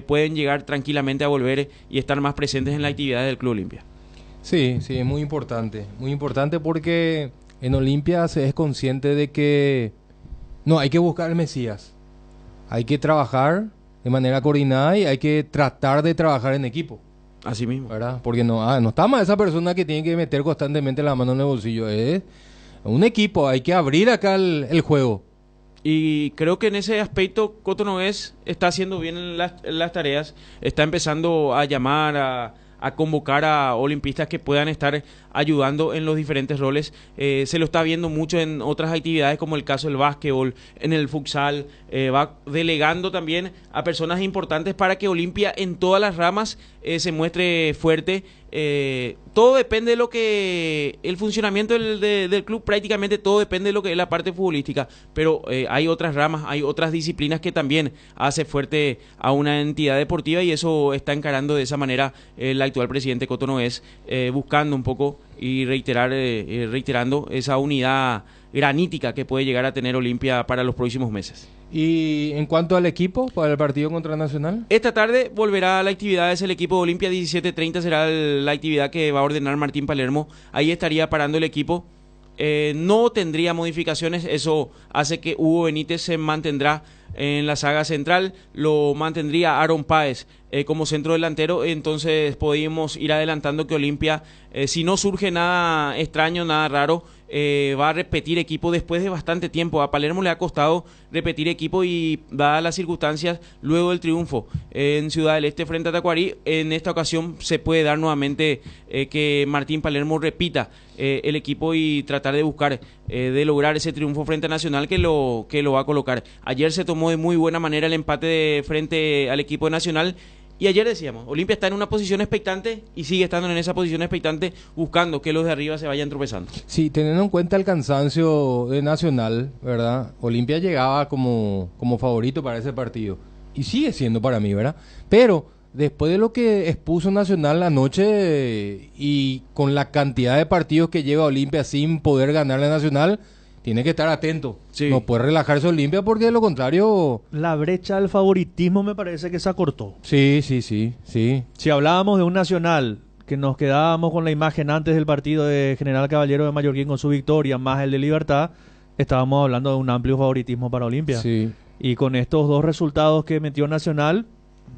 pueden llegar tranquilamente a volver y estar más presentes en la actividad del Club Olimpia. Sí, es muy importante porque en Olimpia se es consciente de que no hay que buscar el Mesías, hay que trabajar de manera coordinada y hay que tratar de trabajar en equipo. Así mismo, ¿verdad? Porque no está más esa persona que tiene que meter constantemente la mano en el bolsillo. Es un equipo, hay que abrir acá el juego. Y creo que en ese aspecto Coto Nogués está haciendo bien las tareas, está empezando a llamar, a convocar a olimpistas que puedan estar ayudando en los diferentes roles. Se lo está viendo mucho en otras actividades, como el caso del básquetbol, en el futsal. Va delegando también a personas importantes para que Olimpia en todas las ramas se muestre fuerte. Todo depende de lo que el funcionamiento del club, prácticamente todo depende de lo que es la parte futbolística, pero hay otras ramas, hay otras disciplinas que también hace fuerte a una entidad deportiva, y eso está encarando de esa manera el actual presidente Coto Nogués, buscando un poco y reiterando esa unidad granítica que puede llegar a tener Olimpia para los próximos meses. Y en cuanto al equipo, para el partido contra Nacional, esta tarde volverá a la actividad, es el equipo de Olimpia, 17:30 será la actividad que va a ordenar Martín Palermo. Ahí estaría parando el equipo no tendría modificaciones. Eso hace que Hugo Benítez se mantendrá en la saga central, lo mantendría Aaron Páez como centro delantero. Entonces podemos ir adelantando que Olimpia, si no surge nada extraño, nada raro, va a repetir equipo después de bastante tiempo. A Palermo le ha costado repetir equipo y dadas las circunstancias, luego del triunfo en Ciudad del Este frente a Tacuarí, en esta ocasión se puede dar nuevamente que Martín Palermo repita el equipo y tratar de buscar de lograr ese triunfo frente a Nacional que lo va a colocar. Ayer se tomó de muy buena manera el empate frente al equipo de Nacional. Y ayer decíamos, Olimpia está en una posición expectante y sigue estando en esa posición expectante, buscando que los de arriba se vayan tropezando. Sí, teniendo en cuenta el cansancio de Nacional, ¿verdad? Olimpia llegaba como favorito para ese partido. Y sigue siendo para mí, ¿verdad? Pero después de lo que expuso Nacional anoche y con la cantidad de partidos que lleva Olimpia sin poder ganarle a Nacional, tiene que estar atento. Sí. No puede relajarse Olimpia porque de lo contrario... La brecha del favoritismo me parece que se acortó. Sí. Si hablábamos de un Nacional, que nos quedábamos con la imagen antes del partido de General Caballero de Mallorquín con su victoria, más el de Libertad, estábamos hablando de un amplio favoritismo para Olimpia. Sí. Y con estos dos resultados que metió Nacional,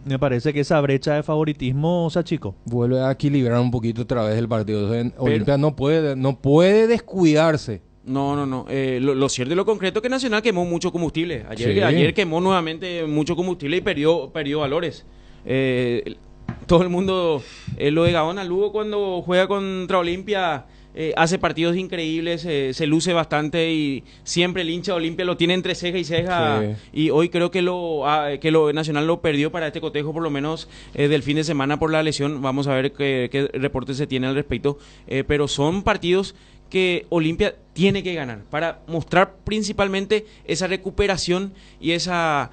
me parece que esa brecha de favoritismo se achicó. Vuelve a equilibrar un poquito otra vez el partido. Olimpia no puede descuidarse. No. Lo cierto y lo concreto es que Nacional quemó mucho combustible. Ayer quemó nuevamente mucho combustible y perdió valores. Todo el mundo, lo de Gaona Lugo cuando juega contra Olimpia, hace partidos increíbles, se luce bastante y siempre el hincha de Olimpia lo tiene entre ceja y ceja. Sí. Y hoy creo que lo Nacional lo perdió para este cotejo, por lo menos del fin de semana por la lesión. Vamos a ver qué reporte se tiene al respecto. Pero son partidos que Olimpia tiene que ganar para mostrar principalmente esa recuperación y esas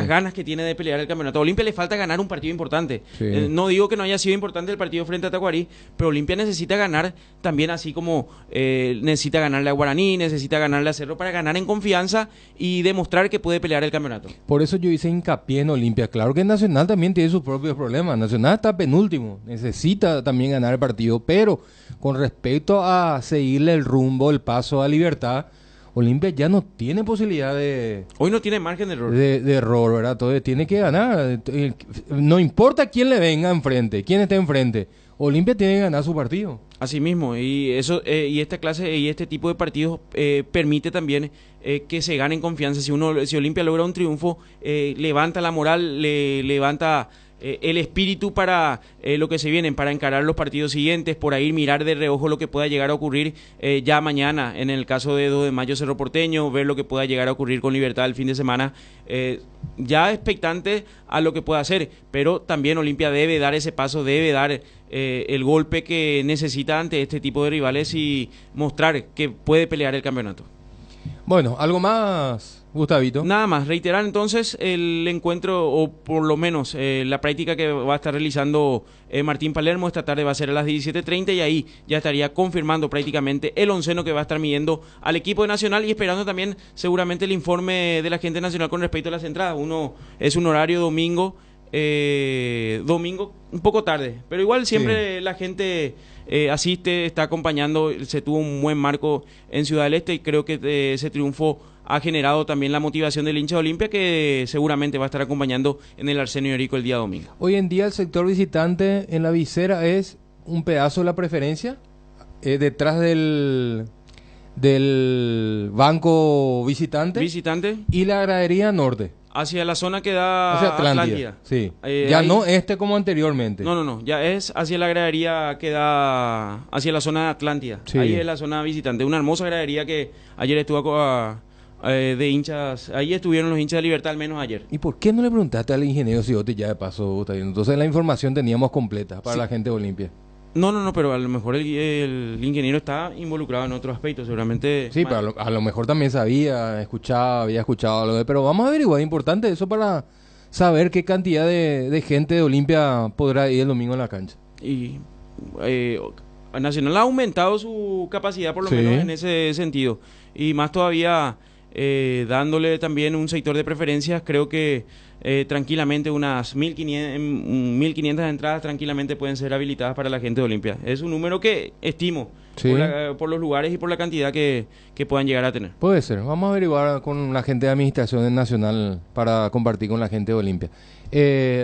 ganas que tiene de pelear el campeonato. A Olimpia le falta ganar un partido importante. Sí. No digo que no haya sido importante el partido frente a Tacuarí, pero Olimpia necesita ganar también, así como necesita ganarle a Guaraní, necesita ganarle a Cerro para ganar en confianza y demostrar que puede pelear el campeonato. Por eso yo hice hincapié en Olimpia. Claro que Nacional también tiene sus propios problemas. Nacional está penúltimo, necesita también ganar el partido, pero con respecto a seguirle el rumbo, el paso a Libertad, Olimpia ya no tiene posibilidad de... Hoy no tiene margen de error. De error, ¿verdad? Entonces tiene que ganar. No importa quién le venga enfrente, quién esté enfrente. Olimpia tiene que ganar su partido. Así mismo, y eso y esta clase y este tipo de partidos permite también que se gane en confianza. Si Olimpia logra un triunfo, levanta la moral, levanta el espíritu para lo que se vienen, para encarar los partidos siguientes, por ahí mirar de reojo lo que pueda llegar a ocurrir ya mañana, en el caso de 2 de mayo Cerro Porteño, ver lo que pueda llegar a ocurrir con Libertad el fin de semana, ya expectante a lo que pueda hacer, pero también Olimpia debe dar ese paso, debe dar el golpe que necesita ante este tipo de rivales y mostrar que puede pelear el campeonato. Bueno, ¿algo más, Gustavito? Nada más, reiterar entonces el encuentro, o por lo menos la práctica que va a estar realizando Martín Palermo esta tarde va a ser a las 17:30 y ahí ya estaría confirmando prácticamente el onceno que va a estar midiendo al equipo de Nacional y esperando también seguramente el informe de la gente nacional con respecto a las entradas. Es un horario domingo un poco tarde, pero igual siempre la gente asiste, está acompañando, se tuvo un buen marco en Ciudad del Este y creo que ese triunfo ha generado también la motivación del hincha de Olimpia que seguramente va a estar acompañando en el Arsenio Iberico el día domingo. Hoy en día el sector visitante en la visera es un pedazo de la preferencia, detrás del banco visitante y la gradería norte. Hacia la zona que da hacia Atlántida. Sí. Ya ahí, no como anteriormente. No. Ya es hacia la gradería que da hacia la zona de Atlántida. Sí. Ahí es la zona visitante. Una hermosa gradería que ayer estuvo de hinchas. Ahí estuvieron los hinchas de Libertad, al menos ayer. ¿Y por qué no le preguntaste al ingeniero Ciotti ya de paso? Entonces la información teníamos completa para la gente de Olimpia. No, pero a lo mejor el ingeniero está involucrado en otros aspectos, seguramente. Sí, pero a lo mejor también había escuchado algo pero vamos a averiguar, es importante eso para saber qué cantidad de gente de Olimpia podrá ir el domingo en la cancha. Y Nacional ha aumentado su capacidad por lo menos en ese sentido, y más todavía dándole también un sector de preferencias. Creo que tranquilamente unas 1.500 entradas tranquilamente pueden ser habilitadas para la gente de Olimpia. Es un número que estimo Sí. Por los lugares y por la cantidad que puedan llegar a tener. Puede ser. Vamos a averiguar con la gente de Administración Nacional para compartir con la gente de Olimpia.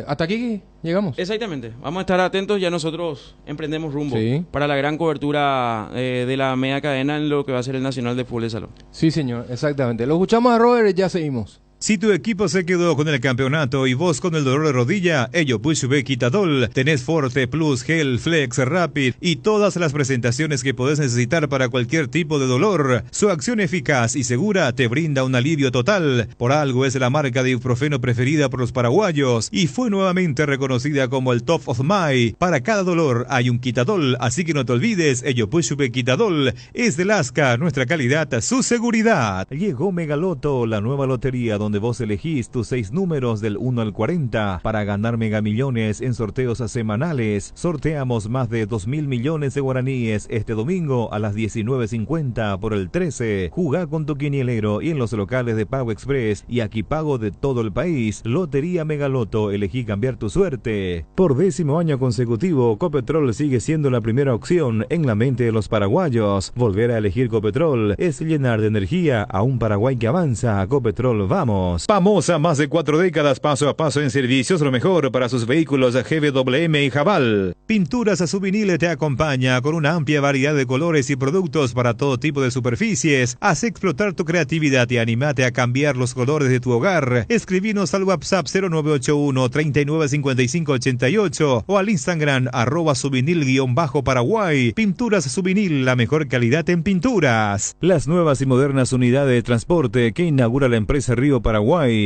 ¿Hasta aquí llegamos? Exactamente. Vamos a estar atentos. Ya nosotros emprendemos rumbo para la gran cobertura de la media cadena en lo que va a ser el Nacional de Fútbol de Salón. Sí, señor. Exactamente. Lo escuchamos a Robert y ya seguimos. Si tu equipo se quedó con el campeonato y vos con el dolor de rodilla, ello Pushbe Quitadol, tenés Forte Plus, Gel, Flex, Rapid y todas las presentaciones que podés necesitar para cualquier tipo de dolor. Su acción eficaz y segura te brinda un alivio total. Por algo es la marca de ibuprofeno preferida por los paraguayos y fue nuevamente reconocida como el Top of Mind. Para cada dolor hay un Quitadol, así que no te olvides, ello Pushbe Quitadol es de Lasca, nuestra calidad, su seguridad. Llegó Megaloto, la nueva lotería donde vos elegís tus 6 números del 1 al 40 para ganar megamillones en sorteos semanales. Sorteamos más de 2.000 millones de guaraníes este domingo a las 19:50 por el 13. Jugá con tu quinielero y en los locales de Pago Express y aquí pago de todo el país. Lotería Megaloto, elegí cambiar tu suerte. Por 10º año consecutivo, Copetrol sigue siendo la primera opción en la mente de los paraguayos. Volver a elegir Copetrol es llenar de energía a un Paraguay que avanza. Copetrol, vamos. Famosa más de 4 décadas paso a paso en servicios, lo mejor para sus vehículos GWM y Jabal. Pinturas Subvinil te acompaña con una amplia variedad de colores y productos para todo tipo de superficies. Haz explotar tu creatividad y anímate a cambiar los colores de tu hogar. Escribinos al WhatsApp 0981 395588 o al Instagram @subvinil_Paraguay. Pinturas Subvinil, la mejor calidad en pinturas. Las nuevas y modernas unidades de transporte que inaugura la empresa Río Paraguay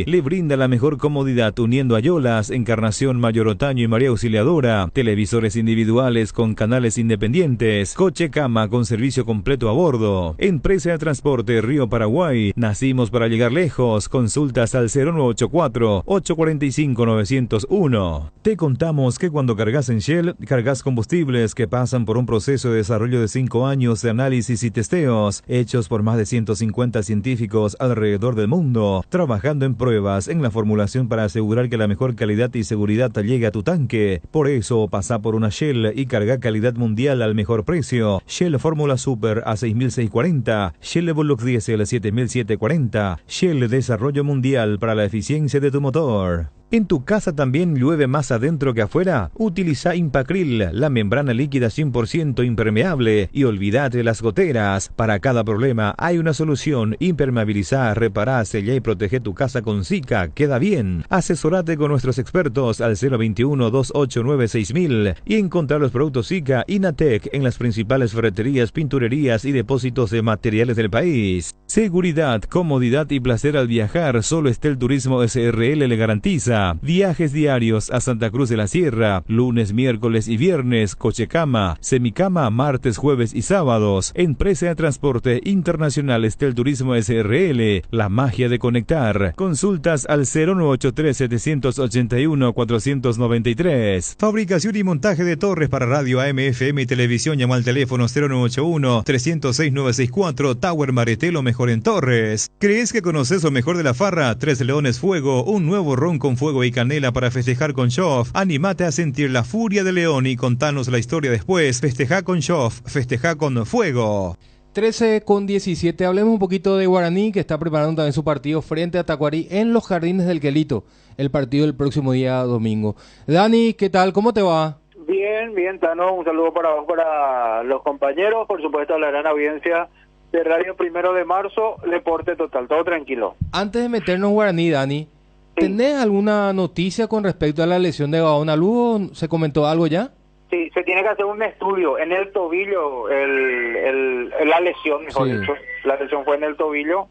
le brinda la mejor comodidad uniendo Ayolas, Encarnación, Mayor Otaño y María Auxiliadora, televisores individuales con canales independientes, coche cama con servicio completo a bordo. Empresa de Transporte Río Paraguay, nacimos para llegar lejos. Consultas al 0984-845-901. Te contamos que cuando cargas en Shell, cargas combustibles que pasan por un proceso de desarrollo de 5 años de análisis y testeos, hechos por más de 150 científicos alrededor del mundo, trabajando en pruebas en la formulación para asegurar que la mejor calidad y seguridad llegue a tu tanque. Por eso, pasa por una Shell y carga calidad mundial al mejor precio. Shell Fórmula Super a 6.640, Shell Evolux Diesel 7.740, Shell Desarrollo Mundial para la eficiencia de tu motor. ¿En tu casa también llueve más adentro que afuera? Utiliza Impacril, la membrana líquida 100% impermeable, y olvídate de las goteras. Para cada problema hay una solución. Impermeabilizá, repará, sellá y protege tu casa con Zika. Queda bien. Asesorate con nuestros expertos al 021-289-6000 y encontrar los productos Zika Inatec en las principales ferreterías, pinturerías y depósitos de materiales del país. Seguridad, comodidad y placer al viajar. Solo Estel Turismo SRL le garantiza. Viajes diarios a Santa Cruz de la Sierra, lunes, miércoles y viernes, cochecama, semicama, martes, jueves y sábados. Empresa de Transporte Internacional Estel Turismo SRL, la magia de conectar. Consultas al 0983-781-493. Fabricación y montaje de torres para radio AM, FM y televisión. Llama al teléfono 0981-306-964. Tower Maretelo, mejor en torres. ¿Crees que conoces lo mejor de la farra? Tres Leones Fuego, un nuevo ron con fuego y canela para festejar con Shoff. Anímate a sentir la furia de León y contanos la historia después. Festeja con Shoff, festeja con fuego. 13:17. Hablemos un poquito de Guaraní, que está preparando también su partido frente a Tacuarí en los Jardines del Quelito. El partido del próximo día domingo. Dani, ¿qué tal? ¿Cómo te va? Bien, Tano. Un saludo para vos, para los compañeros, por supuesto a la gran audiencia de Radio 1 de Marzo. Deporte total, todo tranquilo. Antes de meternos en Guaraní, Dani, ¿tenés alguna noticia con respecto a la lesión de Gaona Lugo? ¿Se comentó algo ya? Sí, se tiene que hacer un estudio en el tobillo, la lesión, mejor dicho. La lesión fue en el tobillo.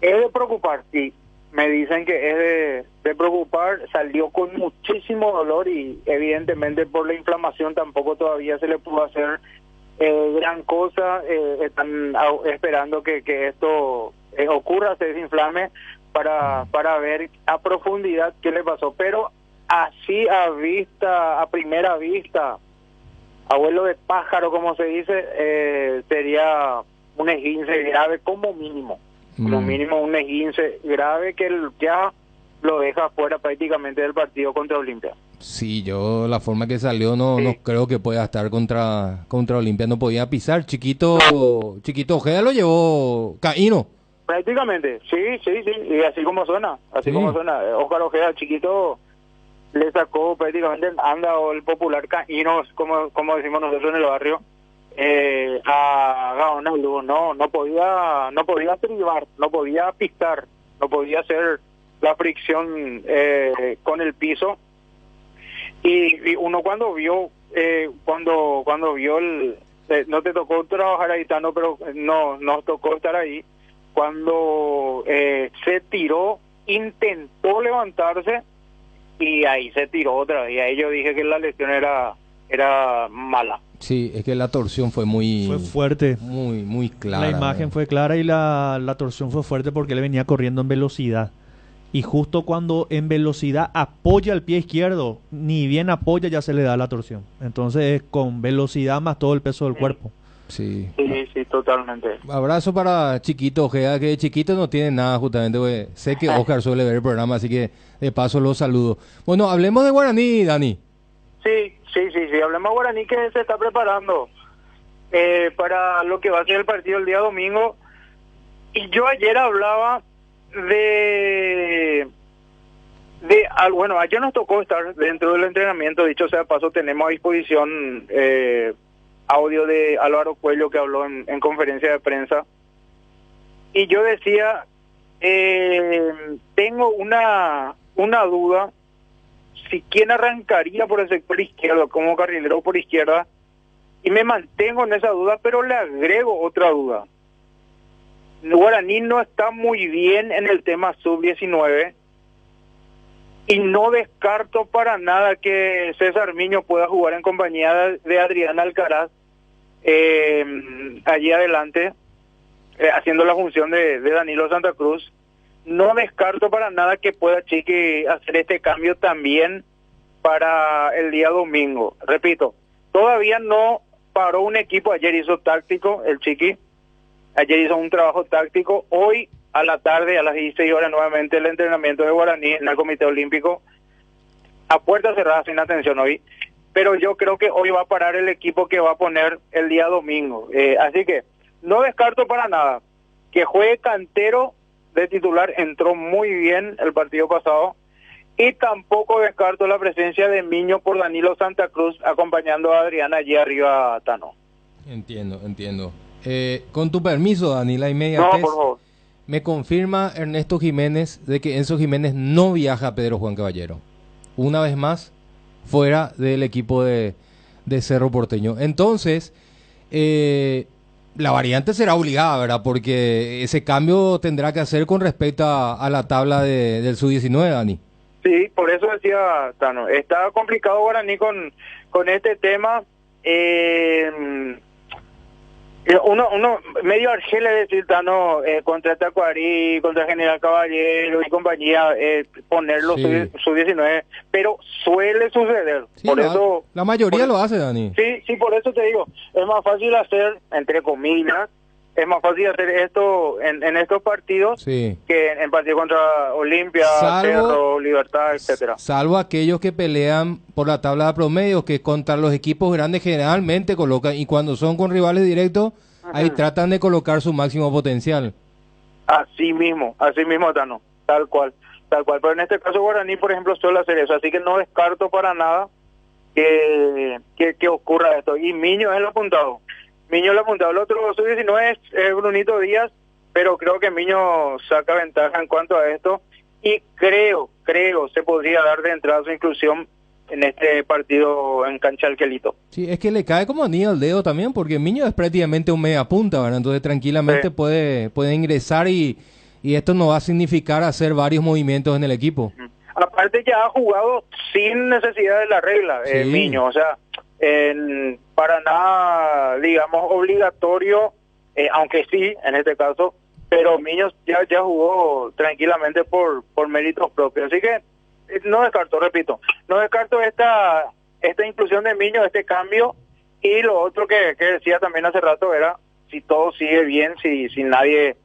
Es de preocupar, sí. Me dicen que es de preocupar. Salió con muchísimo dolor y evidentemente por la inflamación tampoco todavía se le pudo hacer gran cosa. Están esperando que esto ocurra, se desinflame, para ver a profundidad qué le pasó. Pero así a primera vista, abuelo de pájaro, como se dice, sería un esguince grave como mínimo. Como mínimo un esguince grave que ya lo deja fuera prácticamente del partido contra Olimpia. Sí, yo la forma que salió no creo que pueda estar contra Olimpia, no podía pisar. Chiquito Ojeda lo llevó Caíno. Prácticamente, sí, y así como suena, Óscar Ojeda, Chiquito, le sacó prácticamente anda o el popular Caíno, como decimos nosotros en el barrio, a Gaona Lugo. No podía tribar, no podía pisar, no podía hacer la fricción con el piso. Y uno cuando vio cuando vio no te tocó trabajar ahí, Tano, pero nos tocó estar ahí cuando se tiró, intentó levantarse y ahí se tiró otra vez, y ahí yo dije que la lesión era mala. Sí, es que la torsión fue fuerte, muy clara. La imagen fue clara y la torsión fue fuerte porque él venía corriendo en velocidad. Y justo cuando en velocidad apoya el pie izquierdo, ni bien apoya, ya se le da la torsión. Entonces es con velocidad más todo el peso del cuerpo. Sí, totalmente. Abrazo para Chiquito Ojeda, que Chiquito no tiene nada justamente, porque sé que Oscar suele ver el programa, así que de paso los saludo. Bueno, hablemos de Guaraní, Dani. Sí, hablemos de Guaraní, que se está preparando para lo que va a ser el partido el día domingo. Y yo ayer hablaba bueno, ayer nos tocó estar dentro del entrenamiento. Dicho sea de paso, tenemos a disposición audio de Álvaro Cuello, que habló en conferencia de prensa, y yo decía, tengo una duda, si quién arrancaría por el sector izquierdo como carrilero por izquierda, y me mantengo en esa duda, pero le agrego otra duda. Guaraní no está muy bien en el tema sub-19 y no descarto para nada que César Miño pueda jugar en compañía de Adrián Alcaraz allí adelante, haciendo la función de Danilo Santa Cruz. No descarto para nada que pueda Chiqui hacer este cambio también para el día domingo. Repito, todavía no paró un equipo, ayer hizo táctico el Chiqui. Ayer hizo un trabajo táctico. Hoy a la tarde, a las 16 horas, nuevamente el entrenamiento de Guaraní en el Comité Olímpico. A puerta cerrada, sin atención hoy. Pero yo creo que hoy va a parar el equipo que va a poner el día domingo. Así que no descarto para nada que juegue Cantero de titular. Entró muy bien el partido pasado. Y tampoco descarto la presencia de Miño por Danilo Santa Cruz, acompañando a Adriana allí arriba, Tano. Entiendo. Con tu permiso, Dani, la inmediatez, por favor. Me confirma Ernesto Jiménez de que Enzo Jiménez no viaja a Pedro Juan Caballero. Una vez más, fuera del equipo de Cerro Porteño. Entonces, la variante será obligada, ¿verdad? Porque ese cambio tendrá que hacer con respecto a la tabla del Sub-19, Dani. Sí, por eso decía Tano, está complicado Guaraní con este tema. Uno medio argel es decir, Tano, contra Tacuarí, contra General Caballero y compañía, ponerlo sub-19, pero suele suceder. Sí, por eso la mayoría lo hace, Dani. Sí, por eso te digo, es más fácil hacer, entre comillas, es más fácil hacer esto en estos partidos que en partidos contra Olimpia, Cerro, Libertad, etcétera. Salvo aquellos que pelean por la tabla de promedios, que contra los equipos grandes generalmente colocan, y cuando son con rivales directos, ahí tratan de colocar su máximo potencial. Así mismo, Tano, tal cual. Pero en este caso Guaraní, por ejemplo, suele hacer eso, así que no descarto para nada que ocurra esto. Y Miño es el apuntado. El otro sub-19 es Brunito Díaz, pero creo que Miño saca ventaja en cuanto a esto, y creo se podría dar de entrada su inclusión en este partido en cancha del Quelito. Sí, es que le cae como anillo al dedo también, porque Miño es prácticamente un media punta, ¿verdad? Entonces tranquilamente puede ingresar y esto no va a significar hacer varios movimientos en el equipo. Aparte ya ha jugado sin necesidad de la regla, Miño, o sea, para nada, digamos, obligatorio, aunque sí, en este caso, pero Miño ya jugó tranquilamente por méritos propios, así que no descarto esta inclusión de Miño, este cambio. Y lo otro que decía también hace rato era, si todo sigue bien, si nadie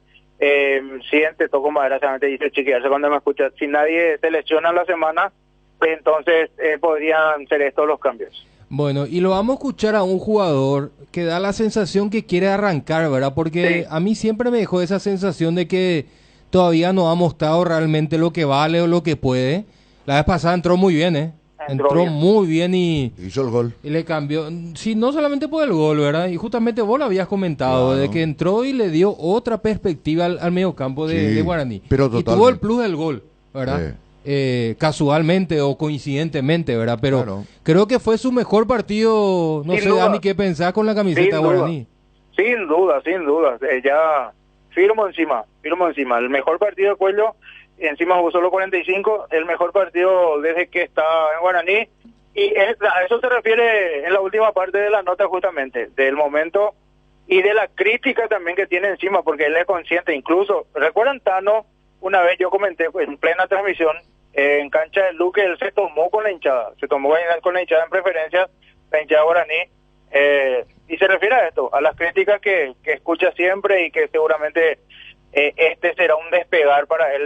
siente, toco madera, solamente dice Chiqui, cuando me escucha, si nadie se lesiona en la semana, entonces podrían ser estos los cambios. Bueno, y lo vamos a escuchar a un jugador que da la sensación que quiere arrancar, ¿verdad? Porque a mí siempre me dejó esa sensación de que todavía no ha mostrado realmente lo que vale o lo que puede. La vez pasada entró muy bien, ¿eh? Entró muy bien y hizo el gol. Y le cambió, sí, no solamente por el gol, ¿verdad? Y justamente vos lo habías comentado, de que entró y le dio otra perspectiva al mediocampo de Guaraní. Pero y tuvo el plus del gol, ¿verdad? Casualmente o coincidentemente, ¿verdad? Pero creo que fue su mejor partido, no sé, Dani, ¿qué pensás con la camiseta de Guaraní? Sin duda. Ya firmo encima. El mejor partido de Cuello, encima jugó solo 45, el mejor partido desde que está en Guaraní. Y a eso se refiere en la última parte de la nota, justamente, del momento y de la crítica también que tiene encima, porque él es consciente. Incluso, ¿recuerdan, Tano? Una vez yo comenté en plena transmisión, en cancha de Luque, él se tomó con la hinchada en preferencia, la hinchada Guaraní, y se refiere a esto, a las críticas que escucha siempre y que seguramente este será un despegar para él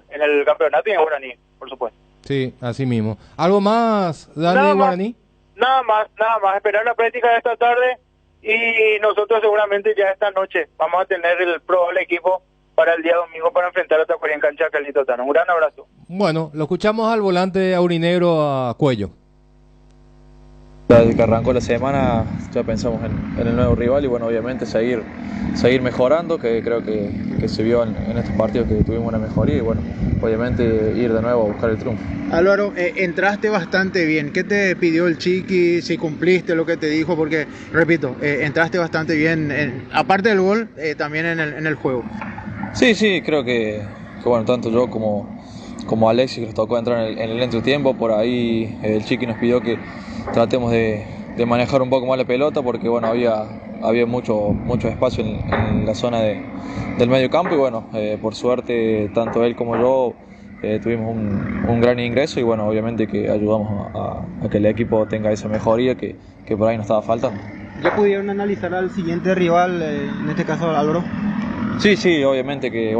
en el campeonato y en Guaraní, por supuesto. Sí, así mismo. ¿Algo más, Dani, de Guaraní? Nada más, esperar la práctica de esta tarde y nosotros seguramente ya esta noche vamos a tener el probable equipo para el día domingo para enfrentar a Tacuarí en cancha de Carlito Tano. Un gran abrazo. Bueno, lo escuchamos al volante aurinegro a Cuello. Desde que arrancó la semana ya pensamos en el nuevo rival y bueno, obviamente seguir mejorando, que creo que se vio en estos partidos que tuvimos una mejoría y bueno, obviamente ir de nuevo a buscar el triunfo. Álvaro, entraste bastante bien. ¿Qué te pidió el Chiqui? Si cumpliste lo que te dijo, porque repito, entraste bastante bien, aparte del gol, también en el juego. Sí, creo que bueno, tanto yo como Alexis, que nos tocó entrar en el entretiempo, por ahí el Chiqui nos pidió que tratemos de manejar un poco más la pelota porque bueno, había mucho espacio en la zona del medio campo y bueno, por suerte tanto él como yo tuvimos un gran ingreso y bueno, obviamente que ayudamos a que el equipo tenga esa mejoría que por ahí nos estaba faltando. ¿Ya pudieron analizar al siguiente rival, en este caso Álvaro? Sí, obviamente que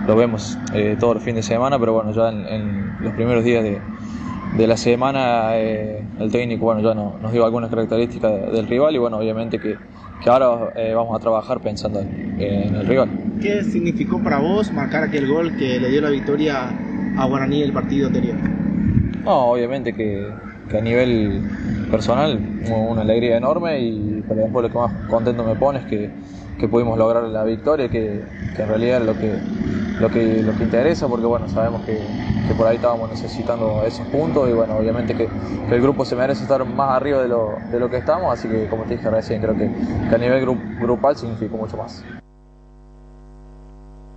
lo vemos todo el fin de semana, pero bueno, ya en los primeros días de la semana el técnico bueno ya nos dio algunas características del rival y bueno, obviamente que ahora vamos a trabajar pensando en el rival. ¿Qué significó para vos marcar aquel gol que le dio la victoria a Guaraní el partido anterior? No, obviamente que a nivel personal una alegría enorme y pero después lo que más contento me pone es que pudimos lograr la victoria, que en realidad es lo que interesa, porque bueno, sabemos que por ahí estábamos necesitando esos puntos y bueno, obviamente que el grupo se merece estar más arriba de lo que estamos, así que como te dije recién, creo que a nivel grupal significó mucho más.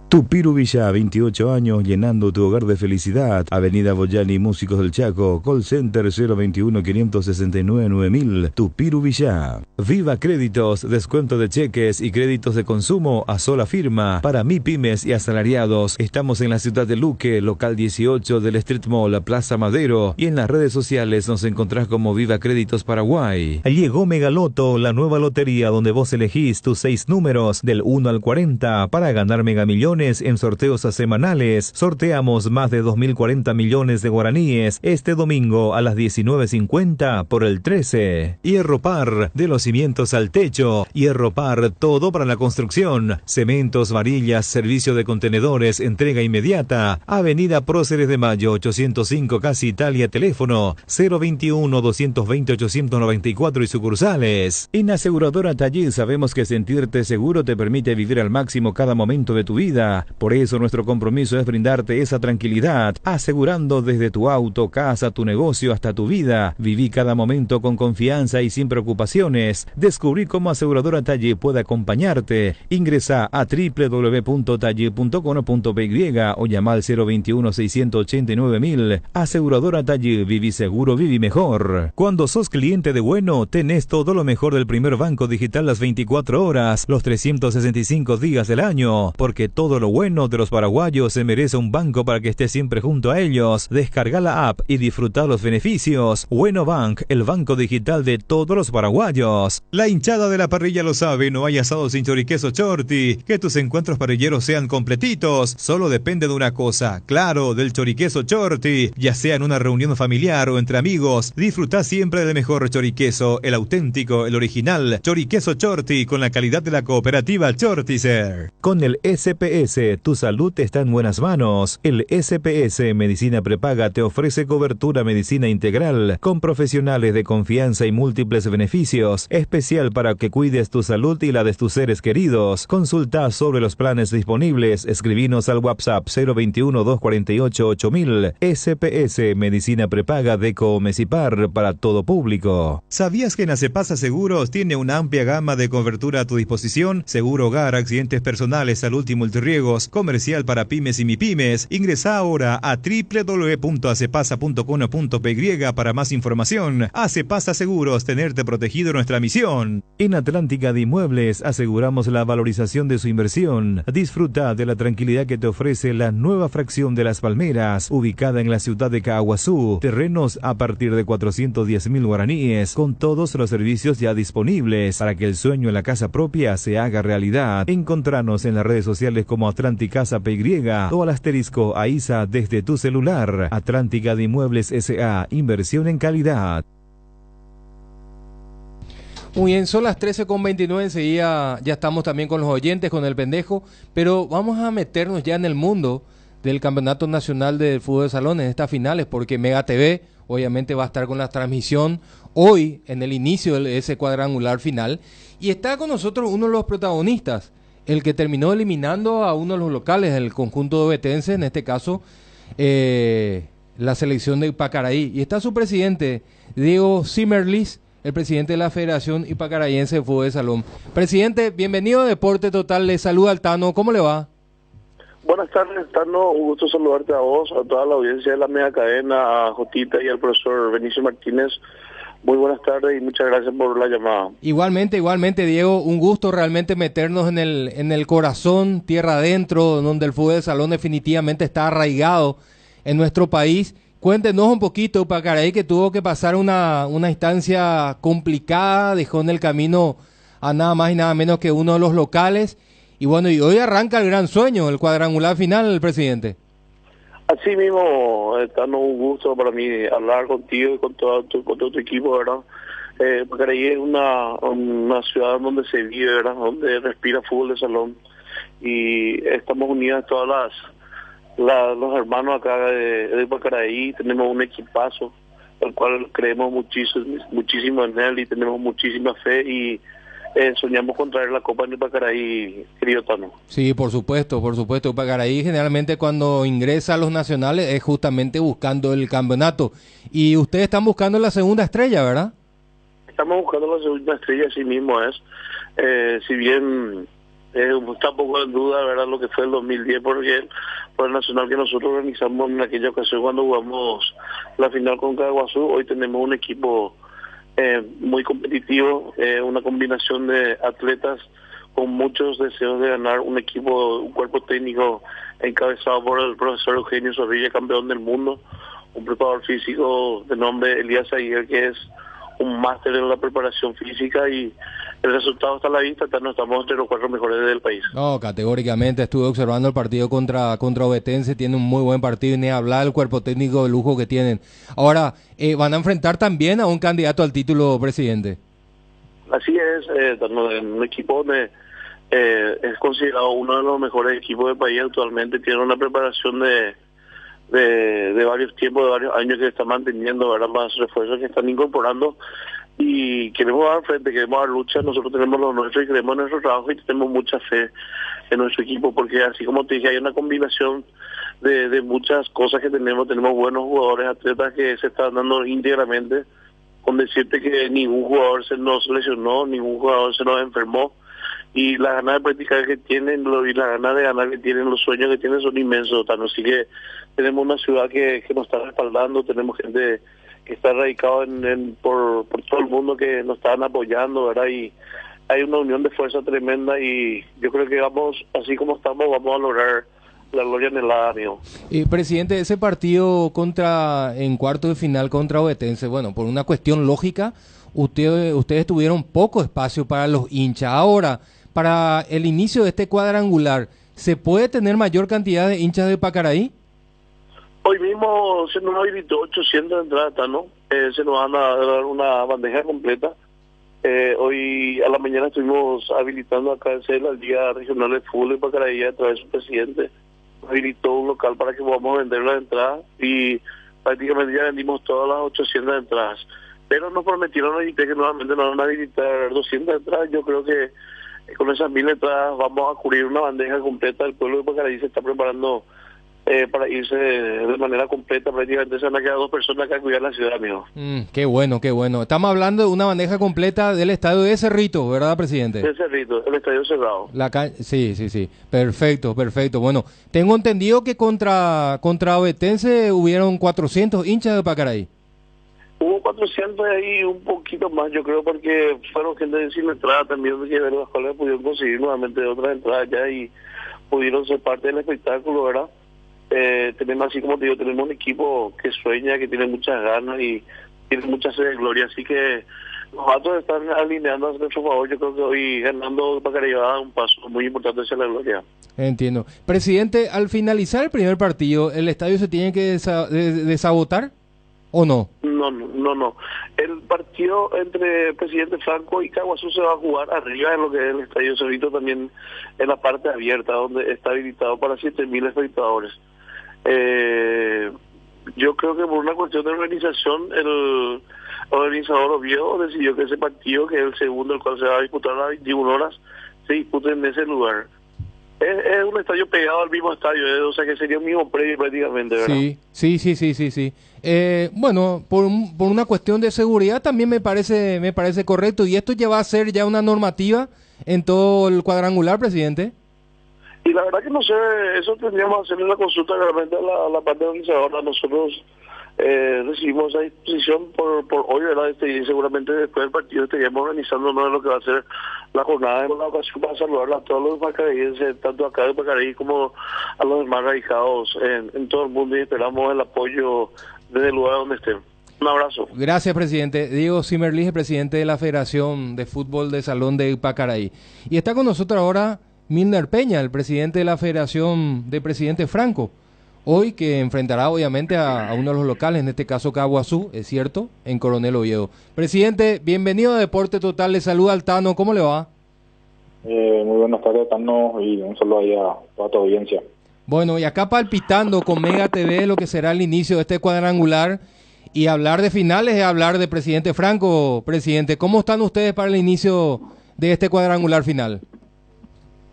Tupiru Villa, 28 años, llenando tu hogar de felicidad. Avenida Boyani, Músicos del Chaco. Call Center 021-569-9000. Tupiru Villa. Viva Créditos, descuento de cheques y créditos de consumo a sola firma para MIPYMES y asalariados. Estamos en la ciudad de Luque, local 18 del Street Mall, Plaza Madero. Y en las redes sociales nos encontrás como Viva Créditos Paraguay. Llegó Megaloto, la nueva lotería donde vos elegís tus 6 números del 1 al 40 para ganar megamillones en sorteos semanales. Sorteamos más de 2.040 millones de guaraníes este domingo a las 19:50 por el 13. Hierro Par, de los cimientos al techo. Hierro Par, todo para la construcción. Cementos, varillas, servicio de contenedores, entrega inmediata. Avenida Próceres de Mayo, 805, Casi Italia, teléfono 021-220-894 y sucursales. En Aseguradora Tallí sabemos que sentirte seguro te permite vivir al máximo cada momento de tu vida. Por eso nuestro compromiso es brindarte esa tranquilidad, asegurando desde tu auto, casa, tu negocio hasta tu vida. Viví cada momento con confianza y sin preocupaciones. Descubrí cómo Aseguradora Tallí puede acompañarte. Ingresa a www.tallí.com.py o llama al 021-689-1000. Aseguradora Tallí, viví seguro, viví mejor. Cuando sos cliente de Bueno, tenés todo lo mejor del primer banco digital las 24 horas, los 365 días del año, porque todo lo lo bueno de los paraguayos se merece un banco para que esté siempre junto a ellos. Descarga la app y disfrutar los beneficios. Bueno Bank, el banco digital de todos los paraguayos. La hinchada de la parrilla lo sabe, no hay asado sin choriqueso Chorti. Que tus encuentros parrilleros sean completitos, solo depende de una cosa, claro, del choriqueso Chorti. Ya sea en una reunión familiar o entre amigos, disfruta siempre del mejor choriqueso, el auténtico, el original, choriqueso Chorti, con la calidad de la cooperativa Chortizer. Con el SPS, tu salud está en buenas manos. El SPS Medicina Prepaga te ofrece cobertura medicina integral, con profesionales de confianza y múltiples beneficios, especial para que cuides tu salud y la de tus seres queridos. Consulta sobre los planes disponibles, escribinos al WhatsApp 021-248-8000. SPS Medicina Prepaga de Comesipar para todo público. ¿Sabías que Nacepasa Seguros tiene una amplia gama de cobertura a tu disposición? Seguro hogar, accidentes personales, salud y multirriegos, comercial para pymes y mipymes. Ingresa ahora a www.acepasa.com.py para más información. Acepasa Seguros, tenerte protegido, nuestra misión. En Atlántica de Inmuebles aseguramos la valorización de su inversión. Disfruta de la tranquilidad que te ofrece la nueva fracción de Las Palmeras, ubicada en la ciudad de Caaguazú. Terrenos a partir de 410.000 guaraníes, con todos los servicios ya disponibles para que el sueño en la casa propia se haga realidad. Encontranos en las redes sociales como Atlánticasa PY o al asterisco AISA desde tu celular. Atlántica de Inmuebles S.A. Inversión en calidad. Muy bien, son las 13:29, enseguida ya estamos también con los oyentes, con el pendejo, pero vamos a meternos ya en el mundo del Campeonato Nacional de Fútbol de Salón en estas finales, porque Mega TV obviamente va a estar con la transmisión hoy en el inicio de ese cuadrangular final, y está con nosotros uno de los protagonistas, el que terminó eliminando a uno de los locales del conjunto ovetense, en este caso la selección de Pacaraí, y está su presidente, Diego Zimmerlis, el presidente de la Federación Ipacarayense de Fútbol de Salón. Presidente, bienvenido a Deporte Total, le saluda al Tano, ¿cómo le va? Buenas tardes, Tano, un gusto saludarte a vos, a toda la audiencia de la Mega Cadena, a Jotita y al profesor Benicio Martínez. Muy buenas tardes y muchas gracias por la llamada. Igualmente, Diego, un gusto realmente meternos en el corazón, tierra adentro, donde el fútbol de salón definitivamente está arraigado en nuestro país. Cuéntenos un poquito, Pacaraí, que tuvo que pasar una instancia complicada, dejó en el camino a nada más y nada menos que uno de los locales. Y bueno, y hoy arranca el gran sueño, el cuadrangular final, el presidente. Así mismo, Tano, un gusto para mí hablar contigo y con todo tu equipo, ¿verdad? Pacaraí es una ciudad donde se vive, ¿verdad? Donde respira fútbol de salón. Y estamos unidas todas los hermanos acá de Pacaraí, tenemos un equipazo, el cual creemos muchísimo en él y tenemos muchísima fe y soñamos con traer la Copa en Pacaraí, querido Tano. Sí, por supuesto, Pacaraí generalmente cuando ingresa a los nacionales es justamente buscando el campeonato, y ustedes están buscando la segunda estrella, ¿verdad? Estamos buscando la segunda estrella, así mismo es, si bien está un poco en duda, ¿verdad?, lo que fue el 2010 por el nacional que nosotros organizamos en aquella ocasión cuando jugamos la final con Caaguazú. Hoy tenemos un equipo muy competitivo, una combinación de atletas con muchos deseos de ganar, un cuerpo técnico encabezado por el profesor Eugenio Zorrilla, campeón del mundo, un preparador físico de nombre Elías Aguirre, que es un máster en la preparación física, y el resultado está a la vista, estamos entre los 4 mejores del país. No, categóricamente estuve observando el partido contra Ovetense, tiene un muy buen partido y ni hablar del cuerpo técnico de lujo que tienen. Ahora, van a enfrentar también a un candidato al título, presidente. Así es, un equipo donde es considerado uno de los mejores equipos del país actualmente, tiene una preparación de varios tiempos, de varios años que está manteniendo, ¿verdad?, más refuerzos que están incorporando, y queremos dar frente, queremos dar lucha. Nosotros tenemos lo nuestro y creemos en nuestro trabajo y tenemos mucha fe en nuestro equipo, porque así como te dije, hay una combinación de muchas cosas que tenemos buenos jugadores, atletas que se están dando íntegramente, con decirte que ningún jugador se nos lesionó, ningún jugador se nos enfermó, y las ganas de practicar que tienen y las ganas de ganar que tienen, los sueños que tienen son inmensos, Tano. Así que tenemos una ciudad que nos está respaldando, tenemos gente que está radicado por todo el mundo que nos están apoyando, ¿verdad? Y hay una unión de fuerza tremenda y yo creo que vamos, así como estamos, vamos a lograr la gloria anhelada, amigo. Presidente, ese partido en cuarto de final contra Ovetense, bueno, por una cuestión lógica, ustedes tuvieron poco espacio para los hinchas. Ahora, para el inicio de este cuadrangular, ¿se puede tener mayor cantidad de hinchas de Pacaraí? Hoy mismo se nos habilitó 800 entradas, ¿no? Se nos van a dar una bandeja completa. Hoy a la mañana estuvimos habilitando acá en Cela el Día Regional de Fútbol de Pacaraí a través de su presidente. Habilitó un local para que podamos vender las entradas y prácticamente ya vendimos todas las 800 entradas. Pero nos prometieron que nuevamente nos van a habilitar 200 entradas. Yo creo que con esas 1000 entradas vamos a cubrir una bandeja completa. El pueblo de Pacaraí se está preparando para irse de manera completa. Prácticamente se van a quedar 2 personas acá a cuidar la ciudad, amigo. Qué bueno, qué bueno. Estamos hablando de una bandeja completa del estadio de Cerrito, ¿verdad, presidente? De Cerrito, el estadio cerrado. Sí. Perfecto. Bueno, tengo entendido que contra Ovetense hubieron 400 hinchas de Pacaraí. Hubo 400 ahí, un poquito más, yo creo, porque fueron gente sin entrada también, que ver las cuales pudieron conseguir nuevamente otras entradas ya y pudieron ser parte del espectáculo, ¿verdad? Tenemos, así como te digo, tenemos un equipo que sueña, que tiene muchas ganas y tiene mucha sed de gloria, así que los datos están alineando a nuestro favor. Yo creo que hoy ganando Pacaraí va a dar un paso muy importante hacia la gloria. Entiendo. Presidente, al finalizar el primer partido, ¿el estadio se tiene que desabotar o no? No. El partido entre Presidente Franco y Caguazú se va a jugar arriba en lo que es el Estadio Cerrito, también en la parte abierta, donde está habilitado para 7.000 espectadores. Yo creo que por una cuestión de organización, el organizador Oviedo decidió que ese partido, que es el segundo, el cual se va a disputar a las 21 horas, se dispute en ese lugar. Es un estadio pegado al mismo estadio, o sea que sería un mismo predio prácticamente, ¿verdad? Sí. Bueno, por una cuestión de seguridad también me parece correcto. ¿Y esto ya va a ser ya una normativa en todo el cuadrangular, presidente? Y la verdad que no sé, eso tendríamos que hacer una consulta realmente a la parte organizadora. Nosotros recibimos esa disposición por hoy, ¿verdad? Y seguramente después del partido estaríamos organizándonos de lo que va a ser la jornada en la ocasión para saludar a todos los pacaraíenses, tanto acá de Pacaraí como a los demás radicados en todo el mundo, y esperamos el apoyo desde el lugar donde estén. Un abrazo. Gracias, presidente. Diego Zimmerlige, presidente de la Federación de Fútbol de Salón de Pacaraí. Y está con nosotros ahora Milner Peña, el presidente de la Federación de Presidente Franco. Hoy que enfrentará obviamente a uno de los locales, en este caso Caguazú, es cierto, en Coronel Oviedo. Presidente, bienvenido a Deporte Total, le saluda Altano, ¿cómo le va? Muy buenas tardes, Altano, y un saludo ahí a toda tu audiencia. Bueno, y acá palpitando con Mega TV lo que será el inicio de este cuadrangular, y hablar de finales es hablar de Presidente Franco. Presidente, ¿cómo están ustedes para el inicio de este cuadrangular final?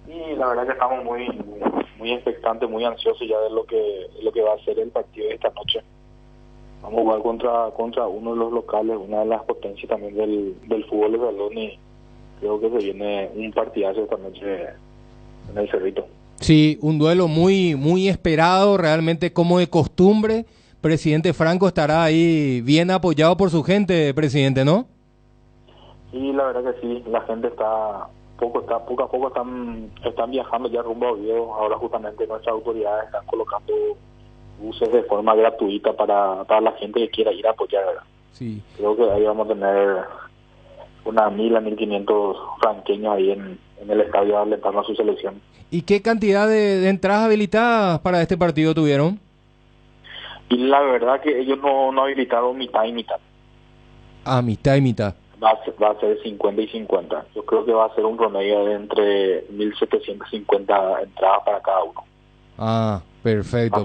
Y la verdad que estamos muy expectantes, muy ansiosos ya de lo que va a ser el partido de esta noche. Vamos a jugar contra uno de los locales, una de las potencias también del fútbol de salón, y creo que se viene un partidazo esta noche en el Cerrito. Sí, un duelo muy esperado, realmente como de costumbre. Presidente Franco estará ahí bien apoyado por su gente, presidente, ¿no? Sí, la verdad que sí, la gente poco a poco están viajando ya rumbo a Oviedo. Ahora justamente nuestras autoridades están colocando buses de forma gratuita para la gente que quiera ir a apoyar, ¿verdad? Sí. Creo que ahí vamos a tener unas 1.000 a 1.500 franqueños ahí en el estadio alentando a su selección. ¿Y qué cantidad de entradas habilitadas para este partido tuvieron? Y la verdad que ellos no habilitaron mitad y mitad. Ah, mitad y mitad. Va a ser 50 y 50. Yo creo que va a ser un promedio de entre 1.750 entradas para cada uno. Ah, perfecto.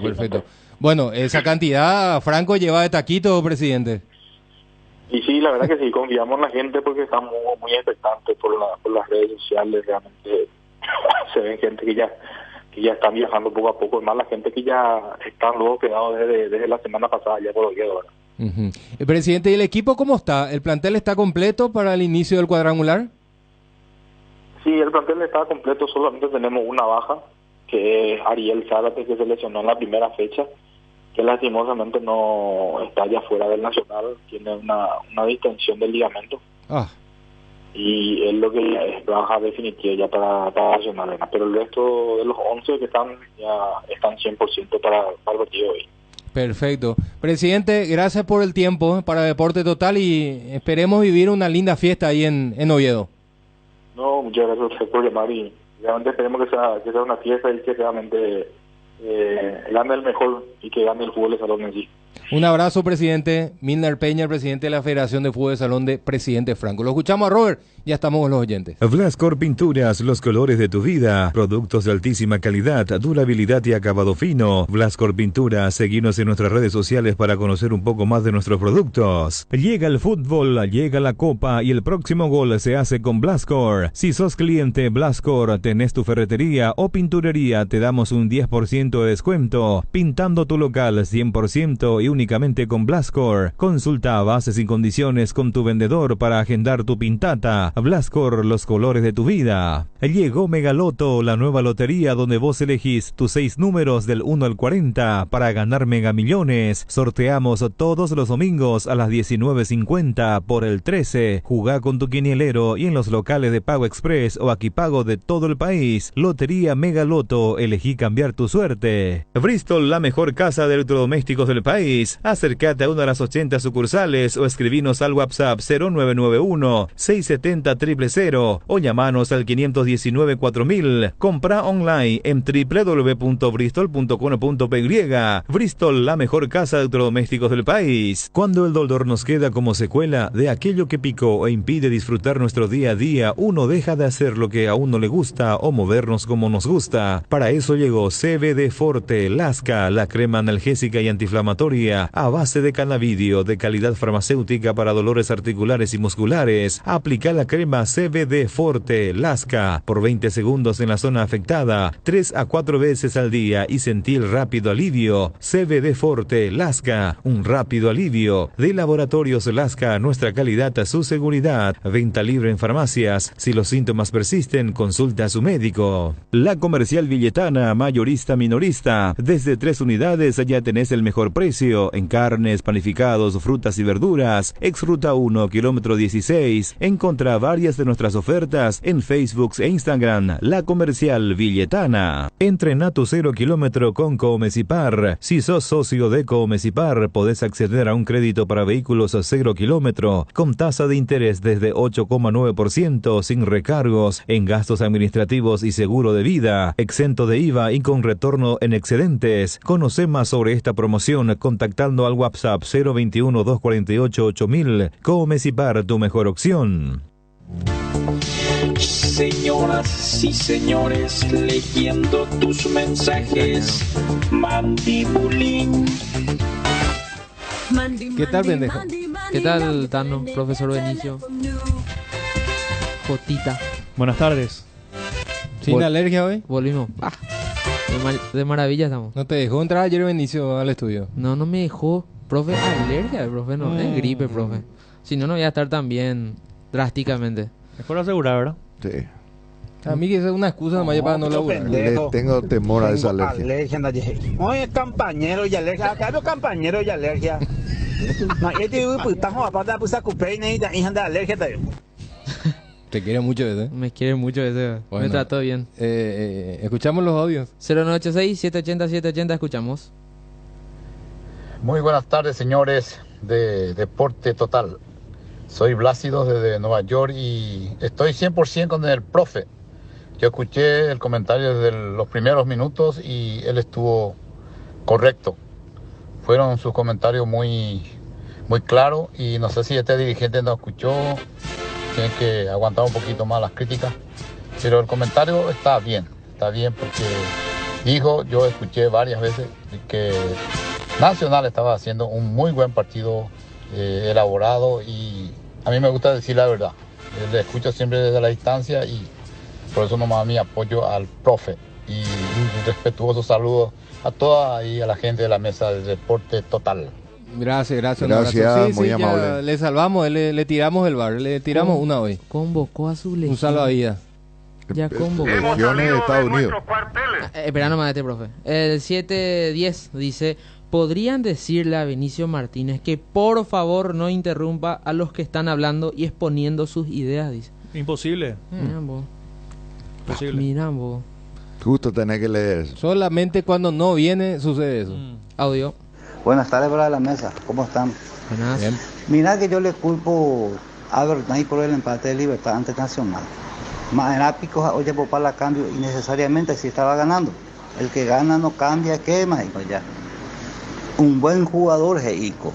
Bueno, esa cantidad Franco lleva de taquito, presidente. Y sí, la verdad que sí, confiamos en la gente porque estamos muy expectantes por las redes sociales. Realmente se ven gente que ya están viajando poco a poco, es más la gente que ya están luego quedados desde la semana pasada ya por Oviedo. El presidente, ¿y el equipo cómo está? ¿El plantel está completo para el inicio del cuadrangular? Sí, el plantel está completo, solamente tenemos una baja, que es Ariel Zárate, que se lesionó en la primera fecha, que lastimosamente no está ya fuera del Nacional, tiene una distensión del ligamento. y es lo que es baja definitiva ya para Nacional, pero el resto de los 11 que están ya están 100% para el partido hoy. Perfecto. Presidente, gracias por el tiempo para Deporte Total y esperemos vivir una linda fiesta ahí en Oviedo. No, muchas gracias a usted por llamar y realmente esperemos que sea una fiesta y que realmente gane el mejor y que gane el fútbol de salón en sí. Un abrazo, presidente. Milner Peña, el presidente de la Federación de Fútbol de Salón de Presidente Franco. Lo escuchamos a Robert, ya estamos con los oyentes. Blascor Pinturas, los colores de tu vida. Productos de altísima calidad, durabilidad y acabado fino. Blascor Pinturas, seguinos en nuestras redes sociales para conocer un poco más de nuestros productos. Llega el fútbol, llega la copa y el próximo gol se hace con Blascor. Si sos cliente Blascor, tenés tu ferretería o pinturería, te damos un 10% de descuento. Pintando tu local 100% y únicamente con Blascor. Consulta bases y condiciones con tu vendedor para agendar tu pintata. Blascor, los colores de tu vida. Llegó Megaloto, la nueva lotería donde vos elegís tus 6 números del 1 al 40 para ganar megamillones. Sorteamos todos los domingos a las 19:50 por el 13. Jugá con tu quinielero y en los locales de Pago Express o Aquipago de todo el país. Lotería Megaloto, elegí cambiar tu suerte. Bristol, la mejor casa de electrodomésticos del país. Acércate a una de las 80 sucursales o escribinos al WhatsApp 0991-670-000 o llamanos al 519-4000. Compra online en www.bristol.com.py. Bristol, la mejor casa de electrodomésticos del país. Cuando el dolor nos queda como secuela de aquello que picó e impide disfrutar nuestro día a día, uno deja de hacer lo que a uno le gusta o movernos como nos gusta. Para eso llegó CBD Forte Lasca, la crema analgésica y antiinflamatoria a base de cannabidio de calidad farmacéutica para dolores articulares y musculares. Aplica la crema CBD Forte Lasca por 20 segundos en la zona afectada, 3 a 4 veces al día y sentir rápido alivio. CBD Forte Lasca, un rápido alivio. De Laboratorios Lasca, nuestra calidad a su seguridad. Venta libre en farmacias. Si los síntomas persisten, consulta a su médico. La Comercial Villetana, mayorista minorista. Desde 3 unidades ya tenés el mejor precio en carnes, panificados, frutas y verduras. Ex Ruta 1, kilómetro 16. Encontrá varias de nuestras ofertas en Facebook e Instagram. La Comercial Villetana. Entrena tu 0 kilómetro con Comecipar. Si sos socio de Comecipar, podés acceder a un crédito para vehículos a 0 kilómetro con tasa de interés desde 8,9% sin recargos en gastos administrativos y seguro de vida, exento de IVA y con retorno en excedentes. Conoce más sobre esta promoción contactando al WhatsApp 021-248-8000. Comecipar, tu mejor opción. Señoras y señores, leyendo tus mensajes, Mandibulín. ¿Qué tal, pendejo? ¿Qué tal, Tano, profesor Benicio? Jotita. Buenas tardes. ¿Sin alergia hoy? Volvimos. De maravilla estamos. ¿No te dejó entrar ayer Benicio al estudio? No me dejó. Profe, alergia, profe, no, es gripe, profe. Si no, no voy a estar tan bien drásticamente. Mejor asegurar, ¿verdad? Sí. A mí que es una excusa nomás para no laburar. Le tengo temor a esa alergia. Oye, compañero y alergia. Acá hay compañero y alergia. No, estamos aparte de la cupé y anda alergia también. Te quiere mucho ese. Me quiere mucho ese. Bueno, me trató bien. Escuchamos los audios. 0986-780-780, escuchamos. Muy buenas tardes, señores de Deporte Total. Soy Blácido desde Nueva York y estoy 100% con el profe. Yo escuché el comentario desde los primeros minutos y él estuvo correcto. Fueron sus comentarios muy claros y no sé si este dirigente no escuchó. Tiene que aguantar un poquito más las críticas. Pero el comentario está bien porque dijo, yo escuché varias veces que Nacional estaba haciendo un muy buen partido elaborado y a mí me gusta decir la verdad. Le escucho siempre desde la distancia y por eso nomás mi apoyo al profe y un respetuoso saludo a toda y a la gente de la mesa de Deporte Total. Gracias. Sí, muy amable. Le salvamos, le tiramos el bar, le tiramos una hoy. Convocó a su legión. Un salvavidas. Ya convocó. Legiones de Estados Unidos. Espera nomás profe. El 710 dice: ¿podrían decirle a Benicio Martínez que por favor no interrumpa a los que están hablando y exponiendo sus ideas? Dice. Imposible. Mira vos. Imposible. Mira vos. Justo tenés que leer eso. Solamente cuando no viene sucede eso. Audio. Buenas tardes para la mesa, ¿cómo están? Buenas. Bien. Mira que yo le culpo a Bernay por el empate de Libertad ante Nacional. Marápicos oye para la cambio innecesariamente si estaba ganando. El que gana no cambia, quema y ya. Un buen jugador, Jeico,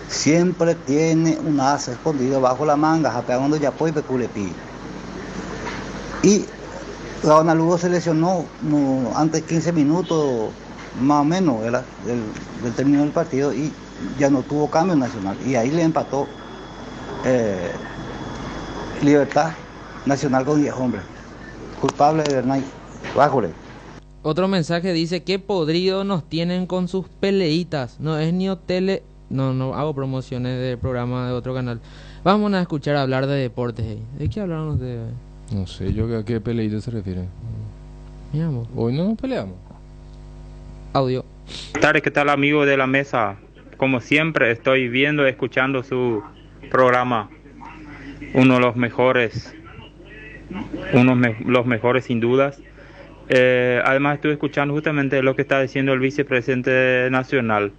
siempre tiene un as escondido bajo la manga, japeando ya y peculepi. Y Gaona Lugo se lesionó antes de 15 minutos, más o menos, del término del partido, y ya no tuvo cambio Nacional. Y ahí le empató Libertad Nacional con 10 hombres. Culpable de Bernay. Bájole. Otro mensaje dice: qué podrido nos tienen con sus peleitas. No es ni hotel. No hago promociones de programa de otro canal. Vamos a escuchar hablar de deportes. ¿De qué hablaron ustedes? No sé yo a qué peleita se refiere. Miramos. Hoy no nos peleamos. Audio. Buenas tardes, ¿qué tal, amigo de la mesa? Como siempre, estoy viendo y escuchando su programa. Uno de los mejores. Los mejores sin dudas. Además estuve escuchando justamente lo que está diciendo el vicepresidente nacional.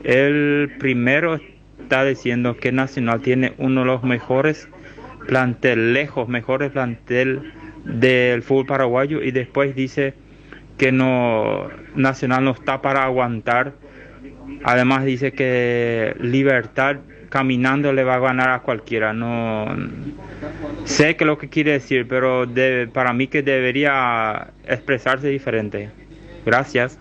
El primero está diciendo que Nacional tiene uno de los mejores mejores plantel del fútbol paraguayo, y después dice que Nacional no está para aguantar. Además dice que Libertad caminando le va a ganar a cualquiera. No sé qué es lo que quiere decir, pero para mí que debería expresarse diferente. Gracias.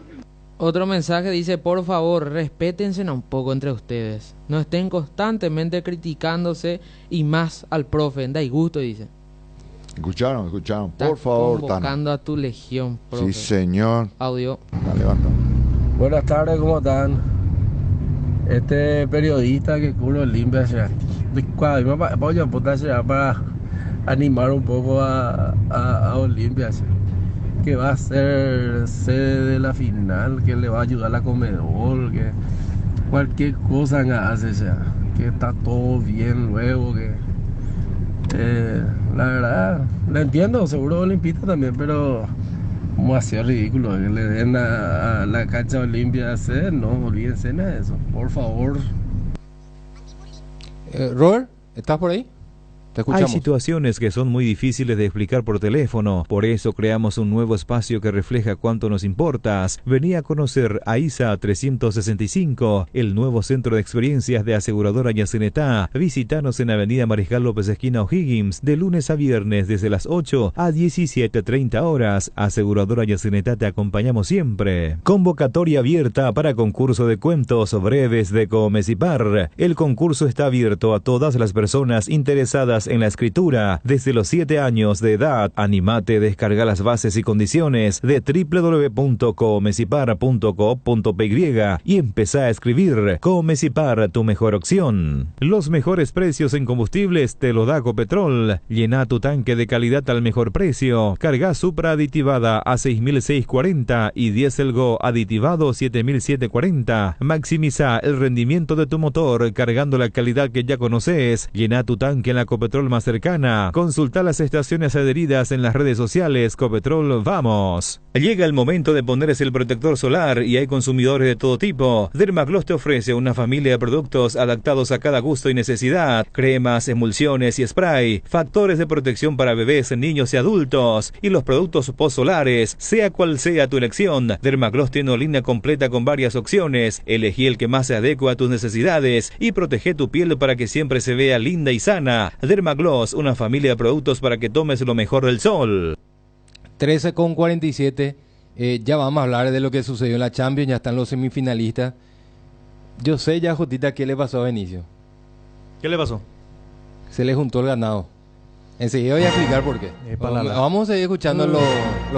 Otro mensaje dice: por favor, respétense un poco entre ustedes. No estén constantemente criticándose, y más al profe. Da gusto, dice. Escucharon. Está Por favor, convocando a tu legión, profe. Sí, señor. Audio. Levanta. Buenas tardes, ¿cómo están? Este periodista que cubre Olimpia para animar un poco a Olimpia, que va a ser sede de la final, que le va a ayudar a la Comebol, que cualquier cosa hace, que está todo bien luego, que la verdad, la entiendo, seguro Olimpista también, pero como hacía ridículo que le den a la cancha Olimpia a hacer, no olvídense de eso, por favor. Robert, ¿estás por ahí? Hay situaciones que son muy difíciles de explicar por teléfono, por eso creamos un nuevo espacio que refleja cuánto nos importas. Vení a conocer a ISA 365, el nuevo centro de experiencias de aseguradora Yacenetá. Visítanos en Avenida Mariscal López esquina O'Higgins, de lunes a viernes desde las 8 a 17:30 horas. Aseguradora Yacenetá, te acompañamos siempre. Convocatoria abierta para concurso de cuentos breves de Comecipar. El concurso está abierto a todas las personas interesadas en la escritura desde los 7 años de edad. Animate, descarga las bases y condiciones de www.comecipar.co.py y empezá a escribir. Comecipar, tu mejor opción. Los mejores precios en combustibles te lo da Copetrol. Llena tu tanque de calidad al mejor precio. Carga Supra aditivada a 6.640 y Diesel Go aditivado 7.740. Maximiza el rendimiento de tu motor cargando la calidad que ya conoces. Llena tu tanque en la Copetrol más cercana. Consulta las estaciones adheridas en las redes sociales. Copetrol, vamos. Llega el momento de ponerse el protector solar y hay consumidores de todo tipo. Dermagloss te ofrece una familia de productos adaptados a cada gusto y necesidad. Cremas, emulsiones y spray. Factores de protección para bebés, niños y adultos. Y los productos post-solares. Sea cual sea tu elección, Dermagloss tiene una línea completa con varias opciones. Elegí el que más se adecua a tus necesidades y protege tu piel para que siempre se vea linda y sana. Dermagloss, una familia de productos para que tomes lo mejor del sol. 13:47. Ya vamos a hablar de lo que sucedió en la Champions. Ya están los semifinalistas. Yo sé ya, Jotita, qué le pasó a Benicio. ¿Qué le pasó? Se le juntó el ganado. Enseguida voy a explicar por qué. Vamos a seguir escuchando los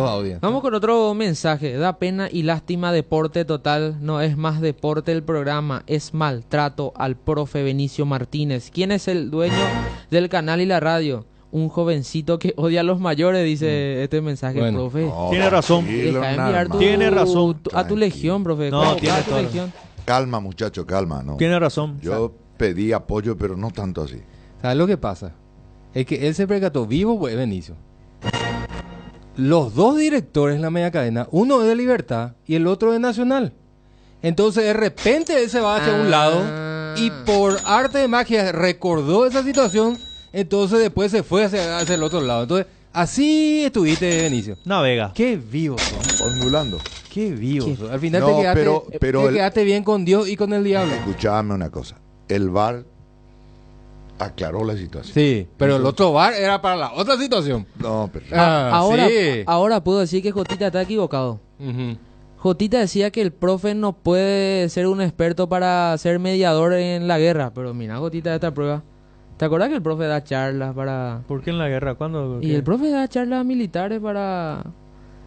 audios. Vamos con otro mensaje. Da pena y lástima Deporte Total. No es más deporte el programa, es maltrato al profe Benicio Martínez. ¿Quién es el dueño del canal y la radio? Un jovencito que odia a los mayores, dice este mensaje, bueno, profe. Tiene razón. Deja de enviar tiene razón. A tu legión, profe. No, tiene toda legión. Calma, muchacho, calma. No. Tiene razón. Yo pedí apoyo, pero no tanto así. ¿Sabes lo que pasa? es que él se percató, vivo pues Benicio. Los dos directores en la media cadena, uno es de Libertad y el otro de Nacional. Entonces de repente él se va hacia un lado y por arte de magia recordó esa situación, entonces después se fue hacia el otro lado. Entonces así estuviste, Benicio. Navega. Qué vivo sos. Ondulando. Qué vivo sos. Al final No, te quedaste bien con Dios y con el diablo. Escuchame una cosa. El VAR aclaró la situación. Sí, pero el otro VAR era para la otra situación. No, pero... Ahora puedo decir que Jotita está equivocado. Jotita decía que el profe no puede ser un experto para ser mediador en la guerra, pero mira, Jotita, esta prueba. ¿Te acuerdas que el profe da charlas para...? ¿Por qué en la guerra? ¿Cuándo? Y el profe da charlas militares para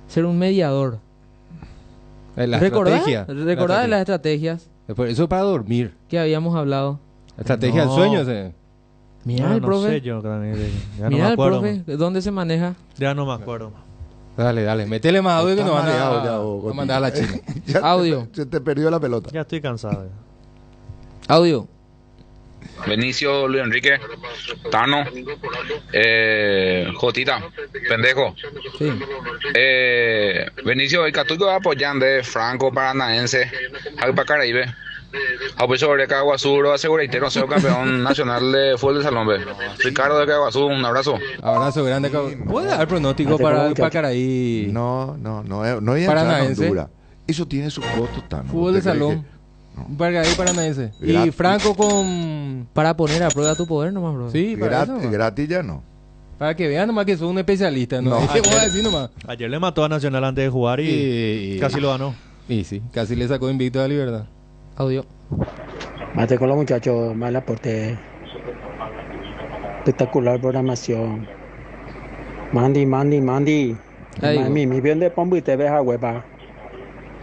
ser un mediador. ¿Recordás de las estrategias? Eso es para dormir. Que habíamos hablado. Estrategia del sueño, ese. Mira el profe. No sé yo, ya mira no me acuerdo, el profe, ¿dónde se maneja? Ya no me acuerdo. Dale, métele más audio que nos van a mandar a la China. Audio. Se te perdió la pelota. Ya estoy cansado. Audio. Benicio, Luis Enrique, Tano, Jotita, pendejo. Sí. Benicio, el Catuco va apoyando Franco Paranaense, Alpa Caraíbe. A pesar de Caguazú, asegurate, no soy campeón nacional de fútbol de salón. Ricardo de Caguazú, un abrazo. Abrazo grande, ¿puede dar pronóstico para Pacaraí? No hay Honduras. Eso tiene sus costos también. Fútbol de salón. Pacaraí Paranaense. Y Franco con... Para poner a prueba tu poder nomás, bro. Sí, gratis ya no. Para que vean nomás que sos un especialista, ¿no? Voy a decir nomás. Ayer le mató a Nacional antes de jugar y casi lo ganó. Y sí, casi le sacó invicto a la Libertad. Audio. Mate con los muchachos, mal aporte. Espectacular programación. Mandi. Mi bien de pombo y te ves a huepa.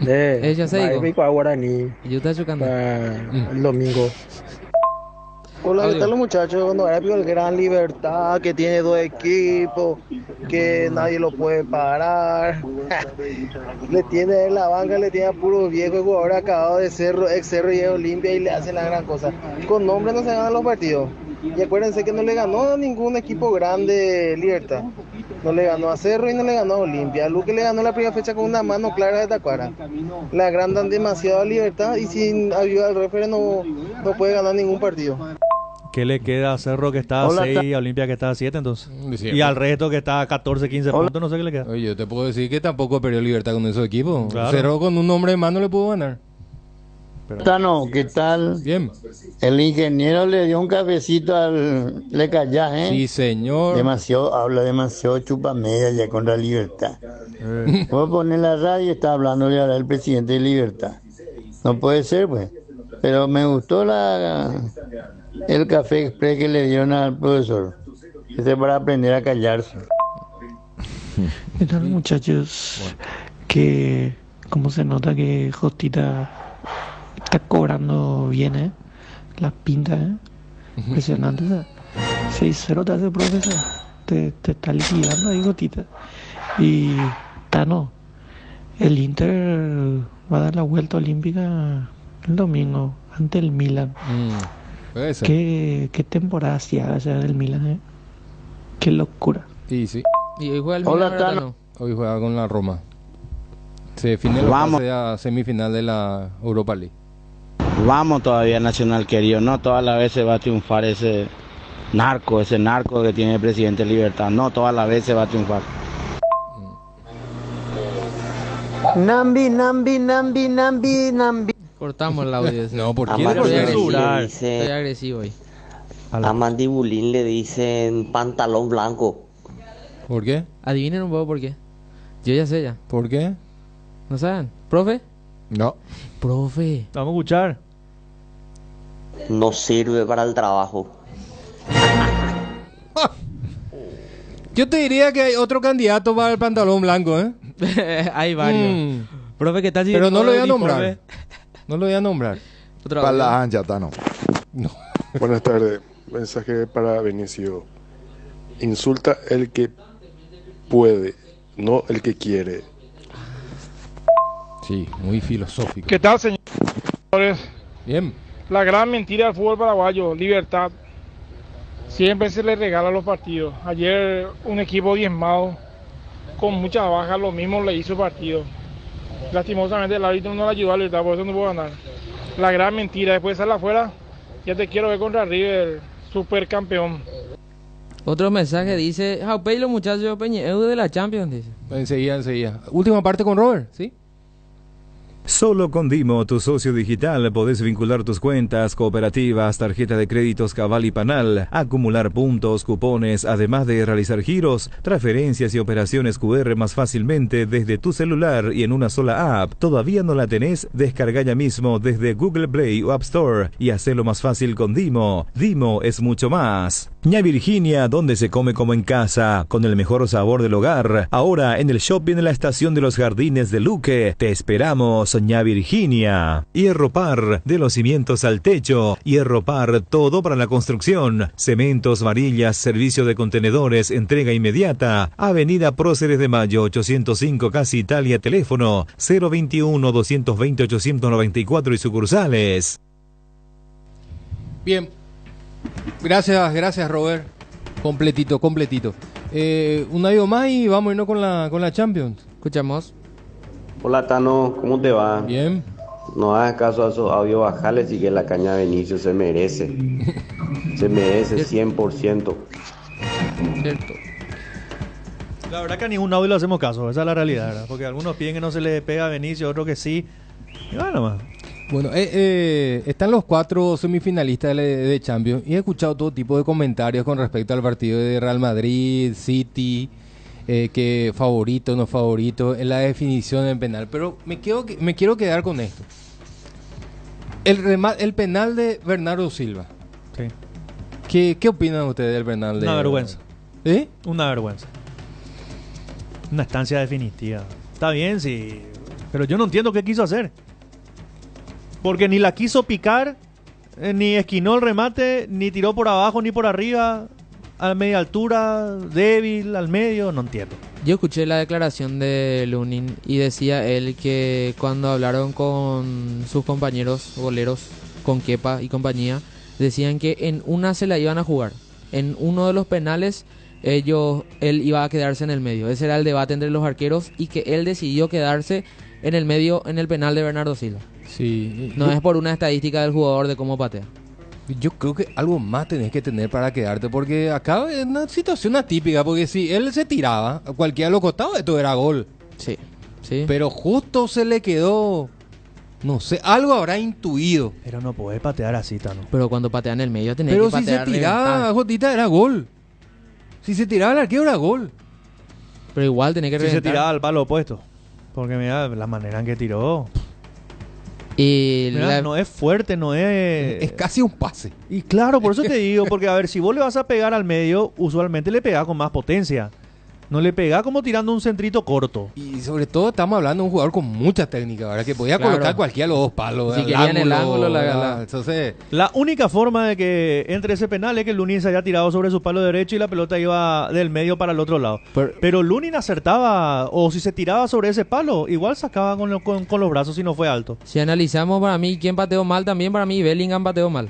Ella se dijo. Rico a Guaraní. Yo te chocando. El domingo. Hola, ¿qué tal los muchachos? Cuando era el Gran Libertad, que tiene 2 equipos, que nadie lo puede parar. Le tiene en la banca, le tiene a puro viejo jugador acabado de Cerro, ex Cerro y Olimpia y le hacen la gran cosa. Con nombre no se ganan los partidos. Y acuérdense que no le ganó a ningún equipo grande Libertad. No le ganó a Cerro y no le ganó a Olimpia. Luque le ganó la primera fecha con una mano clara de Tacuara. Le agrandan demasiado a Libertad y sin ayuda del referee no puede ganar ningún partido. ¿Qué le queda a Cerro que está a 6 y a Olimpia que está a 7 entonces? Y al resto que está a 14, 15 puntos, no sé qué le queda. Oye, yo te puedo decir que tampoco perdió Libertad con esos equipos. Claro. Cerro con un hombre más no le pudo ganar. Tano, ¿qué tal? Bien. El ingeniero le dio un cafecito al Lecayá, ¿eh? Sí, señor. Habla demasiado chupamedia ya contra Libertad. Voy a poner la radio y está hablándole ahora el presidente de Libertad. No puede ser, pues. Pero me gustó el café express que le dieron al profesor. Este es para aprender a callarse. ¿Qué tal, muchachos? Que como se nota que Jotita está cobrando bien, ¿eh? Las pintas, ¿eh? Impresionante, ¿sabes? 6-0 te hace profesor. Te está liquidando ahí, Jotita. Y Tano, el Inter va a dar la vuelta olímpica el domingo ante el Milan. ¿Qué temporada se haga del Milan, ¿eh? Qué locura. Sí. ¿Y hoy juega el Hola, Milan? Tano. Hoy juega con la Roma. Se define el pase a semifinal de la Europa League. Vamos todavía, Nacional querido. No todas las veces va a triunfar ese narco que tiene el presidente Libertad. No todas las veces va a triunfar. Nambi. Cortamos el audio. No, ¿por A qué? Estoy agresivo hoy. A Mandibulín le dicen pantalón blanco. ¿Por qué? Adivinen un poco por qué. Yo ya sé ya. ¿Por qué? ¿No saben? ¿Profe? No. Profe. Vamos a escuchar. No sirve para el trabajo. Yo te diría que hay otro candidato para el pantalón blanco, ¿eh? Hay varios. Profe, ¿qué tal si... Pero no lo voy a nombrar. No lo voy a nombrar. Para la ancha, Tano. No. Buenas tardes. Mensaje para Benicio. Insulta el que puede, no el que quiere. Sí, muy filosófico. ¿Qué tal, señores? Bien. La gran mentira del fútbol paraguayo, Libertad. siempre se le regala los partidos. Ayer un equipo diezmado, con muchas bajas, lo mismo le hizo partido. Lastimosamente el árbitro no le ayudó a Libertad, por eso no pudo ganar. La gran mentira, después de salir afuera, ya te quiero ver contra River, supercampeón. Otro mensaje dice, Jaupey los muchachos Peñeu de la Champions, dice. Enseguida. Última parte con Robert, ¿sí? Solo con Dimo, tu socio digital, podés vincular tus cuentas, cooperativas, tarjeta de créditos Cabal y Panal, acumular puntos, cupones, además de realizar giros, transferencias y operaciones QR más fácilmente desde tu celular y en una sola app. ¿Todavía no la tenés? Descarga ya mismo desde Google Play o App Store y hacelo más fácil con Dimo. Dimo es mucho más. Ña Virginia, donde se come como en casa, con el mejor sabor del hogar. Ahora en el shopping de la estación de los Jardines de Luque. Te esperamos, Ña Virginia. Hierro Par, de los cimientos al techo. Hierro Par, todo para la construcción. Cementos, varillas, servicio de contenedores, entrega inmediata. Avenida Próceres de Mayo, 805, Casa Italia, teléfono 021-220-894 y sucursales. Bien. Gracias Robert. Completito. Un audio más y vamos a irnos con la Champions. Escuchamos. Hola Tano, ¿cómo te va? Bien. No hagas caso a esos audios bajales y que la caña de Benicio se merece. Se merece 100%. Cierto. La verdad que a ningún audio le hacemos caso, esa es la realidad, ¿verdad? Porque algunos piden que no se le pega a Benicio, otros que sí. Y bueno, más. Bueno, están los 4 semifinalistas de Champions y he escuchado todo tipo de comentarios con respecto al partido de Real Madrid, City, que favorito, no favorito, en la definición del penal. Pero me quiero quedar con esto. El penal de Bernardo Silva. Sí. ¿Qué opinan ustedes del penal de... Una vergüenza. ¿Eh? Una vergüenza. Una estancia definitiva. Está bien, sí. Pero yo no entiendo qué quiso hacer. Porque ni la quiso picar, ni esquinó el remate, ni tiró por abajo, ni por arriba, a media altura, débil, al medio, no entiendo. Yo escuché la declaración de Lunin y decía él que cuando hablaron con sus compañeros goleros, con Kepa y compañía, decían que en una se la iban a jugar. En uno de los penales, él iba a quedarse en el medio. Ese era el debate entre los arqueros y que él decidió quedarse en el medio en el penal de Bernardo Silva. Sí. No es por una estadística del jugador de cómo patea. Yo creo que algo más tenés que tener para quedarte, porque acá es una situación atípica, porque si él se tiraba a cualquiera de los costados, esto era gol. Sí. Pero justo se le quedó, no sé, algo habrá intuido. Pero no podés patear así, Tano. Pero cuando patea en el medio tenés que patear. Pero si se tiraba, Jotita, era gol. Si se tiraba al arquero era gol. Pero igual tenés que reventar. Si se tiraba al palo opuesto. Porque mira la manera en que tiró. Y mira, no es fuerte, no es... Es casi un pase. Y claro, por eso te digo, porque a ver, si vos le vas a pegar al medio, usualmente le pegás con más potencia. No le pegás como tirando un centrito corto. Y sobre todo estamos hablando de un jugador con mucha técnica, ¿verdad? Que podía colocar cualquiera de los dos palos. Si quería en el ángulo, entonces... La única forma de que entre ese penal es que Lunin se haya tirado sobre su palo derecho y la pelota iba del medio para el otro lado. Pero Lunin acertaba, o si se tiraba sobre ese palo, igual sacaba con los brazos si no fue alto. Si analizamos para mí quién pateó mal, también para mí Bellingham pateó mal.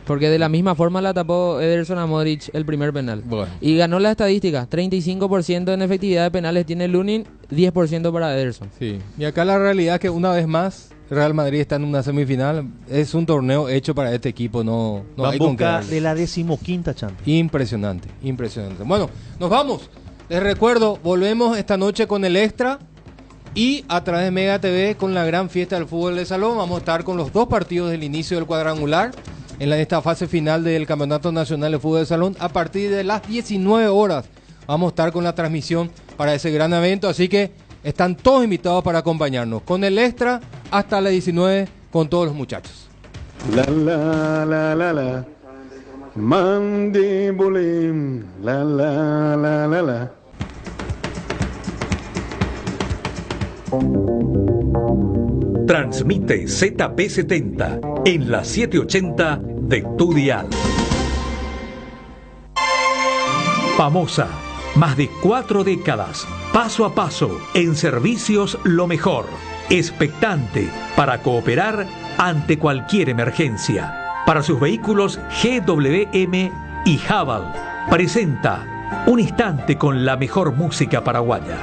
Porque de la misma forma la tapó Ederson a Modric el primer penal. Bueno. Y ganó la estadística. 35% en efectividad de penales tiene Lunin, 10% para Ederson. Sí. Y acá la realidad es que una vez más Real Madrid está en una semifinal. Es un torneo hecho para este equipo. No hay con qué darle. De la 15ª Champions. Impresionante. Bueno, nos vamos. Les recuerdo, volvemos esta noche con el Extra. Y a través de Mega TV con la gran fiesta del fútbol de salón. Vamos a estar con los 2 partidos del inicio del cuadrangular en esta fase final del Campeonato Nacional de Fútbol de Salón. A partir de las 19 horas vamos a estar con la transmisión para ese gran evento, así que están todos invitados para acompañarnos con el Extra hasta las 19 con todos los muchachos. La mandibulín, la. Transmite ZP70 en la 780 de tu dial. Famosa, más de 4 décadas, paso a paso, en servicios lo mejor. Expectante para cooperar ante cualquier emergencia. Para sus vehículos GWM y Jabal presenta Un Instante con la mejor música paraguaya.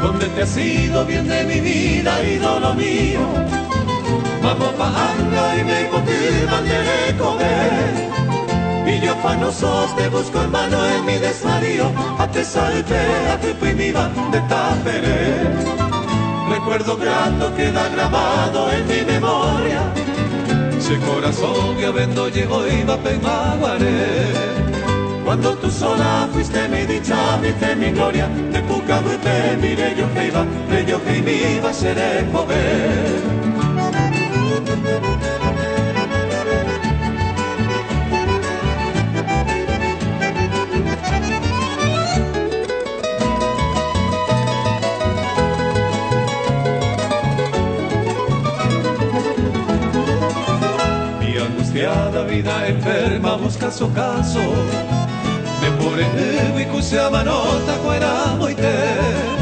¿Dónde te has ido, bien de mi vida, ídolo mío? Vamos pa' Anga y me confirman de comer. Y yo afanosos te busco en vano en mi desvarío. A te salve, a tu primiva de Taperé. Recuerdo grato queda grabado en mi memoria. Ese corazón que vendo llegó y va a Maguaré. Cuando tú sola fuiste mi dicha, viste mi gloria. De Pucabuté, mire yo que iba, de yo que me iba a ser el poder. Mi angustiada vida enferma busca su caso. Me pone y cuse a manota fuera moite.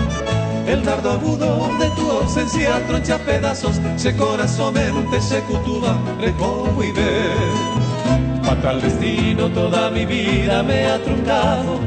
El dardo agudo de tu ausencia troncha pedazos. Se corazón mente se cutuba, recojo y ver. Fatal destino toda mi vida me ha truncado.